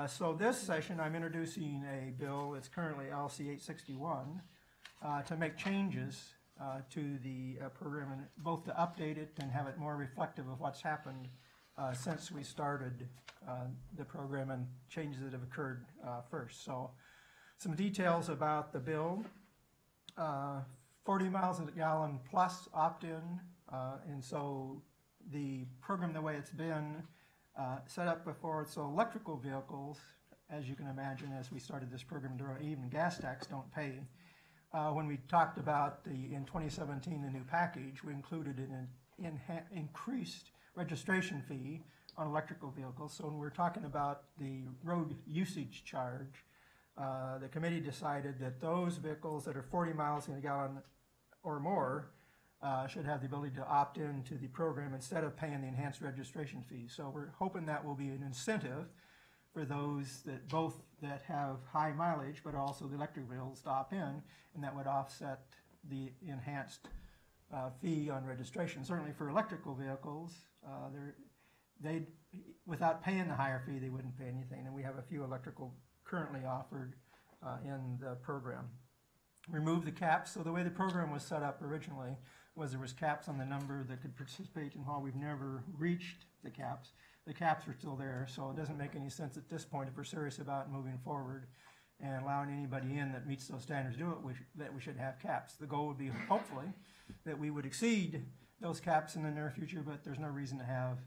So this session, I'm introducing a bill, it's currently LC 861, to make changes to the program, and both to update it and have it more reflective of what's happened since we started the program and changes that have occurred first. So some details about the bill. 40 miles a gallon plus opt-in, and so the program, the way it's been set up before, so electrical vehicles, as you can imagine, as we started this program, even gas tax don't pay. When we talked about in 2017, the new package, we included an increased registration fee on electrical vehicles. So when we're talking about the road usage charge, the committee decided that those vehicles that are 40 miles a gallon or more should have the ability to opt in to the program instead of paying the enhanced registration fee. So we're hoping that will be an incentive for those that have high mileage, but also the electric vehicles to opt in, and that would offset the enhanced fee on registration. Certainly for electrical vehicles, without paying the higher fee, they wouldn't pay anything, and we have a few electrical currently offered in the program. Remove the caps. So the way the program was set up originally was there was caps on the number that could participate, and while we've never reached the caps are still there. So it doesn't make any sense at this point, if we're serious about moving forward and allowing anybody in that meets those standards to do it, that we should have caps. The goal would be, hopefully, that we would exceed those caps in the near future, but there's no reason to have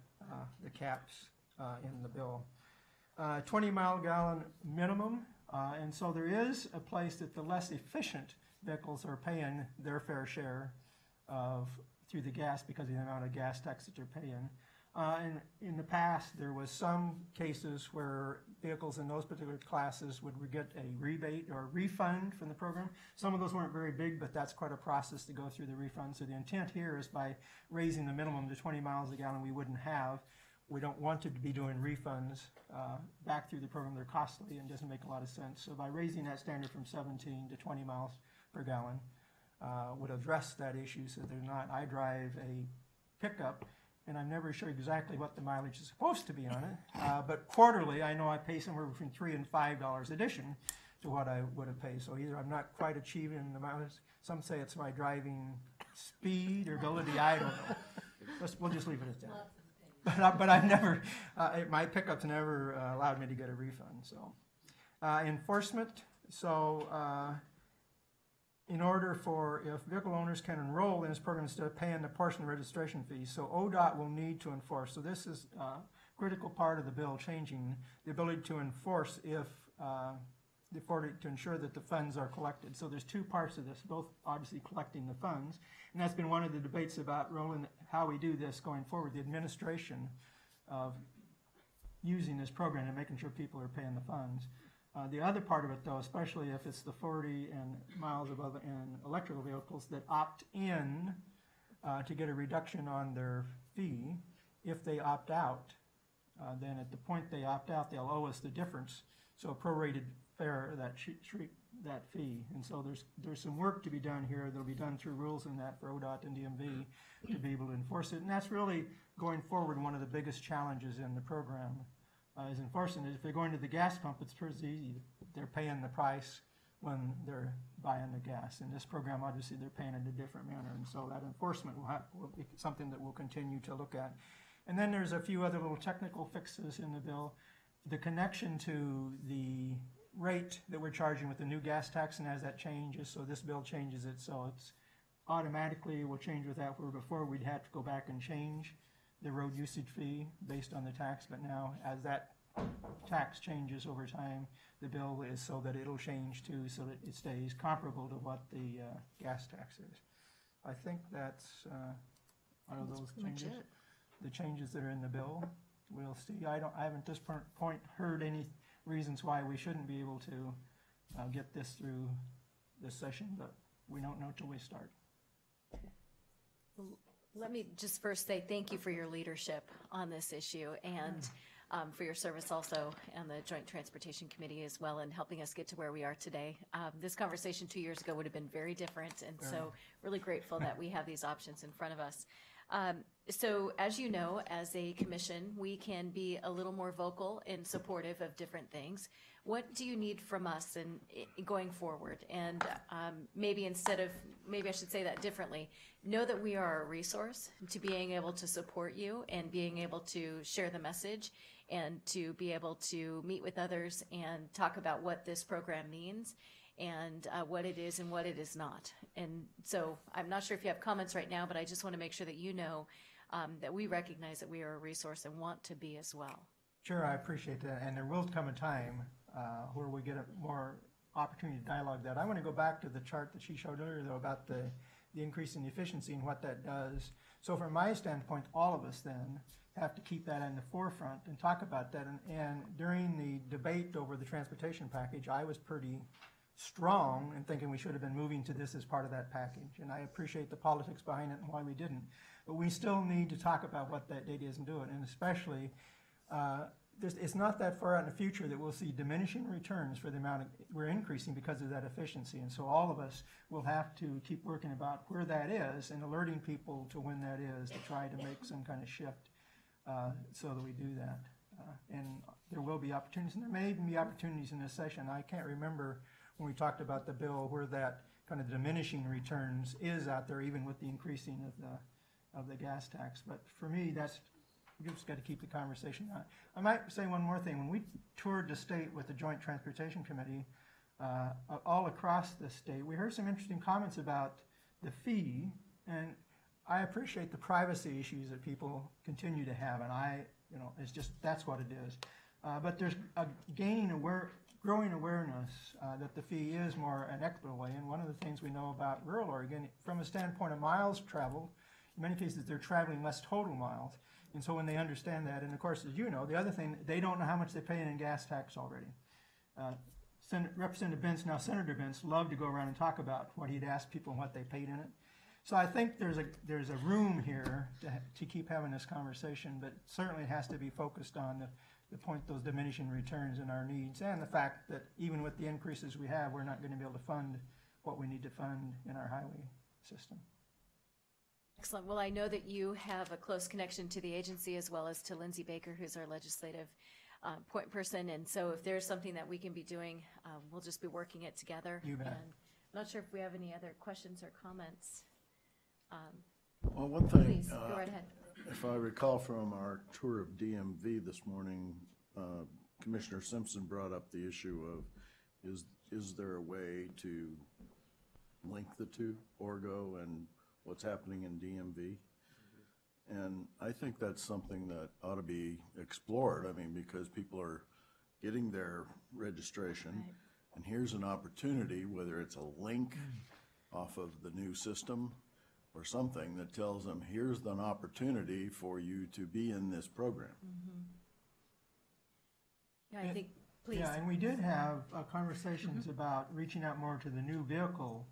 the caps in the bill. 20 mile gallon minimum, and so there is a place that the less efficient vehicles are paying their fair share through the gas because of the amount of gas tax that they're paying. And in the past, there was some cases where vehicles in those particular classes would get a rebate or a refund from the program. Some of those weren't very big, but that's quite a process to go through the refund. So the intent here is by raising the minimum to 20 miles a gallon, we don't want to be doing refunds back through the program. They're costly and doesn't make a lot of sense. So by raising that standard from 17 to 20 miles per gallon would address that issue, so they're not. I drive a pickup, and I'm never sure exactly what the mileage is supposed to be on it. But quarterly, I know I pay somewhere between $3 and $5 addition to what I would have paid. So either I'm not quite achieving the mileage. Some say it's my driving speed or ability. I don't know. We'll just leave it at that. But I've never, my pickup's never allowed me to get a refund. So enforcement. So in order for, if vehicle owners can enroll in this program instead of paying a portion of the registration fee. So ODOT will need to enforce. So this is a critical part of the bill, changing the ability to enforce if to ensure that the funds are collected. So there's two parts of this, both obviously collecting the funds, and that's been one of the debates about rolling how we do this going forward, the administration of using this program and making sure people are paying the funds. The other part of it, though, especially if it's the 40 and miles above and electrical vehicles that opt in to get a reduction on their fee, if they opt out, then at the point they opt out, they'll owe us the difference. So a prorated fare, that fee. And so there's some work to be done here that'll be done through rules in that for ODOT and DMV to be able to enforce it. And that's really, going forward, one of the biggest challenges in the program is enforcing it. If they're going to the gas pump, it's pretty easy. They're paying the price when they're buying the gas. In this program, obviously, they're paying in a different manner. And so that enforcement will be something that we'll continue to look at. And then there's a few other little technical fixes in the bill. The connection to the rate that we're charging with the new gas tax, and as that changes, so this bill changes it, so it's automatically will change with that, where before we'd have to go back and change the road usage fee based on the tax, but now as that tax changes over time, the bill is so that it'll change too, so that it stays comparable to what the gas tax is. I think that's one of those changes. The changes that are in the bill. We'll see. I haven't at this point heard any reasons why we shouldn't be able to get this through this session, but we don't know till we start. Let me just first say thank you for your leadership on this issue, and for your service also on the Joint Transportation Committee as well, in helping us get to where we are today. This conversation 2 years ago would have been very different, and so really grateful that we have these options in front of us. So as you know, as a commission, we can be a little more vocal and supportive of different things. What do you need from us going forward? And maybe I should say that differently. Know that we are a resource to being able to support you and being able to share the message and to be able to meet with others and talk about what this program means and what it is and what it is not. And so I'm not sure if you have comments right now, but I just want to make sure that you know that we recognize that we are a resource and want to be as well. Sure, I appreciate that. And there will come a time where we get a more opportunity to dialogue that. I want to go back to the chart that she showed earlier, though, about the increase in efficiency and what that does. So from my standpoint, all of us then have to keep that in the forefront and talk about that. And during the debate over the transportation package, I was pretty strong in thinking we should have been moving to this as part of that package. And I appreciate the politics behind it and why we didn't. But we still need to talk about what that data is and do it. And especially, it's not that far out in the future that we'll see diminishing returns for the amount we're increasing because of that efficiency. And so all of us will have to keep working about where that is and alerting people to when that is to try to make some kind of shift so that we do that. And there will be opportunities, and there may even be opportunities in this session. I can't remember when we talked about the bill where that kind of diminishing returns is out there, even with the increasing of the gas tax. But for me, we've just got to keep the conversation on. I might say one more thing. When we toured the state with the Joint Transportation Committee, all across the state, we heard some interesting comments about the fee, and I appreciate the privacy issues that people continue to have, and it's just, that's what it is. But there's a growing awareness that the fee is more an equitable way, and one of the things we know about rural Oregon, from a standpoint of miles traveled, in many cases they're traveling less total miles. And so when they understand that, and of course, as you know, the other thing, they don't know how much they pay in gas tax already. Representative Bentz, now Senator Bentz, loved to go around and talk about what he'd asked people and what they paid in it. So I think there's a room here to keep having this conversation, but certainly it has to be focused on the point, those diminishing returns and our needs, and the fact that even with the increases we have, we're not going to be able to fund what we need to fund in our highway system. Excellent. Well, I know that you have a close connection to the agency as well as to Lindsay Baker, who's our legislative point person. And so if there's something that we can be doing, we'll just be working it together. You bet. And I'm not sure if we have any other questions or comments. Well, one thing, please, go right ahead. If I recall from our tour of DMV this morning, Commissioner Simpson brought up the issue of is there a way to link the two, Orgo and what's happening in DMV. And I think that's something that ought to be explored. I mean, because people are getting their registration, Right. and here's an opportunity, whether it's a link off of the new system or something that tells them, here's an opportunity for you to be in this program. Yeah, I think, please. Yeah, and we did have conversations about reaching out more to the new vehicle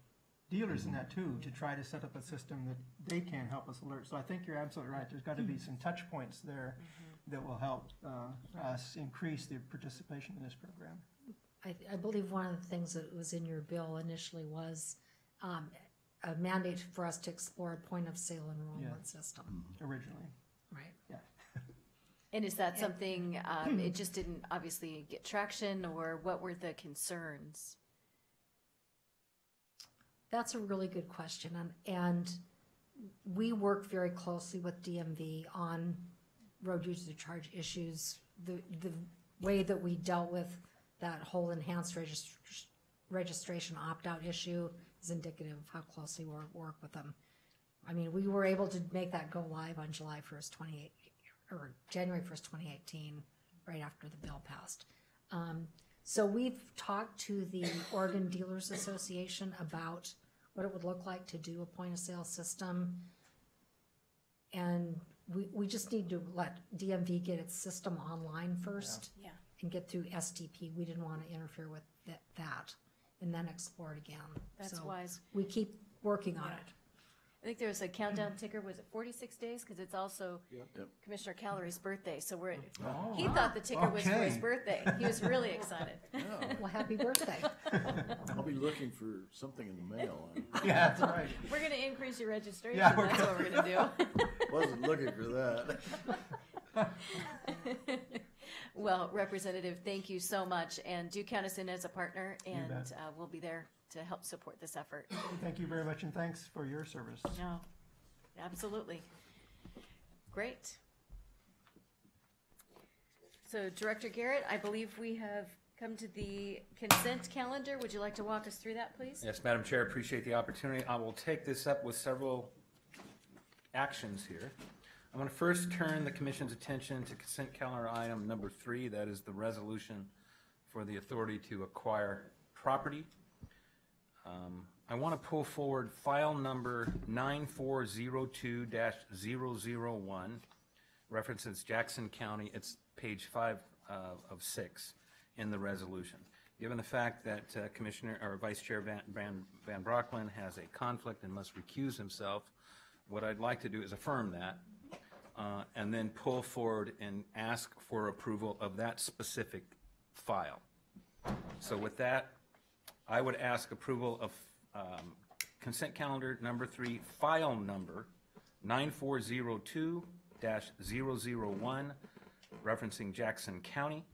dealers in that too, to try to set up a system that they can help us alert. So I think you're absolutely right. There's got to be some touch points there that will help us increase the participation in this program. I believe one of the things that was in your bill initially was a mandate for us to explore a point-of-sale enrollment system. Originally. Right. Yeah. And is that something, it just didn't obviously get traction, or what were the concerns? That's a really good question, and we work very closely with DMV on road user charge issues. The way that we dealt with that whole enhanced registration opt-out issue is indicative of how closely we work with them. I mean, we were able to make that go live on July 1st, or January 1st, 2018, right after the bill passed. So we've talked to the Oregon Dealers Association about what it would look like to do a point-of-sale system. And we just need to let DMV get its system online first. Yeah. And get through STP. We didn't want to interfere with that and then explore it again. That's So wise. we keep working on it. I think there was a countdown ticker, was it 46 days? Because it's also Commissioner Callery's birthday, so he thought the ticker was for his birthday. He was really excited. Well, happy birthday. I'll be looking for something in the mail. Yeah, that's right. We're going to increase your registration, Yeah, that's what we're going to do. Wasn't looking for that. Well, Representative, thank you so much, and do count us in as a partner, and bet. we'll be there to help support this effort. Thank you very much, and thanks for your service. No, absolutely. Great. So Director Garrett, I believe we have come to the consent calendar. Would you like to walk us through that, please? Yes, Madam Chair, appreciate the opportunity. I will take this up with several actions here. I want to first turn the Commission's attention to consent calendar item number 3, that is the resolution for the authority to acquire property. I want to pull forward file number 9402-001, references Jackson County. It's page 5 of 6 in the resolution. Given the fact that Commissioner or Vice Chair Van Brockman has a conflict and must recuse himself, what I'd like to do is affirm that and then pull forward and ask for approval of that specific file. So with that, I would ask approval of consent calendar number 3, file number 9402-001, referencing Jackson County.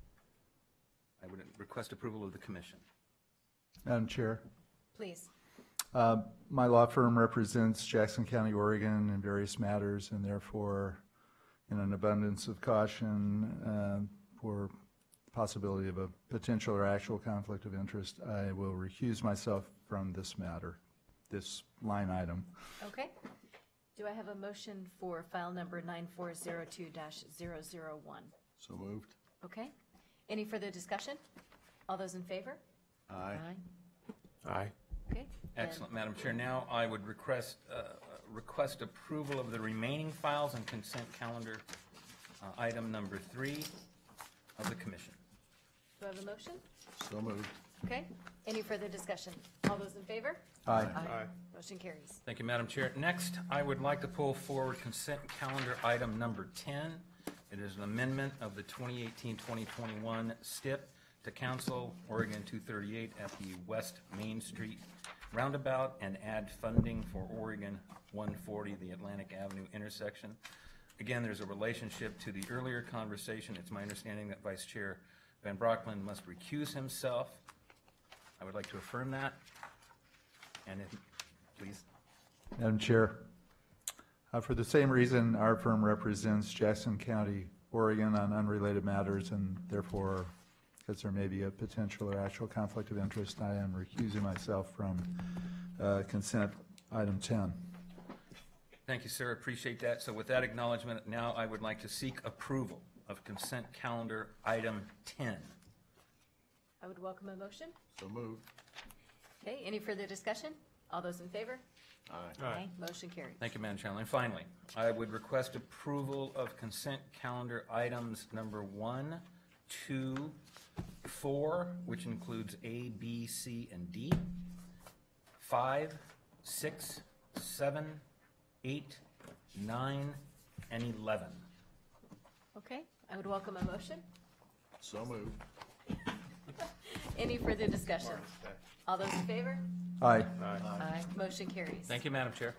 I would request approval of the Commission. Madam Chair. Please. My law firm represents Jackson County, Oregon in various matters, and therefore, in an abundance of caution for possibility of a potential or actual conflict of interest, I will recuse myself from this matter, this line item. Okay. Do I have a motion for file number 9402-001? So moved. Okay. Any further discussion? All those in favor? Aye. Aye. Okay. Excellent, Madam Chair. Now I would request approval of the remaining files and consent calendar item number 3 of the Commission. Do I have a motion? So moved. Okay. Any further discussion? All those in favor? Aye. Aye. Motion carries. Thank you, Madam Chair. Next, I would like to pull forward consent calendar item number 10. It is an amendment of the 2018-2021 STIP to Council, Oregon 238 at the West Main Street roundabout and add funding for Oregon 140, the Atlantic Avenue intersection. Again, there's a relationship to the earlier conversation. It's my understanding that Vice Chair Van Brockman must recuse himself. I would like to affirm that. And if, please. Madam Chair, for the same reason, our firm represents Jackson County, Oregon on unrelated matters, and therefore, because there may be a potential or actual conflict of interest, I am recusing myself from consent item 10. Thank you, sir. Appreciate that. So with that acknowledgement, now I would like to seek approval of consent calendar item 10. I would welcome a motion. So moved. Okay, any further discussion? All those in favor? Aye. Aye. Motion carries. Thank you, Madam Chairman. And finally, I would request approval of consent calendar items number 1, 2, 4, which includes A, B, C, and D, 5, 6, 7, 8, 9, and 11. Okay, I would welcome a motion. So moved. Any further discussion? All those in favor? Aye. Aye. Motion carries. Thank you, Madam Chair.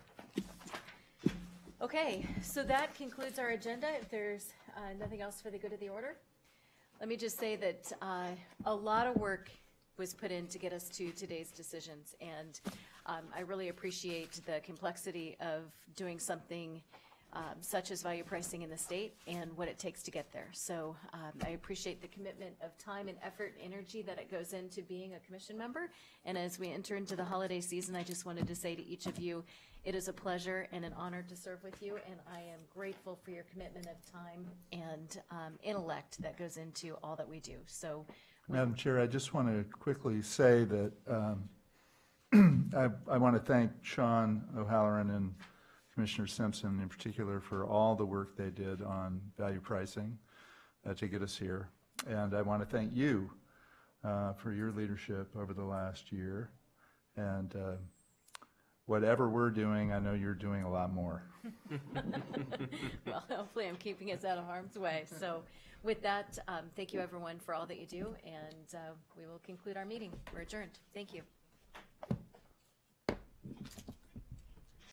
Okay, so that concludes our agenda. If there's nothing else for the good of the order, let me just say that a lot of work was put in to get us to today's decisions, and I really appreciate the complexity of doing something such as value pricing in the state and what it takes to get there. So I appreciate the commitment of time and effort and energy that it goes into being a commission member. And as we enter into the holiday season, I just wanted to say to each of you, it is a pleasure and an honor to serve with you, and I am grateful for your commitment of time and intellect that goes into all that we do. So, Madam Chair, I just want to quickly say that I want to thank Sean O'Halloran and Commissioner Simpson in particular for all the work they did on value pricing to get us here. And I want to thank you for your leadership over the last year. And whatever we're doing, I know you're doing a lot more. well, hopefully I'm keeping us out of harm's way. So with that, thank you everyone for all that you do, and we will conclude our meeting. We're adjourned. Thank you.